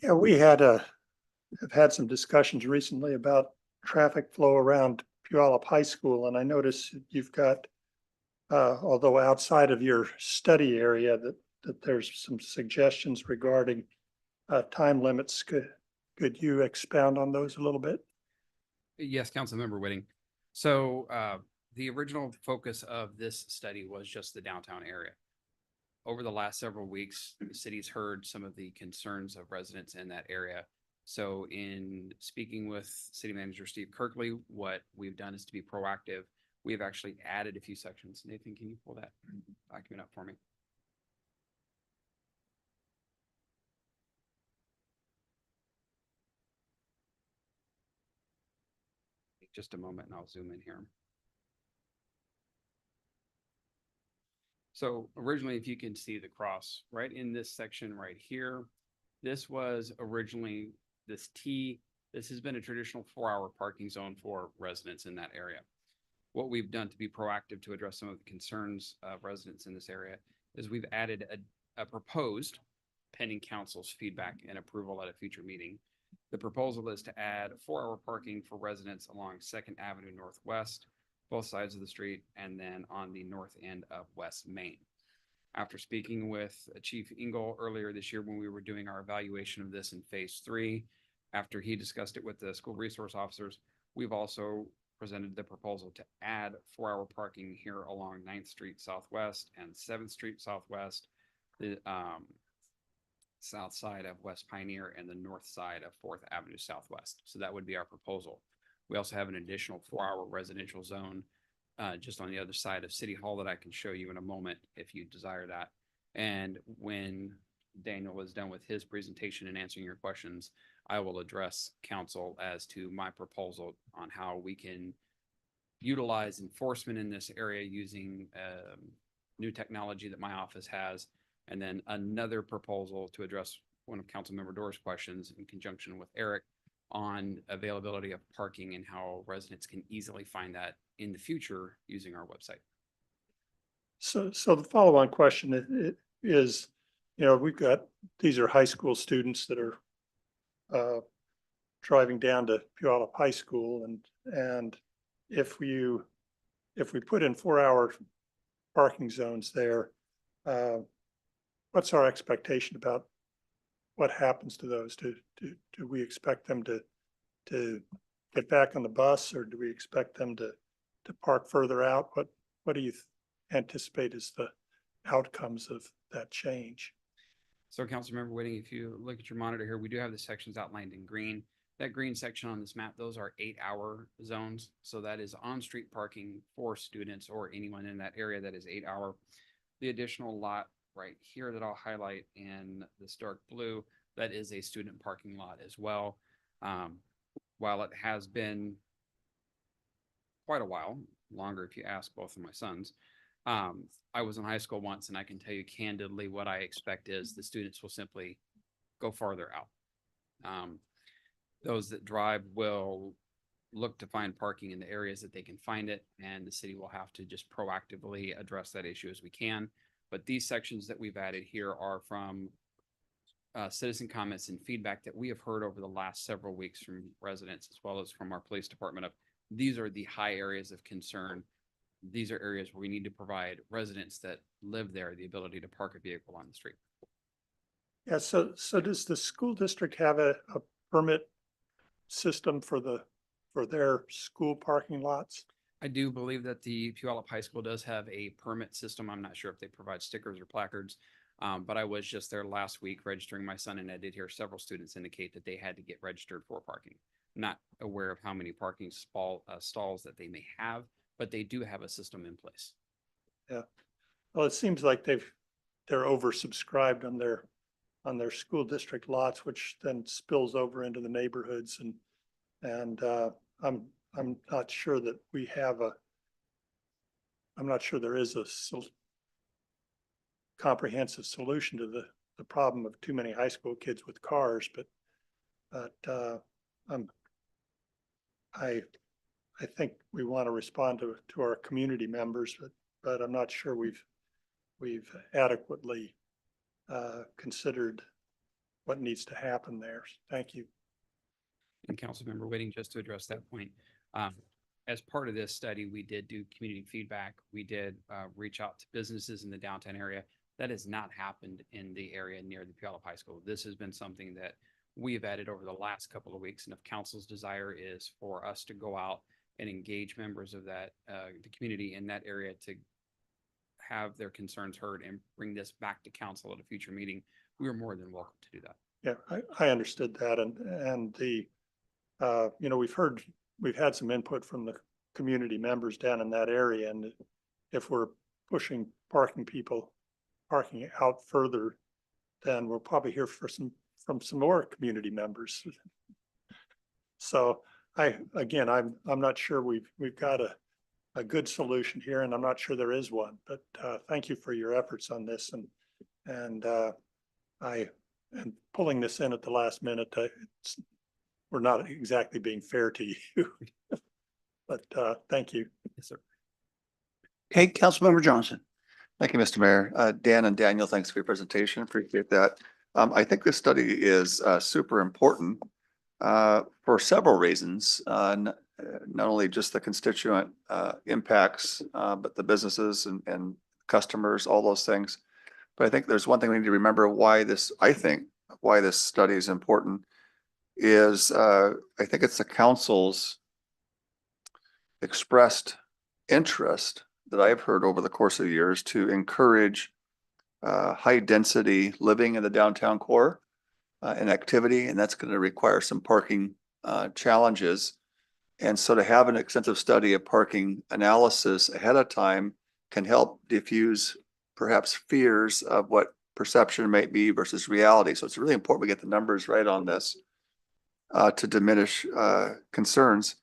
[SPEAKER 16] Yeah, we have had some discussions recently about traffic flow around Puyallup High School, and I notice you've got, although outside of your study area, that there's some suggestions regarding time limits. Could you expound on those a little bit?
[SPEAKER 4] Yes, Councilmember Whitting. So the original focus of this study was just the downtown area. Over the last several weeks, the city's heard some of the concerns of residents in that area. So in speaking with City Manager Steve Kirkley, what we've done is to be proactive. We've actually added a few sections. Nathan, can you pull that document up for me? Just a moment and I'll zoom in here. So originally, if you can see the cross right in this section right here, this was originally this T. This has been a traditional 4-hour parking zone for residents in that area. What we've done to be proactive to address some of the concerns of residents in this area is we've added a proposed, pending council's feedback and approval at a future meeting. The proposal is to add 4-hour parking for residents along 2nd Avenue Northwest, both sides of the street, and then on the north end of West Main. After speaking with Chief Engel earlier this year when we were doing our evaluation of this in phase 3, after he discussed it with the school resource officers, we've also presented the proposal to add 4-hour parking here along 9th Street Southwest and 7th Street Southwest, the south side of West Pioneer and the north side of 4th Avenue Southwest. So that would be our proposal. We also have an additional 4-hour residential zone just on the other side of City Hall that I can show you in a moment if you desire that. And when Daniel is done with his presentation and answering your questions, I will address council as to my proposal on how we can utilize enforcement in this area using new technology that my office has, and then another proposal to address one of Councilmember Doerr's questions in conjunction with Eric on availability of parking and how residents can easily find that in the future using our website.
[SPEAKER 16] So the follow-on question is, these are high school students that are driving down to Puyallup High School, and if we put in 4-hour parking zones there, what's our expectation about what happens to those? Do we expect them to to get back on the bus, or do we expect them to park further out? What do you anticipate as the outcomes of that change?
[SPEAKER 4] So Councilmember Whitting, if you look at your monitor here, we do have the sections outlined in green. That green section on this map, those are 8-hour zones. So that is on-street parking for students or anyone in that area that is 8-hour. The additional lot right here that I'll highlight in this dark blue, that is a student parking lot as well. While it has been quite a while, longer if you ask both of my sons, I was in high school once, and I can tell you candidly what I expect is the students will simply go farther out. Those that drive will look to find parking in the areas that they can find it, and the city will have to just proactively address that issue as we can. But these sections that we've added here are from citizen comments and feedback that we have heard over the last several weeks from residents, as well as from our police department, of these are the high areas of concern. These are areas where we need to provide residents that live there the ability to park a vehicle on the street.
[SPEAKER 16] Yeah, so does the school district have a permit system for their school parking lots?
[SPEAKER 4] I do believe that the Puyallup High School does have a permit system. I'm not sure if they provide stickers or placards, but I was just there last week registering my son, and I did hear several students indicate that they had to get registered for parking. I'm not aware of how many parking stalls that they may have, but they do have a system in place.
[SPEAKER 16] Yeah. Well, it seems like they're oversubscribed on their school district lots, which then spills over into the neighborhoods, and I'm not sure that I'm not sure there is a comprehensive solution to the problem of too many high school kids with cars, but I think we want to respond to our community members, but I'm not sure we've adequately considered what needs to happen there. Thank you.
[SPEAKER 4] And Councilmember Whitting, just to address that point, as part of this study, we did do community feedback. We did reach out to businesses in the downtown area. That has not happened in the area near the Puyallup High School. This has been something that we have added over the last couple of weeks. And if council's desire is for us to go out and engage members of that, the community in that area to have their concerns heard and bring this back to council at a future meeting, we are more than welcome to do that.
[SPEAKER 16] Yeah, I understood that. And the, we've had some input from the community members down in that area. And if we're pushing parking out further, then we'll probably hear from some more community members. So I'm not sure we've got a good solution here, and I'm not sure there is one, but thank you for your efforts on this. And pulling this in at the last minute, we're not exactly being fair to you, but thank you.
[SPEAKER 4] Yes, sir.
[SPEAKER 2] Okay, Councilmember Johnson.
[SPEAKER 1] Thank you, Mr. Mayor. Dan and Daniel, thanks for your presentation. Appreciate that. I think this study is super important for several reasons. Not only just the constituent impacts, but the businesses and customers, all those things. But I think there's one thing we need to remember why this study is important is I think it's the council's expressed interest that I've heard over the course of years to encourage high density living in the downtown core and activity, and that's going to require some parking challenges. And so to have an extensive study of parking analysis ahead of time can help diffuse perhaps fears of what perception might be versus reality. So it's really important we get the numbers right on this to diminish concerns.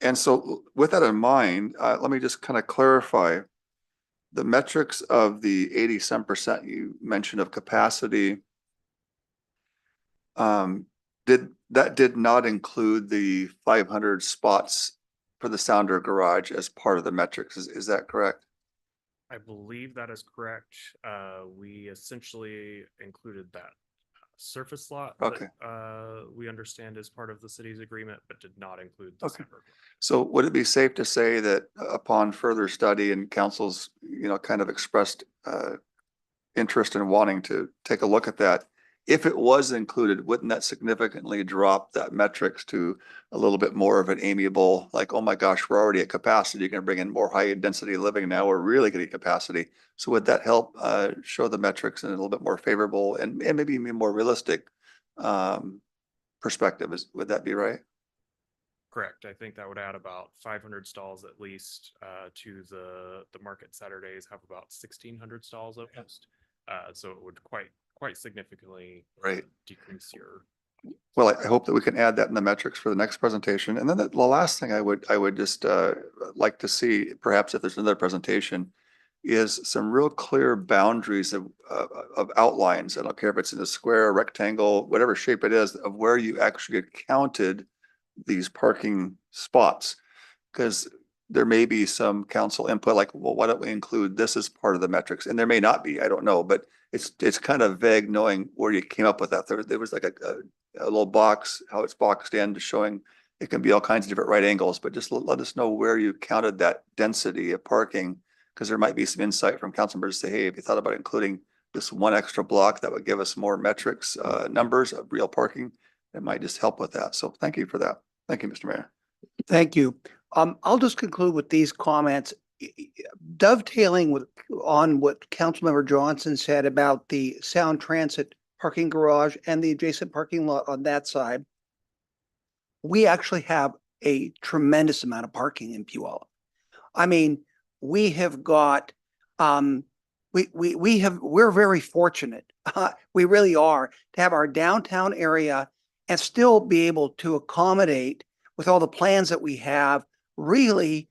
[SPEAKER 1] And so with that in mind, let me just kind of clarify the metrics of the 80% you mentioned of capacity. Did not include the 500 spots for the Sounder garage as part of the metrics. Is that correct?
[SPEAKER 17] I believe that is correct. We essentially included that surface lot
[SPEAKER 1] Okay.
[SPEAKER 17] that we understand is part of the city's agreement, but did not include the
[SPEAKER 1] Okay.
[SPEAKER 17] suburb.
[SPEAKER 1] So would it be safe to say that upon further study and council's, kind of expressed interest in wanting to take a look at that, if it was included, wouldn't that significantly drop that metrics to a little bit more of an amiable, like, oh my gosh, we're already at capacity, you're gonna bring in more high density living now, we're really getting capacity. So would that help show the metrics in a little bit more favorable and maybe more realistic perspective? Would that be right?
[SPEAKER 17] Correct. I think that would add about 500 stalls at least to the market Saturdays have about 1,600 stalls almost. So it would quite significantly
[SPEAKER 1] Right.
[SPEAKER 17] decrease your.
[SPEAKER 1] Well, I hope that we can add that in the metrics for the next presentation. And then the last thing I would just like to see, perhaps if there's another presentation, is some real clear boundaries of outlines. I don't care if it's in a square, rectangle, whatever shape it is, of where you actually get counted these parking spots. Because there may be some council input like, well, why don't we include this as part of the metrics? And there may not be, I don't know, but it's kind of vague knowing where you came up with that. There was like a little box, how it's boxed in, showing it can be all kinds of different right angles, but just let us know where you counted that density of parking, because there might be some insight from council members to say, hey, if you thought about including this one extra block, that would give us more metrics, numbers of real parking. It might just help with that. So thank you for that. Thank you, Mr. Mayor.
[SPEAKER 2] Thank you. I'll just conclude with these comments. Dovetailing on what Councilmember Johnson said about the Sound Transit parking garage and the adjacent parking lot on that side. We actually have a tremendous amount of parking in Puyallup. I mean, we have got, we're very fortunate. We really are, to have our downtown area and still be able to accommodate with all the plans that we have. Really,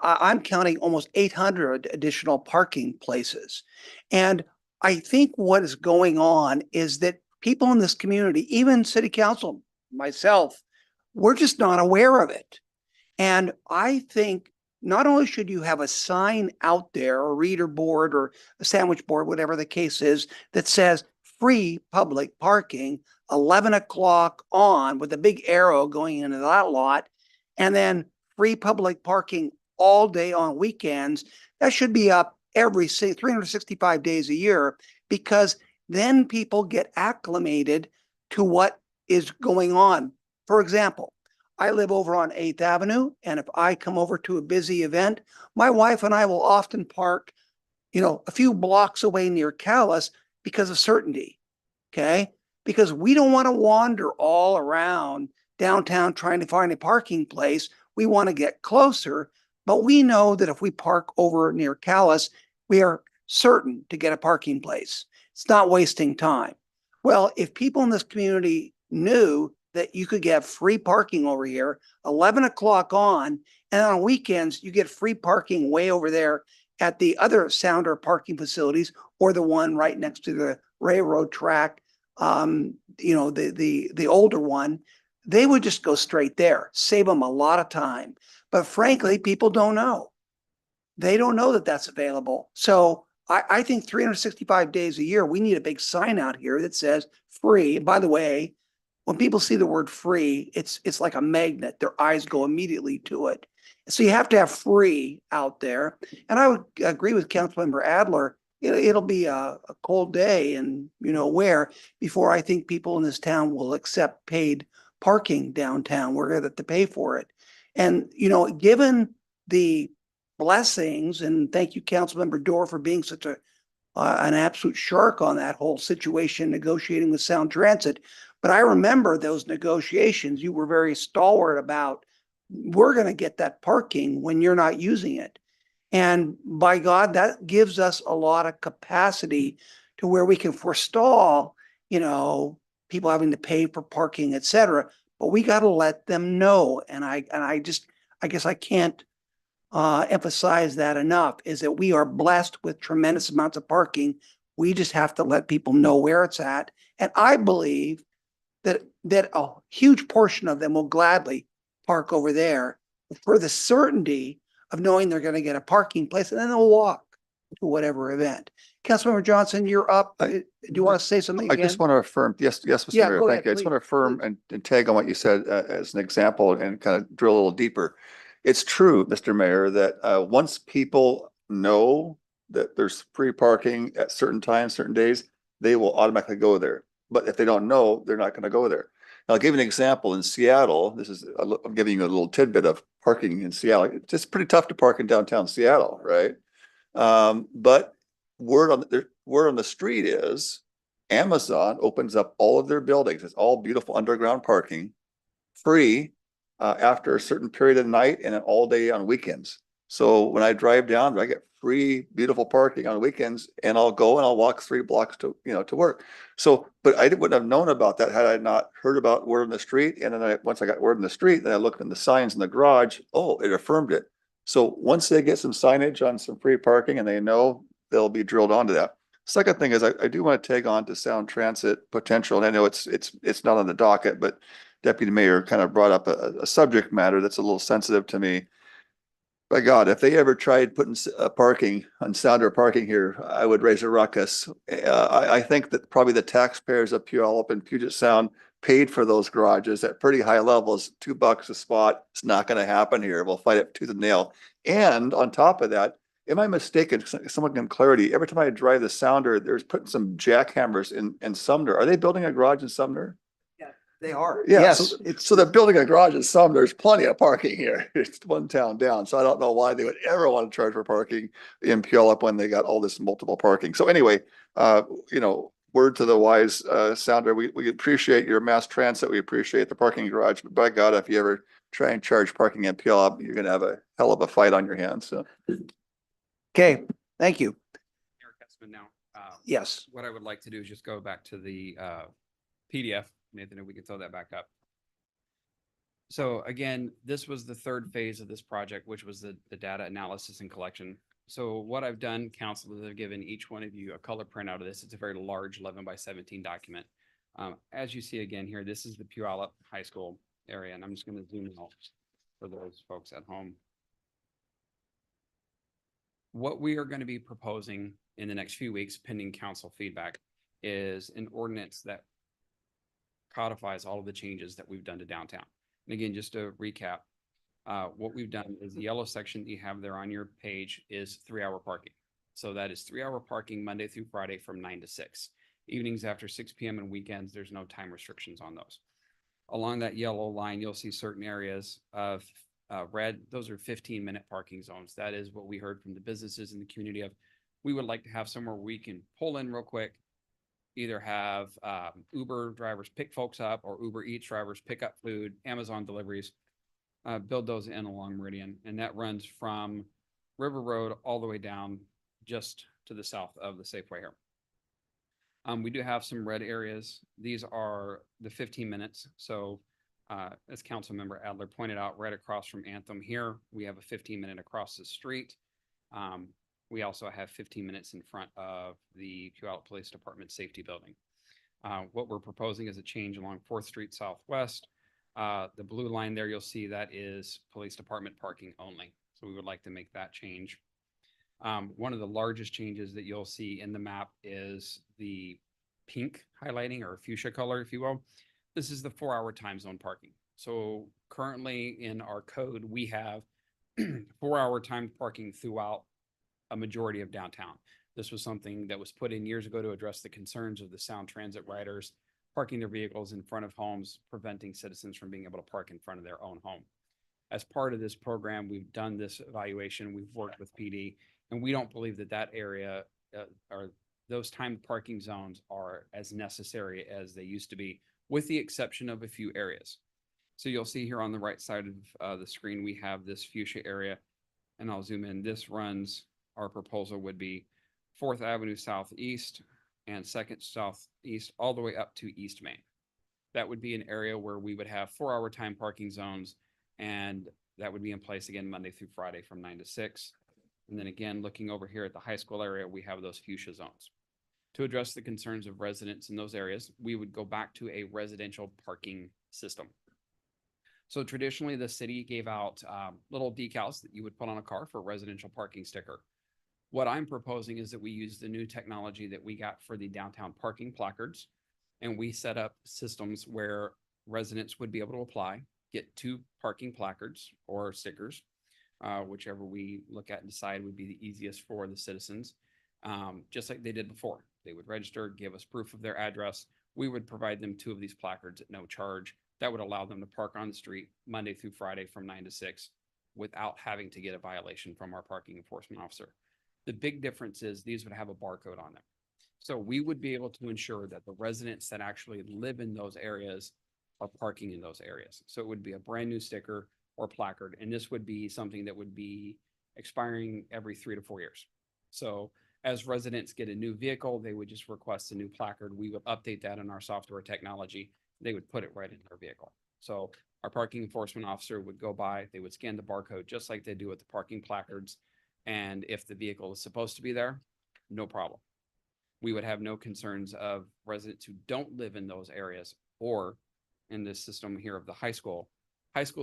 [SPEAKER 2] I'm counting almost 800 additional parking places. And I think what is going on is that people in this community, even city council, myself, we're just not aware of it. And I think not only should you have a sign out there, a reader board or a sandwich board, whatever the case is, that says free public parking, 11 o'clock on, with a big arrow going into that lot, and then free public parking all day on weekends. That should be up every 365 days a year, because then people get acclimated to what is going on. For example, I live over on 8th Avenue, and if I come over to a busy event, my wife and I will often park, a few blocks away near Callis because of certainty, okay? Because we don't want to wander all around downtown trying to find a parking place. We want to get closer, but we know that if we park over near Callis, we are certain to get a parking place. It's not wasting time. Well, if people in this community knew that you could get free parking over here, 11 o'clock on, and on weekends, you get free parking way over there at the other Sounder parking facilities, or the one right next to the railroad track, the older one, they would just go straight there, save them a lot of time. But frankly, people don't know. They don't know that that's available. So I think 365 days a year, we need a big sign out here that says free. And by the way, when people see the word free, it's like a magnet. Their eyes go immediately to it. So you have to have free out there. And I would agree with Councilmember Adler. It'll be a cold day and where before I think people in this town will accept paid parking downtown. We're going to have to pay for it. And, given the blessings, and thank you, Councilmember Dorr, for being such an absolute shark on that whole situation, negotiating with Sound Transit. But I remember those negotiations. You were very stalwart about, we're going to get that parking when you're not using it. And by God, that gives us a lot of capacity to where we can forestall, people having to pay for parking, et cetera. But we got to let them know. And I guess I can't emphasize that enough, is that we are blessed with tremendous amounts of parking. We just have to let people know where it's at. And I believe that a huge portion of them will gladly park over there for the certainty of knowing they're going to get a parking place, and then they'll walk to whatever event. Councilmember Johnson, you're up. Do you want to say something again?
[SPEAKER 1] I just want to affirm, yes, Mr.
[SPEAKER 2] Yeah,
[SPEAKER 1] Mayor,
[SPEAKER 2] go
[SPEAKER 1] thank
[SPEAKER 2] ahead,
[SPEAKER 1] you. I just
[SPEAKER 2] please,
[SPEAKER 1] want to affirm and tag on what you said as an example and kind of drill a little deeper. It's true, Mr. Mayor, that once people know that there's free parking at certain times, certain days, they will automatically go there. but if they don't know, they're not gonna go there. I'll give you an example. In Seattle, I'm giving you a little tidbit of parking in Seattle. It's just pretty tough to park in downtown Seattle, right? But word on the street is Amazon opens up all of their buildings. It's all beautiful underground parking, free after a certain period of the night and then all day on weekends. So when I drive down, I get free, beautiful parking on weekends, and I'll go and I'll walk 3 blocks to work. So, but I wouldn't have known about that had I not heard about word on the street. And then once I got word on the street, then I looked in the signs in the garage. Oh, it affirmed it. So once they get some signage on some free parking and they know, they'll be drilled onto that. Second thing is I do want to tag on to Sound Transit potential. And I know it's not on the docket, but Deputy Mayor kind of brought up a subject matter that's a little sensitive to me. By God, if they ever tried putting parking on Sounder parking here, I would raise a ruckus. I think that probably the taxpayers of Puyallup and Puget Sound paid for those garages at pretty high levels, $2 a spot. It's not going to happen here. We'll fight it tooth and nail. And on top of that, am I mistaken? Someone can clarity. Every time I drive the Sounder, there's putting some jackhammers in Sumner. Are they building a garage in Sumner?
[SPEAKER 2] They are.
[SPEAKER 1] Yeah,
[SPEAKER 2] Yes.
[SPEAKER 1] so they're building a garage in some, there's plenty of parking here. It's one town down. So I don't know why they would ever want to charge for parking in Puyallup when they got all this multiple parking. So anyway, word to the wise, Sounder, we appreciate your mass transit. We appreciate the parking garage, but by God, if you ever try and charge parking in Puyallup, you're gonna have a hell of a fight on your hands. So.
[SPEAKER 2] Okay, thank you.
[SPEAKER 4] Mayor Kessman now.
[SPEAKER 2] Yes.
[SPEAKER 4] What I would like to do is just go back to the PDF. Nathan, if we could throw that back up. So again, this was the third phase of this project, which was the data analysis and collection. So what I've done, council, is I've given each one of you a color printout of this. It's a very large 11 by 17 document. As you see again here, this is the Puyallup High School area, and I'm just going to zoom out for those folks at home. What we are going to be proposing in the next few weeks, pending council feedback, is an ordinance that codifies all of the changes that we've done to downtown. And again, just to recap, what we've done is the yellow section that you have there on your page is 3-hour parking. So that is 3-hour parking Monday through Friday from 9 to 6. Evenings after 6 p.m. and weekends, there's no time restrictions on those. Along that yellow line, you'll see certain areas of red. Those are 15-minute parking zones. That is what we heard from the businesses in the community of, we would like to have somewhere we can pull in real quick, either have Uber drivers pick folks up or Uber Eats drivers pick up food, Amazon deliveries, build those in along Meridian. And that runs from River Road all the way down just to the south of the Safeway here. We do have some red areas. These are the 15 minutes. So as Councilmember Adler pointed out, right across from Anthem here, we have a 15-minute across the street. We also have 15 minutes in front of the Puyallup Police Department Safety Building. What we're proposing is a change along 4th Street Southwest. The blue line there, you'll see that is Police Department parking only. So we would like to make that change. One of the largest changes that you'll see in the map is the pink highlighting, or fuchsia color, if you will. This is the 4-hour time zone parking. So currently in our code, we have 4-hour time parking throughout a majority of downtown. This was something that was put in years ago to address the concerns of the Sound Transit riders parking their vehicles in front of homes, preventing citizens from being able to park in front of their own home. As part of this program, we've done this evaluation, we've worked with PD, and we don't believe that that area or those timed parking zones are as necessary as they used to be, with the exception of a few areas. So you'll see here on the right side of the screen, we have this fuchsia area, and I'll zoom in. This runs, our proposal would be 4th Avenue Southeast and 2nd Southeast all the way up to East Main. That would be an area where we would have 4-hour time parking zones, and that would be in place again Monday through Friday from 9 to 6. And then again, looking over here at the high school area, we have those fuchsia zones. To address the concerns of residents in those areas, we would go back to a residential parking system. So traditionally, the city gave out little decals that you would put on a car for a residential parking sticker. What I'm proposing is that we use the new technology that we got for the downtown parking placards, and we set up systems where residents would be able to apply, get 2 parking placards or stickers, whichever we look at and decide would be the easiest for the citizens, just like they did before. They would register, give us proof of their address. we would provide them 2 of these placards at no charge. That would allow them to park on the street Monday through Friday from 9 to 6 without having to get a violation from our parking enforcement officer. The big difference is these would have a barcode on them. So we would be able to ensure that the residents that actually live in those areas are parking in those areas. So it would be a brand new sticker or placard, and this would be something that would be expiring every 3 to 4 years. So as residents get a new vehicle, they would just request a new placard. We would update that in our software technology. They would put it right in their vehicle. So our parking enforcement officer would go by, they would scan the barcode just like they do with the parking placards. And if the vehicle is supposed to be there, no problem. We would have no concerns of residents who don't live in those areas, or in this system here of the high school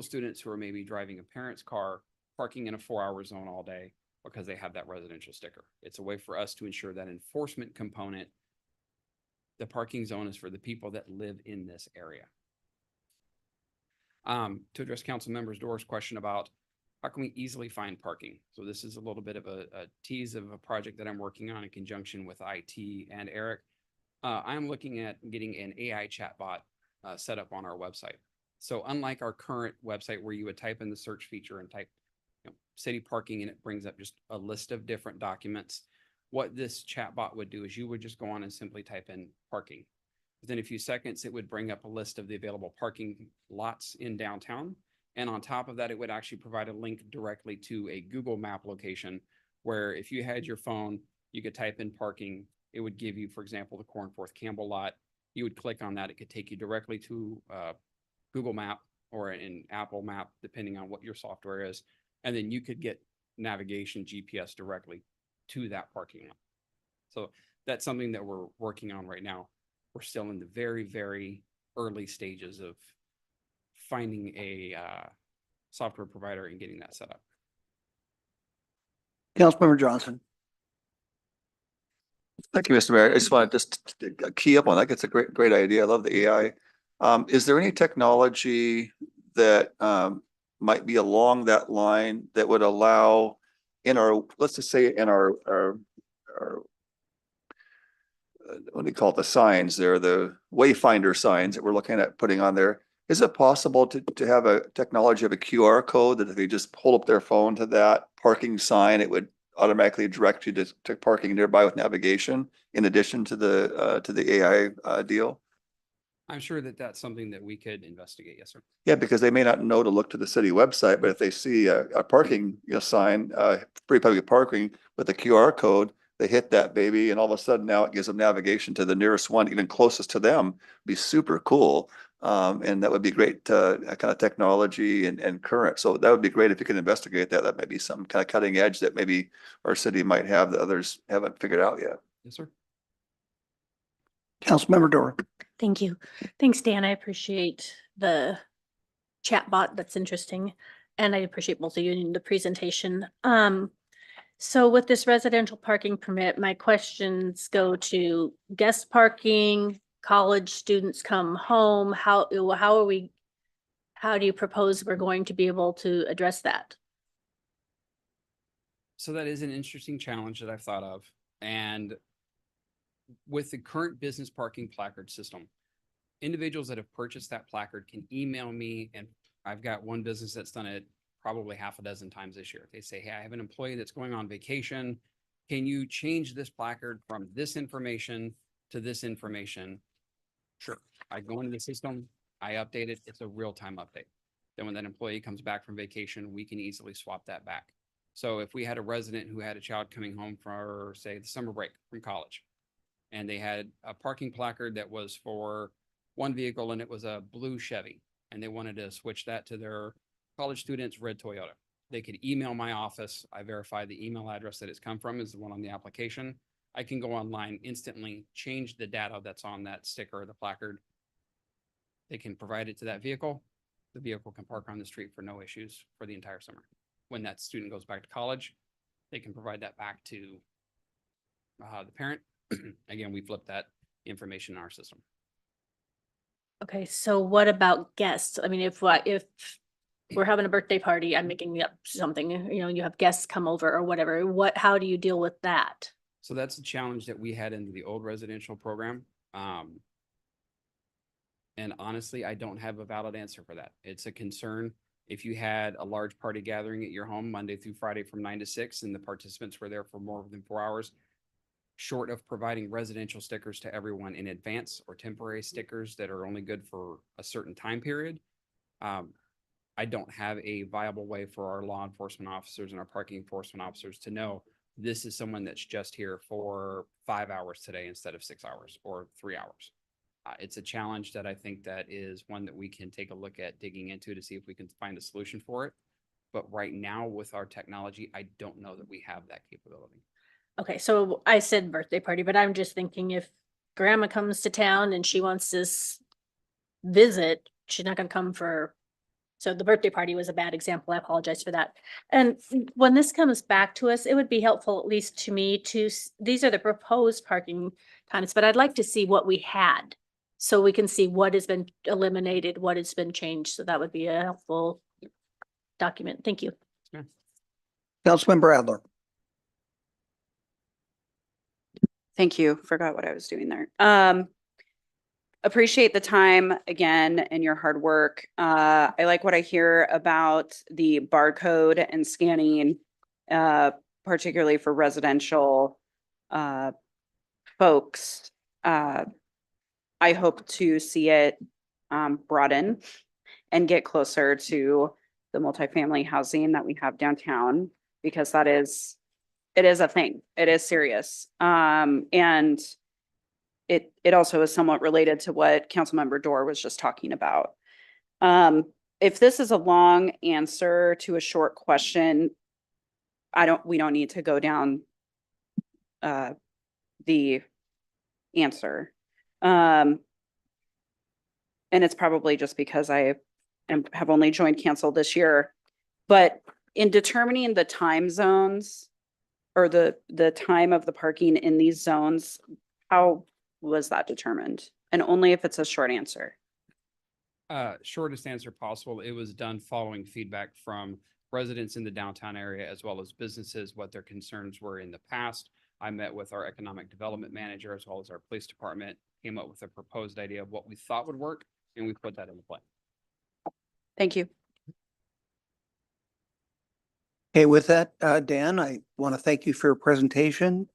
[SPEAKER 4] students who are maybe driving a parent's car, parking in a 4-hour zone all day because they have that residential sticker. It's a way for us to ensure that enforcement component, the parking zone is for the people that live in this area. To address council members Doris' question about how can we easily find parking? So this is a little bit of a tease of a project that I'm working on in conjunction with IT and Eric. I'm looking at getting an AI chatbot set up on our website. So unlike our current website where you would type in the search feature and type city parking and it brings up just a list of different documents, what this chatbot would do is you would just go on and simply type in parking. Within a few seconds, it would bring up a list of the available parking lots in downtown. And on top of that, it would actually provide a link directly to a Google map location where if you had your phone, you could type in parking. It would give you, for example, the Cornforth Campbell lot. You would click on that. It could take you directly to Google Map or an Apple Map, depending on what your software is. And then you could get navigation GPS directly to that parking lot. So that's something that we're working on right now. We're still in the very, very early stages of finding a software provider and getting that set up.
[SPEAKER 2] Councilmember Johnson.
[SPEAKER 1] Thank you, Mr. Mayor. I just want to just key up on that. It's a great idea. I love the AI. Is there any technology that might be along that line that would allow in our, let's just say in our what do you call it, the signs there, the wayfinder signs that we're looking at putting on there? Is it possible to have a technology of a QR code that if they just hold up their phone to that parking sign, it would automatically direct you to parking nearby with navigation in addition to the AI deal?
[SPEAKER 4] I'm sure that that's something that we could investigate. Yes, sir.
[SPEAKER 1] Yeah, because they may not know to look to the city website, but if they see a parking sign, free public parking with a QR code, they hit that baby and all of a sudden now it gives them navigation to the nearest one, even closest to them. Be super cool. And that would be great kind of technology and current. So that would be great if you could investigate that. That might be some kind of cutting edge that maybe our city might have that others haven't figured out yet.
[SPEAKER 4] Yes, sir.
[SPEAKER 2] Councilmember Dorr.
[SPEAKER 13] Thank you. Thanks, Dan. I appreciate the chatbot. That's interesting. And I appreciate both of you in the presentation. So with this residential parking permit, my questions go to guest parking, college students come home. How do you propose we're going to be able to address that?
[SPEAKER 4] So that is an interesting challenge that I've thought of. And with the current business parking placard system, individuals that have purchased that placard can email me, and I've got one business that's done it probably half a dozen times this year. They say, hey, I have an employee that's going on vacation. Can you change this placard from this information to this information? Sure. I go into the system, I update it. It's a real-time update. Then when that employee comes back from vacation, we can easily swap that back. So if we had a resident who had a child coming home for, say, the summer break from college, and they had a parking placard that was for one vehicle and it was a blue Chevy, and they wanted to switch that to their college students' red Toyota, they could email my office. I verify the email address that it's come from is the one on the application. I can go online instantly, change the data that's on that sticker or the placard. They can provide it to that vehicle. The vehicle can park on the street for no issues for the entire summer. When that student goes back to college, they can provide that back to the parent. Again, we flip that information in our system.
[SPEAKER 13] Okay, so what about guests? I mean, if we're having a birthday party, I'm making up something, you have guests come over or whatever, how do you deal with that?
[SPEAKER 4] So that's the challenge that we had in the old residential program. And honestly, I don't have a valid answer for that. It's a concern. If you had a large party gathering at your home Monday through Friday from 9 to 6 and the participants were there for more than 4 hours, short of providing residential stickers to everyone in advance or temporary stickers that are only good for a certain time period, I don't have a viable way for our law enforcement officers and our parking enforcement officers to know this is someone that's just here for 5 hours today instead of 6 hours or 3 hours. It's a challenge that I think that is one that we can take a look at digging into to see if we can find a solution for it. But right now with our technology, I don't know that we have that capability.
[SPEAKER 13] Okay, so I said birthday party, but I'm just thinking if grandma comes to town and she wants this visit, she's not gonna come for, so the birthday party was a bad example. I apologize for that. And when this comes back to us, it would be helpful, at least to me, these are the proposed parking times, but I'd like to see what we had. So we can see what has been eliminated, what has been changed. So that would be a helpful document. Thank you.
[SPEAKER 2] Councilmember Adler.
[SPEAKER 5] Thank you. Forgot what I was doing there. Appreciate the time again and your hard work. I like what I hear about the barcode and scanning, particularly for residential folks. I hope to see it broaden and get closer to the multifamily housing that we have downtown, because it is a thing. It is serious. And it also is somewhat related to what Councilmember Dorr was just talking about. If this is a long answer to a short question, we don't need to go down the answer. And it's probably just because I have only joined council this year, but in determining the time zones or the time of the parking in these zones, how was that determined? And only if it's a short answer.
[SPEAKER 4] Shortest answer possible. It was done following feedback from residents in the downtown area as well as businesses, what their concerns were in the past. I met with our economic development manager as well as our police department, came up with a proposed idea of what we thought would work, and we put that into play.
[SPEAKER 5] Thank you.
[SPEAKER 2] Okay, with that, Dan, I want to thank you for your presentation.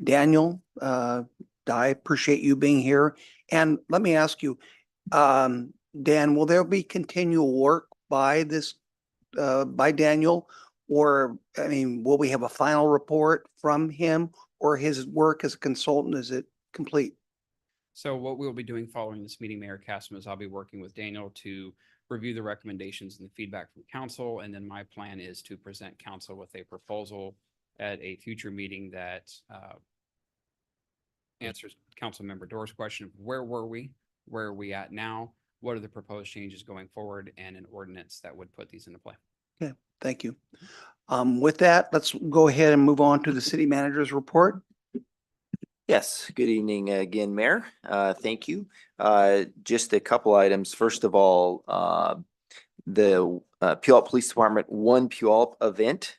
[SPEAKER 2] Daniel, I appreciate you being here. And let me ask you, Dan, will there be continual work by Daniel? Or, I mean, will we have a final report from him, or his work as a consultant, is it complete?
[SPEAKER 4] So what we'll be doing following this meeting, Mayor Cassim, is I'll be working with Daniel to review the recommendations and the feedback from council. And then my plan is to present council with a proposal at a future meeting that answers Councilmember Dorr's question of where were we? Where are we at now? What are the proposed changes going forward, and an ordinance that would put these into play?
[SPEAKER 2] Okay, thank you. With that, let's go ahead and move on to the city manager's report.
[SPEAKER 15] Yes, good evening again, Mayor. Thank you. Just a couple items. First of all, the Puyallup Police Department One Puyallup event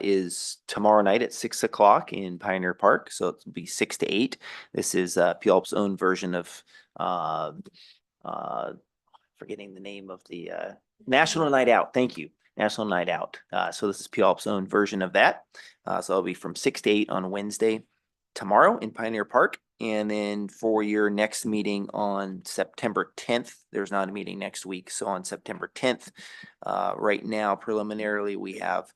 [SPEAKER 15] is tomorrow night at 6 o'clock in Pioneer Park. So it'll be 6 to 8. This is Puyallup's own version of forgetting the name of the National Night Out. Thank you. National Night Out. So this is Puyallup's own version of that. So it'll be from 6 to 8 on Wednesday, tomorrow in Pioneer Park. And then for your next meeting on September 10th, there's not a meeting next week. So on September 10th, right now, preliminarily, we have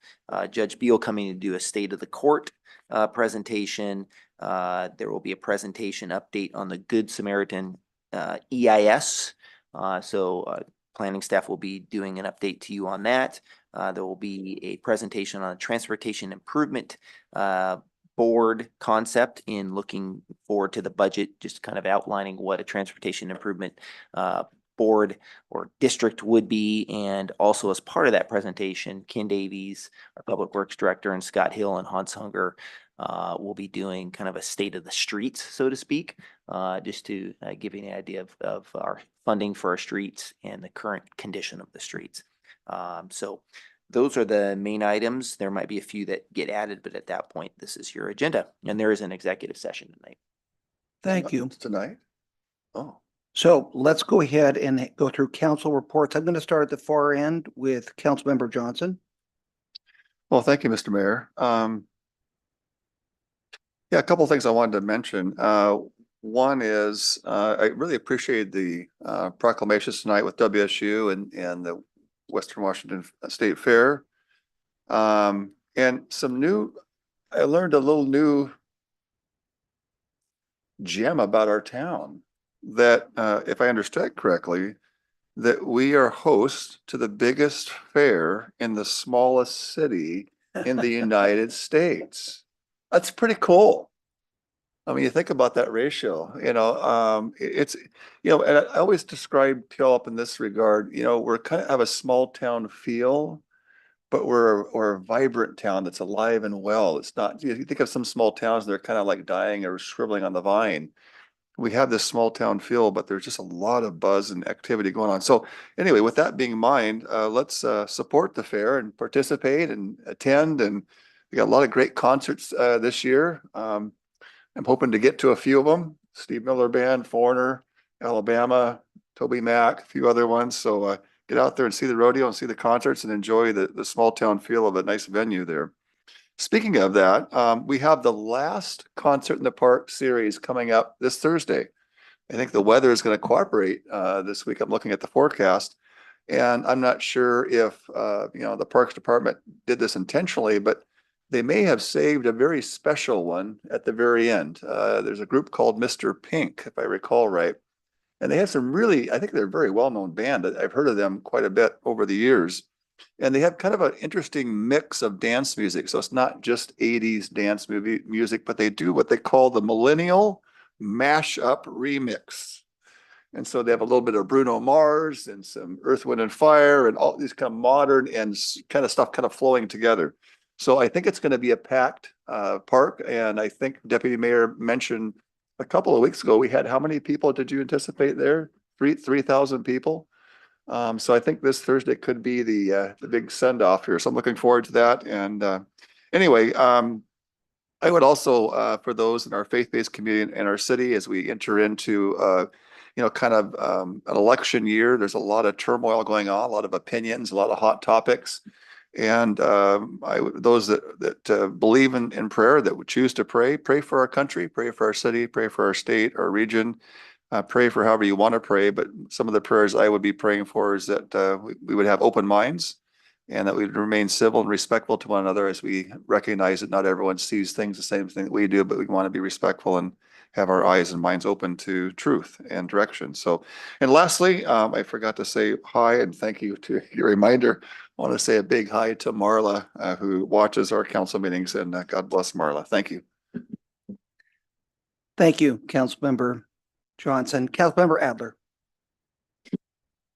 [SPEAKER 15] Judge Beal coming to do a state of the court presentation. There will be a presentation update on the Good Samaritan EIS. Planning staff will be doing an update to you on that. There will be a presentation on a transportation improvement board concept in looking forward to the budget, just kind of outlining what a transportation improvement board or district would be. And also as part of that presentation, Ken Davies, our Public Works Director, and Scott Hill and Hans Hunger will be doing kind of a state of the streets, so to speak, just to give you an idea of our funding for our streets and the current condition of the streets. So those are the main items. There might be a few that get added, but at that point, this is your agenda. And there is an executive session tonight.
[SPEAKER 2] Thank you.
[SPEAKER 1] Tonight? Oh,
[SPEAKER 2] So let's go ahead and go through council reports. I'm going to start at the far end with Councilmember Johnson.
[SPEAKER 1] Well, thank you, Mr. Mayor. Yeah, a couple of things I wanted to mention. One is I really appreciate the proclamations tonight with WSU and the Western Washington State Fair. And I learned a little new gem about our town that, if I understood correctly, that we are host to the biggest fair in the smallest city in the United States. That's pretty cool. I mean, you think about that ratio, it's, and I always describe Puyallup in this regard, we're kind of have a small town feel, but we're a vibrant town that's alive and well. It's not, you think of some small towns, they're kind of like dying or shriveling on the vine. We have this small town feel, but there's just a lot of buzz and activity going on. So anyway, with that being in mind, let's support the fair and participate and attend. And we got a lot of great concerts this year. I'm hoping to get to a few of them. Steve Miller Band, Foreigner, Alabama, Toby Mac, a few other ones. So get out there and see the rodeo and see the concerts and enjoy the small town feel of a nice venue there. Speaking of that, we have the last Concert in the Park series coming up this Thursday. I think the weather is going to cooperate this week. I'm looking at the forecast, and I'm not sure if the Parks Department did this intentionally, but they may have saved a very special one at the very end. There's a group called Mr. Pink, if I recall right, and they have some really, I think they're a very well-known band. I've heard of them quite a bit over the years. And they have kind of an interesting mix of dance music. So it's not just 80s dance music, but they do what they call the millennial mashup remix. And so they have a little bit of Bruno Mars and some Earth, Wind and Fire and all these kind of modern and kind of stuff kind of flowing together. So I think it's going to be a packed park. And I think Deputy Mayor mentioned a couple of weeks ago, we had how many people did you anticipate there? 3,000 people. So I think this Thursday could be the big send off here. So I'm looking forward to that. And anyway, I would also, for those in our faith-based community in our city, as we enter into, kind of an election year, there's a lot of turmoil going on, a lot of opinions, a lot of hot topics. And those that believe in prayer, that would choose to pray for our country, pray for our city, pray for our state, our region. Pray for however you want to pray, but some of the prayers I would be praying for is that we would have open minds and that we would remain civil and respectful to one another as we recognize that not everyone sees things the same thing that we do, but we want to be respectful and have our eyes and minds open to truth and direction. So, and lastly, I forgot to say hi and thank you to your reminder. I want to say a big hi to Marla, who watches our council meetings, and God bless Marla. Thank you.
[SPEAKER 2] Thank you, Councilmember Johnson. Councilmember Adler.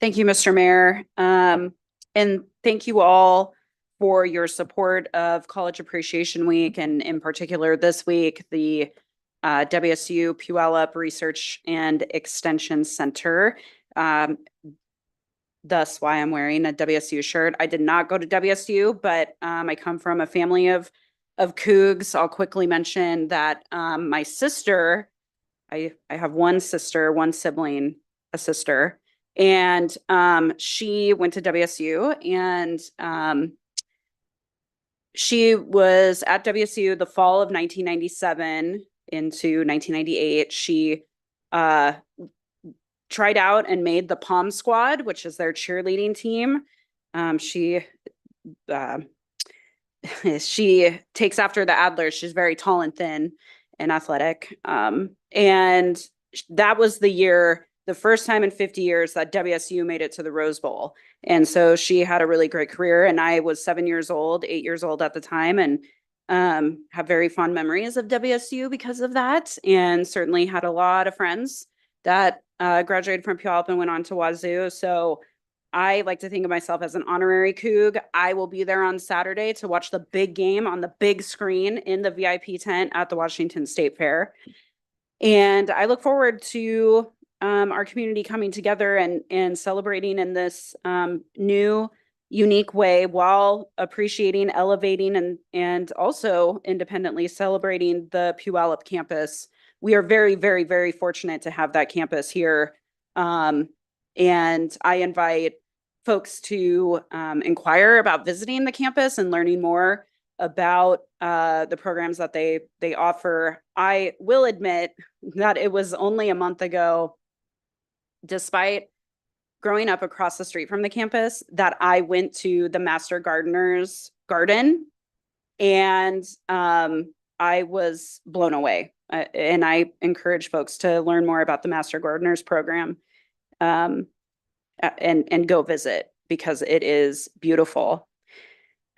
[SPEAKER 5] Thank you, Mr. Mayor. And thank you all for your support of College Appreciation Week, and in particular this week, the WSU Puyallup Research and Extension Center. Thus why I'm wearing a WSU shirt. I did not go to WSU, but I come from a family of Cougs. I'll quickly mention that my sister, I have one sister, one sibling, a sister, and she went to WSU, and she was at WSU the fall of 1997 into 1998. She tried out and made the Pom Squad, which is their cheerleading team. She takes after the Adlers. She's very tall and thin and athletic. And that was the first time in 50 years that WSU made it to the Rose Bowl. And so she had a really great career. And I was 8 years old at the time, and have very fond memories of WSU because of that. And certainly had a lot of friends that graduated from Puyallup and went on to Wazoo. So I like to think of myself as an honorary Coug. I will be there on Saturday to watch the big game on the big screen in the VIP tent at the Washington State Fair. And I look forward to our community coming together and celebrating in this new, unique way, while appreciating, elevating, and also independently celebrating the Puyallup campus. We are very, very, very fortunate to have that campus here And I invite folks to inquire about visiting the campus and learning more about the programs that they offer. I will admit that it was only a month ago, despite growing up across the street from the campus, that I went to the Master Gardener's garden, and I was blown away. And I encourage folks to learn more about the Master Gardeners program, and go visit, because it is beautiful.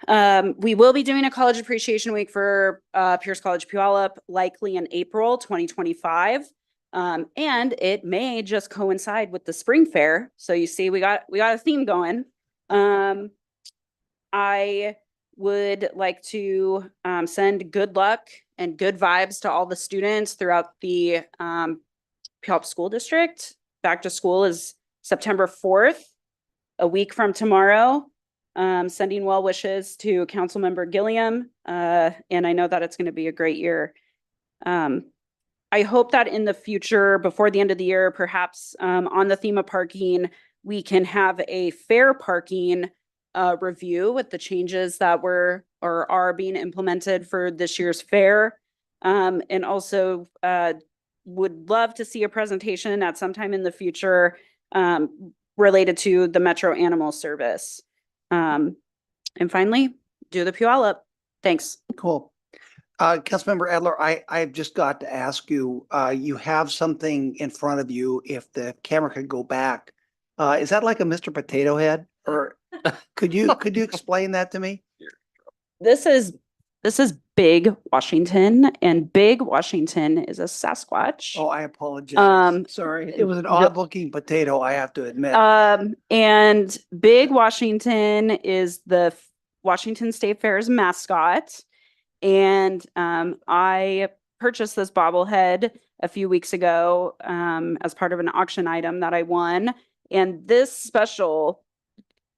[SPEAKER 5] We will be doing a College Appreciation Week for Pierce College Puyallup, likely in April 2025. And it may just coincide with the spring fair. So you see, we got a theme going. I would like to send good luck and good vibes to all the students throughout the Puyallup School District. Back to school is September 4th, a week from tomorrow. Sending well wishes to Councilmember Gilliam, and I know that it's going to be a great year. I hope that in the future, before the end of the year, perhaps on the theme of parking, we can have a fair parking review with the changes that were or are being implemented for this year's fair. And also would love to see a presentation at some time in the future related to the Metro Animal Service. And finally, do the Puyallup. Thanks.
[SPEAKER 2] Cool. Councilmember Adler, I've just got to ask you, you have something in front of you. If the camera could go back, is that like a Mr. Potato Head? Or could you explain that to me?
[SPEAKER 5] This is Big Washington, and Big Washington is a Sasquatch.
[SPEAKER 2] Oh, I apologize. Sorry. It was an odd looking potato, I have to admit.
[SPEAKER 5] And Big Washington is the Washington State Fair's mascot. And I purchased this bobblehead a few weeks ago as part of an auction item that I won. And this special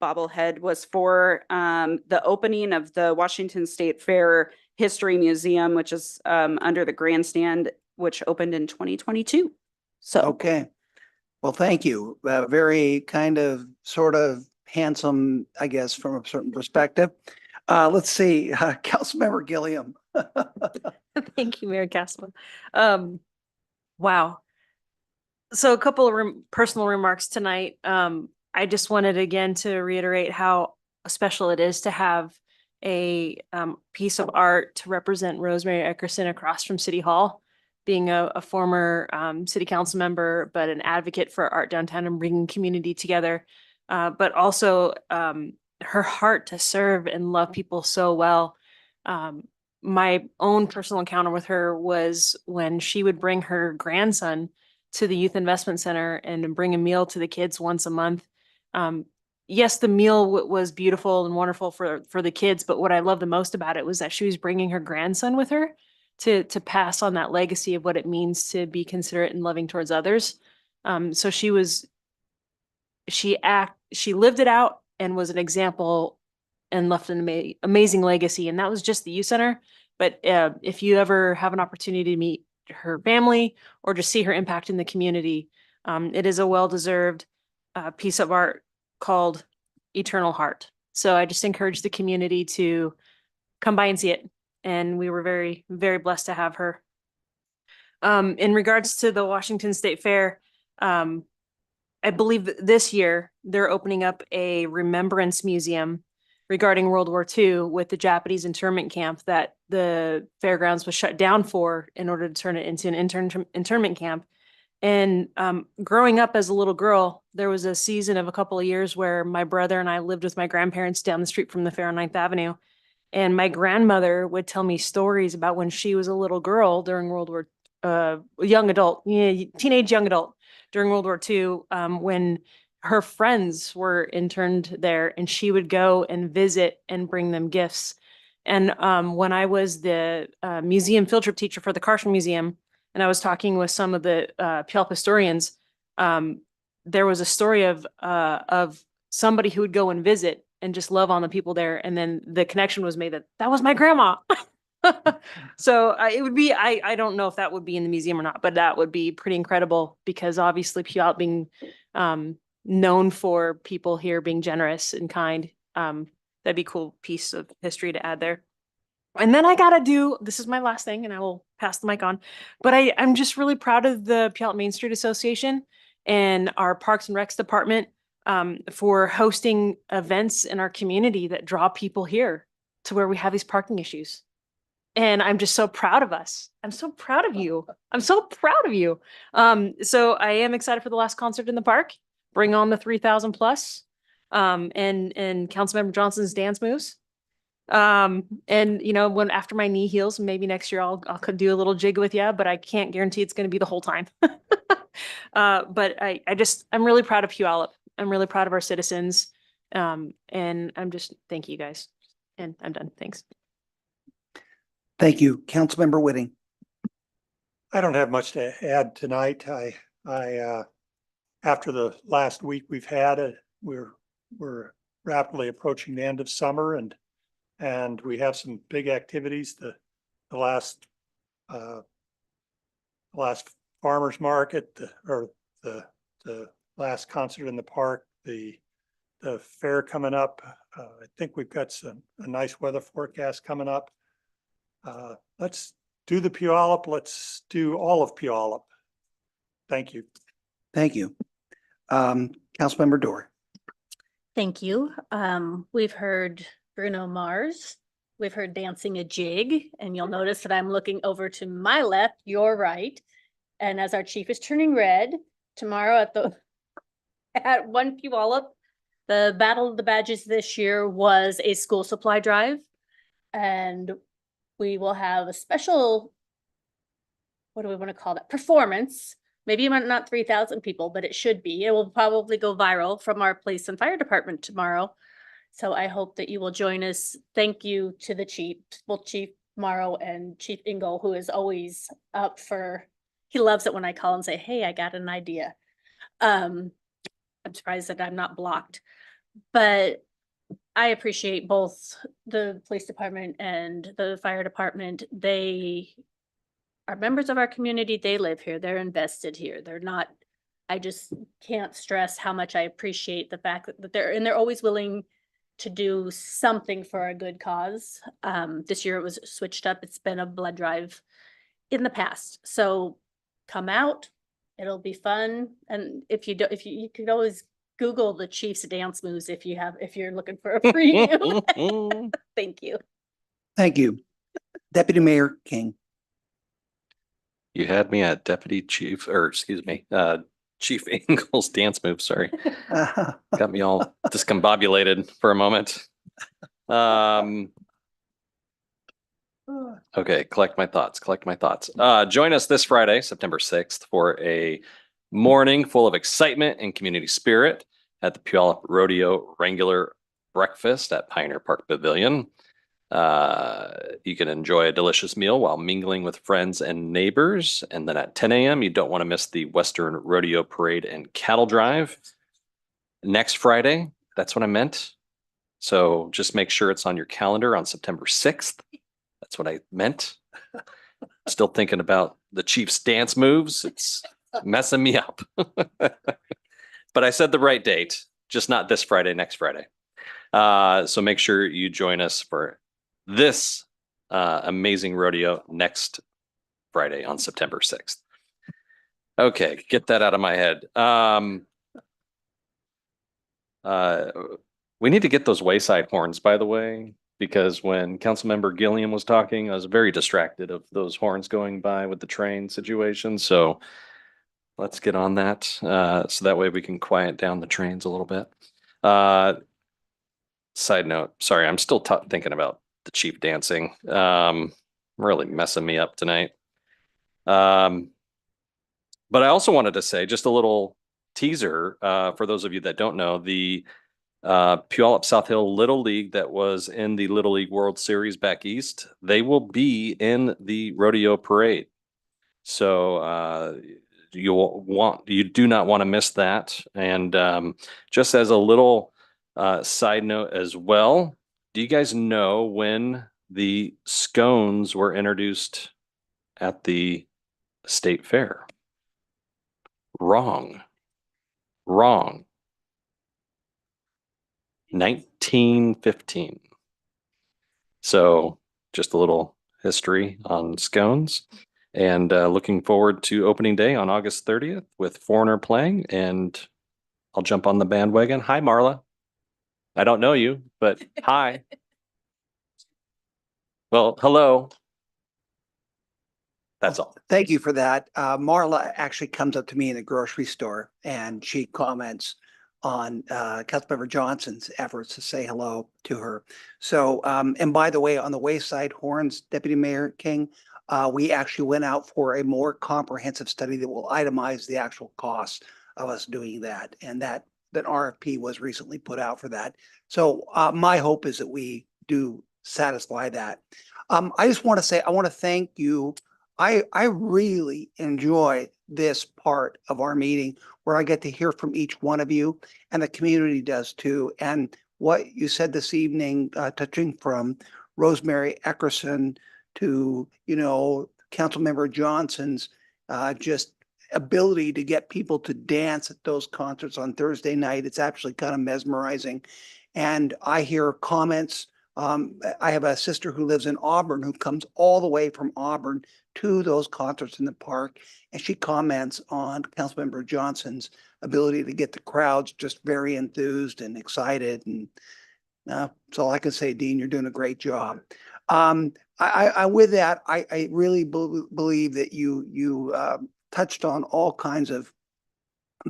[SPEAKER 5] bobblehead was for the opening of the Washington State Fair History Museum, which is under the grandstand, which opened in 2022. So
[SPEAKER 2] okay. Well, thank you. Very kind of sort of handsome, I guess, from a certain perspective. Let's see, Councilmember Gilliam.
[SPEAKER 18] Thank you, Mayor Castleman. Wow. So a couple of personal remarks tonight. I just wanted again to reiterate how special it is to have a piece of art to represent Rosemary Eckerson across from City Hall, being a former city council member, but an advocate for art downtown and bringing community together. But also her heart to serve and love people so well. My own personal encounter with her was when she would bring her grandson to the Youth Investment Center and bring a meal to the kids once a month. Yes, the meal was beautiful and wonderful for the kids, but what I loved the most about it was that she was bringing her grandson with her to pass on that legacy of what it means to be considerate and loving towards others. So she lived it out and was an example and left an amazing legacy. And that was just the youth center. But if you ever have an opportunity to meet her family or to see her impact in the community, it is a well-deserved piece of art called Eternal Heart. So I just encourage the community to come by and see it. And we were very, very blessed to have her. In regards to the Washington State Fair, I believe this year they're opening up a remembrance museum regarding World War II with the Japanese internment camp that the fairgrounds was shut down for in order to turn it into an internment camp. And growing up as a little girl, there was a season of a couple of years where my brother and I lived with my grandparents down the street from the fair on 9th Avenue. And my grandmother would tell me stories about when she was a little girl during World War, teenage young adult during World War II, when her friends were interned there, and she would go and visit and bring them gifts. And when I was the museum field trip teacher for the Carson Museum, and I was talking with some of the Puyallup historians, there was a story of somebody who would go and visit and just love on the people there. And then the connection was made that was my grandma. So it would be, I don't know if that would be in the museum or not, but that would be pretty incredible because obviously Puyallup being known for people here being generous and kind. That'd be a cool piece of history to add there. And then I gotta do, this is my last thing and I will pass the mic on, but I'm just really proud of the Puyallup Main Street Association and our Parks and Recs department for hosting events in our community that draw people here to where we have these parking issues. And I'm just so proud of us. I'm so proud of you. I'm so proud of you. So I am excited for the last concert in the park. Bring on the 3,000 plus. And Councilmember Johnson's dance moves. And you know, when after my knee heals, maybe next year I'll could do a little jig with you, but I can't guarantee it's going to be the whole time. But I'm really proud of Puyallup. I'm really proud of our citizens. And I'm just, thank you guys. And I'm done. Thanks.
[SPEAKER 2] Thank you. Councilmember Whitting.
[SPEAKER 16] I don't have much to add tonight. After the last week we've had, we're rapidly approaching the end of summer and we have some big activities. The last farmers market, the last concert in the park, the fair coming up. I think we've got a nice weather forecast coming up. Let's do the Puyallup. Let's do all of Puyallup. Thank you.
[SPEAKER 2] Thank you. Councilmember Dorr.
[SPEAKER 13] Thank you. We've heard Bruno Mars. We've heard dancing a jig, and you'll notice that I'm looking over to my left, your right. And as our chief is turning red, tomorrow at 1 Puyallup, the Battle of the Badges this year was a school supply drive. And we will have a special, what do we want to call that? Performance. Maybe not 3,000 people, but it should be. It will probably go viral from our police and fire department tomorrow. So I hope that you will join us. Thank you to the chief, both Chief Morrow and Chief Engel, who is always up for, he loves it when I call and say, hey, I got an idea. I'm surprised that I'm not blocked, but I appreciate both the police department and the fire department. They are members of our community. They live here. They're invested here. They're not, I just can't stress how much I appreciate the fact that they're always willing to do something for a good cause. This year it was switched up. It's been a blood drive in the past. So come out, it'll be fun. And if you don't, you could always Google the Chiefs dance moves if you're looking for a preview. Thank you.
[SPEAKER 2] Thank you. Deputy Mayor King.
[SPEAKER 19] You had me at Deputy Chief, or excuse me, Chief Engel's dance move, sorry. Got me all discombobulated for a moment. Okay, collect my thoughts. Join us this Friday, September 6th, for a morning full of excitement and community spirit at the Puyallup Rodeo Wrangler Breakfast at Pioneer Park Pavilion. You can enjoy a delicious meal while mingling with friends and neighbors. And then at 10 a.m., you don't want to miss the Western Rodeo Parade and Cattle Drive. Next Friday, that's what I meant. So just make sure it's on your calendar on September 6th. That's what I meant. Still thinking about the Chiefs dance moves. It's messing me up. But I said the right date, just not this Friday, next Friday. So make sure you join us for this amazing rodeo next Friday on September 6th. Okay, get that out of my head. We need to get those wayside horns, by the way, because when Councilmember Gilliam was talking, I was very distracted of those horns going by with the train situation. So let's get on that. So that way we can quiet down the trains a little bit. Side note, sorry, I'm still thinking about the chief dancing. Really messing me up tonight. But I also wanted to say just a little teaser for those of you that don't know, the Puyallup South Hill Little League that was in the Little League World Series back east, they will be in the rodeo parade. So you do not want to miss that. And just as a little side note as well, do you guys know when the scones were introduced at the state fair. Wrong. Wrong. 1915. So just a little history on scones, and looking forward to opening day on August 30th with Foreigner playing, and I'll jump on the bandwagon. Hi, Marla. I don't know you, but hi. Well, hello. That's all.
[SPEAKER 2] Thank you for that. Marla actually comes up to me in the grocery store and she comments on Councilmember Johnson's efforts to say hello to her. So, and by the way, on the Wayside Horns, Deputy Mayor King, we actually went out for a more comprehensive study that will itemize the actual costs of us doing that. And that RFP was recently put out for that. So my hope is that we do satisfy that. I just want to say, I want to thank you. I really enjoy this part of our meeting where I get to hear from each one of you, and the community does too. And what you said this evening, touching from Rosemary Eckerson to, Councilmember Johnson's just ability to get people to dance at those concerts on Thursday night. It's actually kind of mesmerizing. And I hear comments. I have a sister who lives in Auburn who comes all the way from Auburn to those concerts in the park. And she comments on Councilmember Johnson's ability to get the crowds just very enthused and excited. And that's all I can say, Dean, you're doing a great job. With that, I really believe that you touched on all kinds of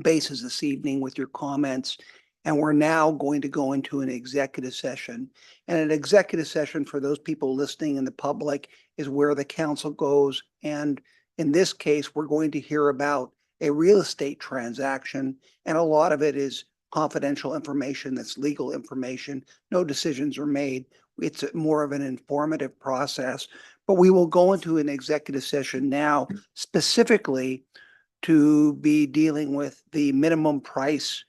[SPEAKER 2] bases this evening with your comments. And we're now going to go into an executive session. And an executive session, for those people listening in the public, is where the council goes. And in this case, we're going to hear about a real estate transaction. And a lot of it is confidential information, that's legal information. No decisions are made. It's more of an informative process. But we will go into an executive session now, specifically to be dealing with the minimum price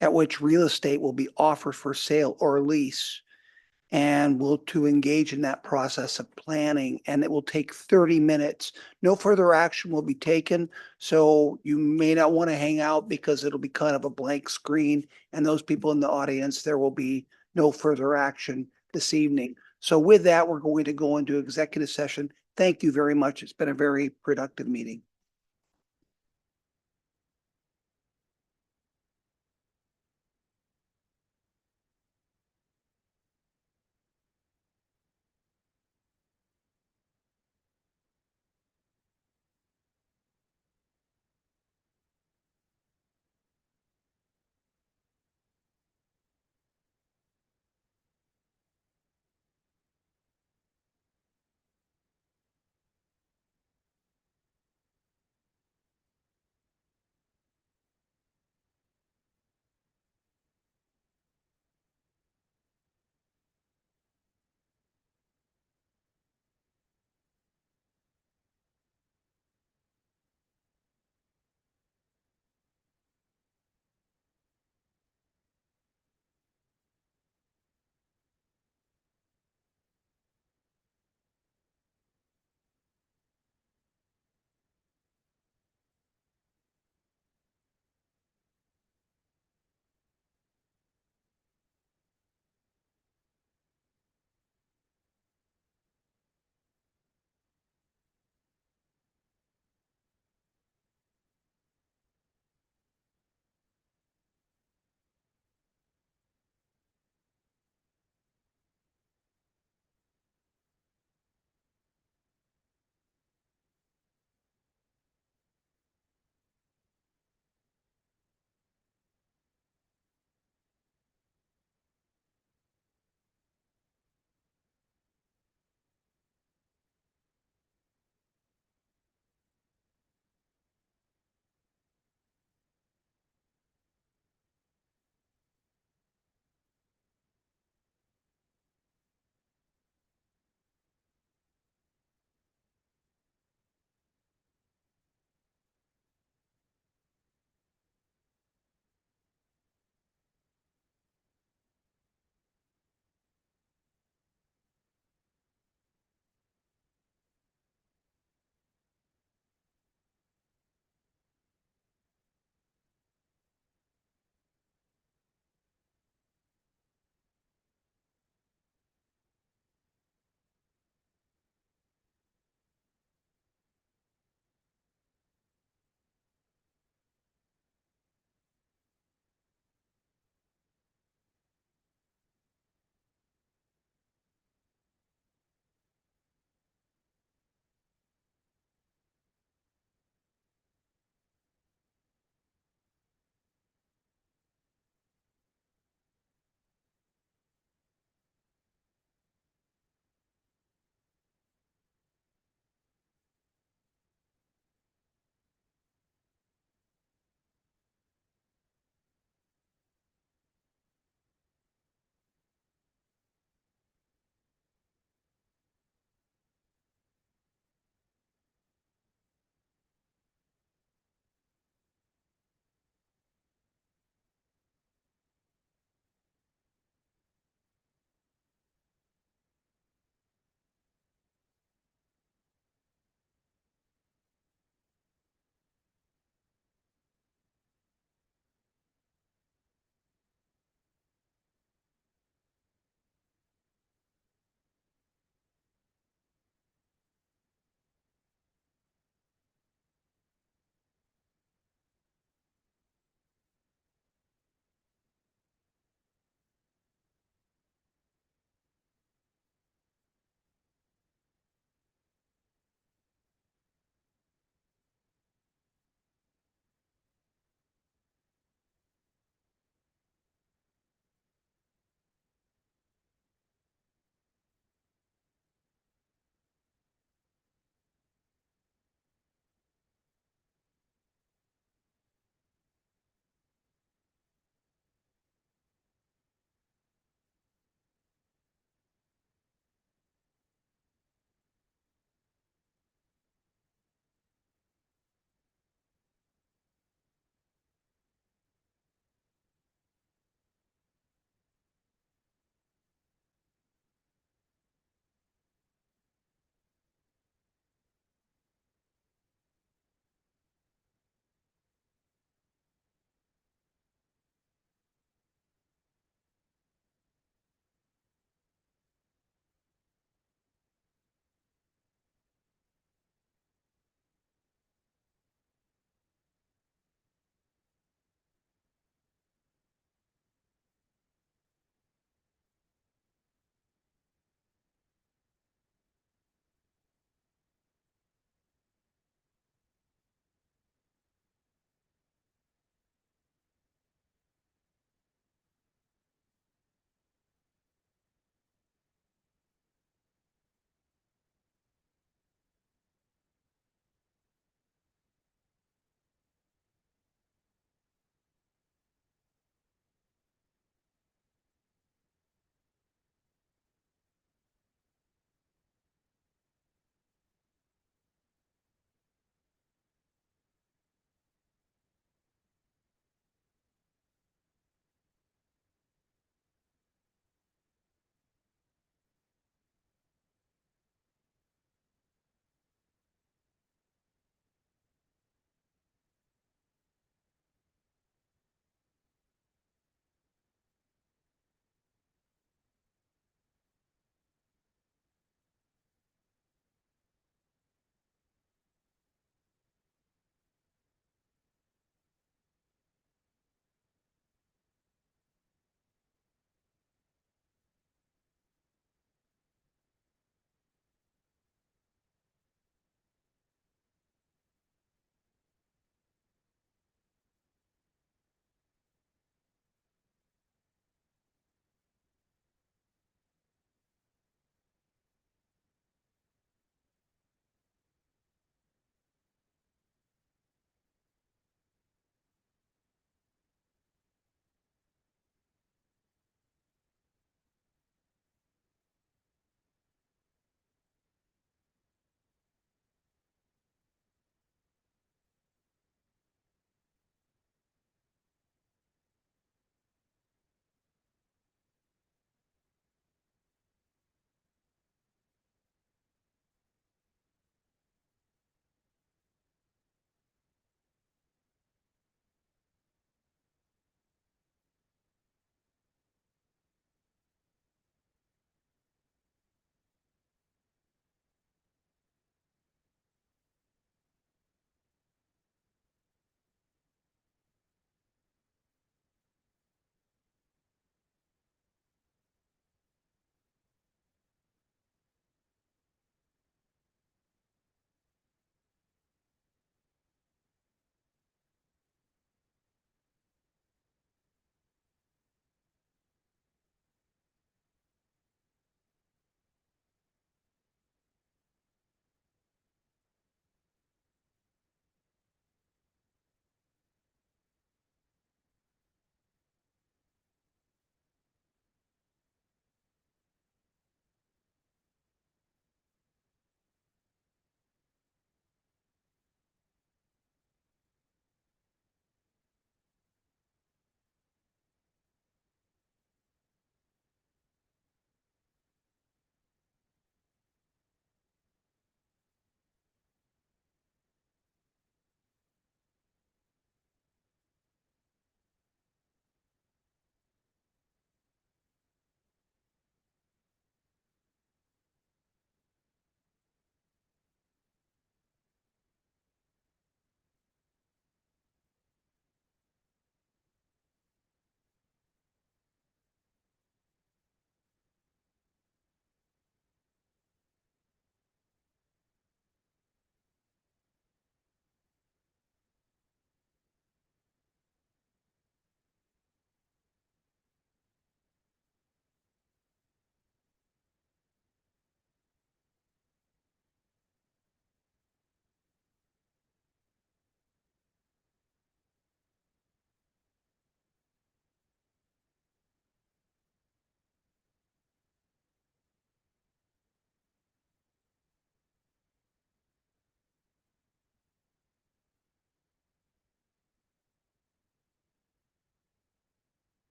[SPEAKER 2] at which real estate will be offered for sale or lease, and will to engage in that process of planning. And it will take 30 minutes. No further action will be taken. So you may not want to hang out because it'll be kind of a blank screen. And those people in the audience, there will be no further action this evening. So with that, we're going to go into executive session. Thank you very much. It's been a very productive meeting.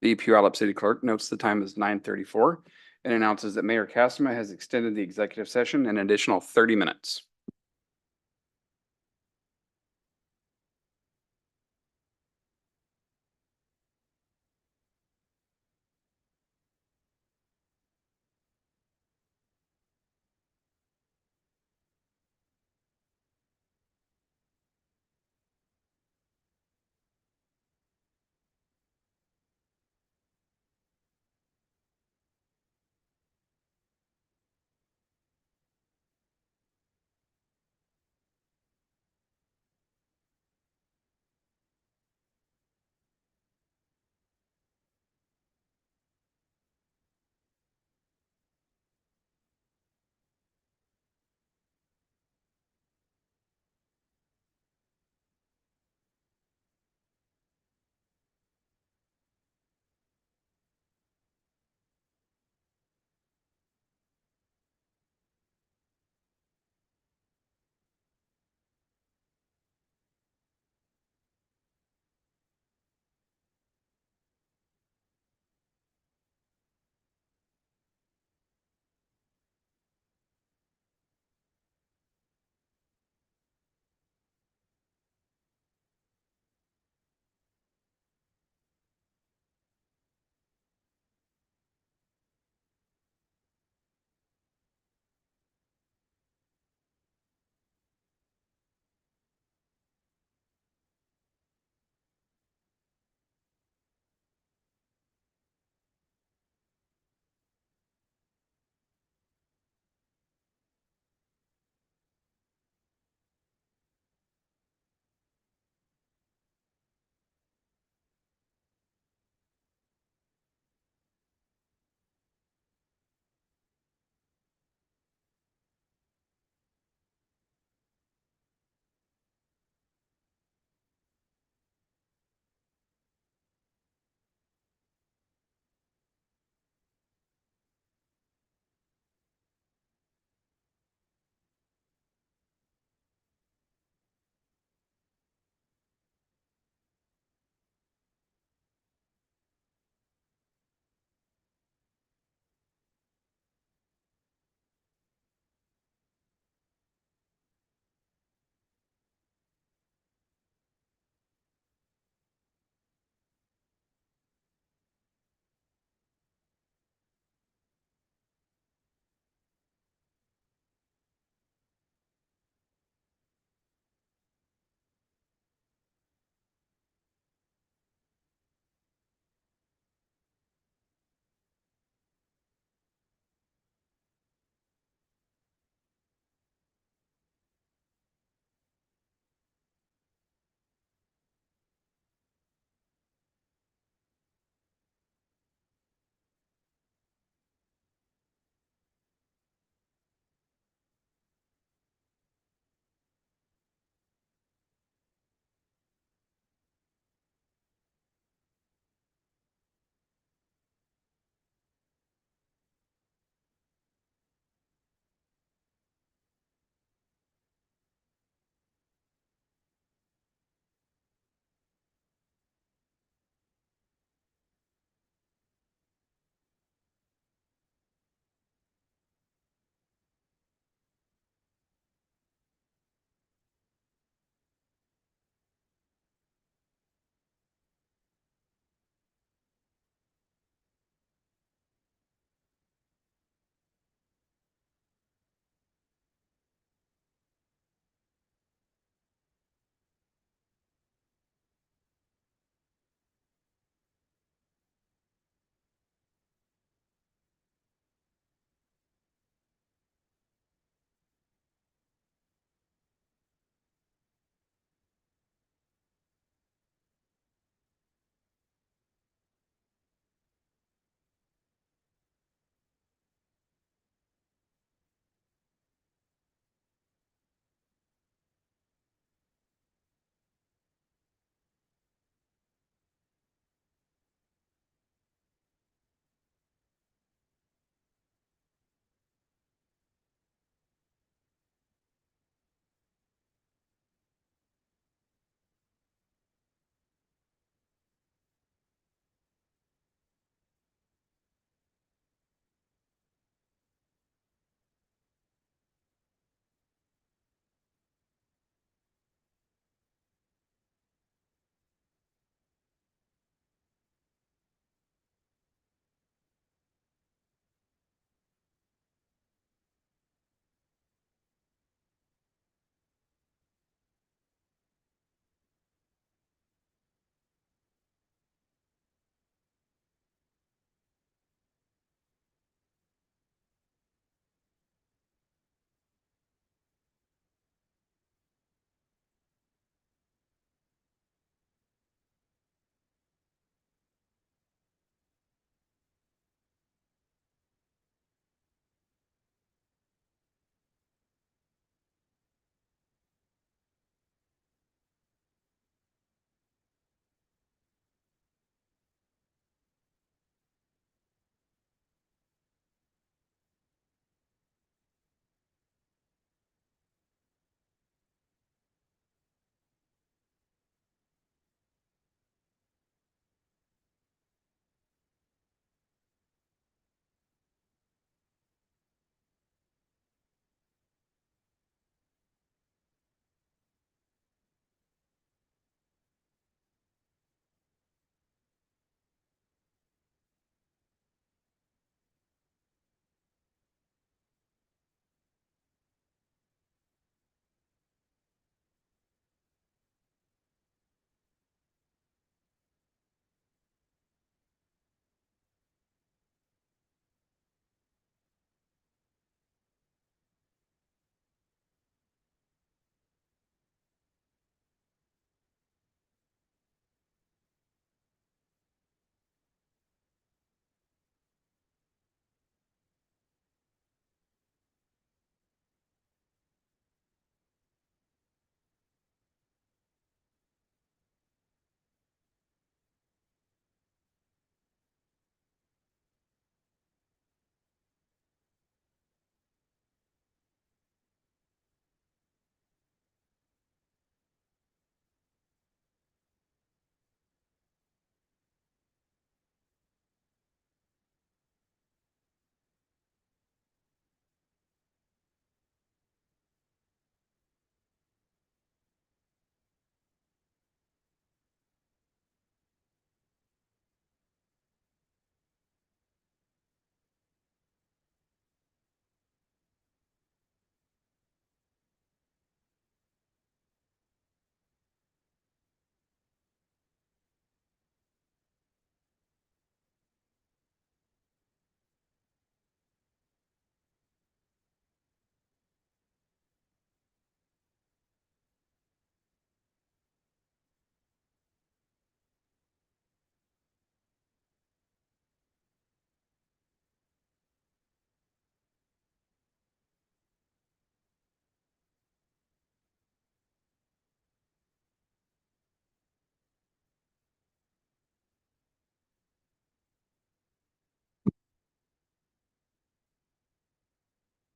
[SPEAKER 4] The Puyallup City Clerk notes the time is 9:34 and announces that Mayor Castema has extended the executive session an additional 30 minutes.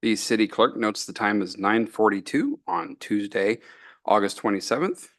[SPEAKER 4] The city clerk notes the time is 9:42 on Tuesday, August 27th,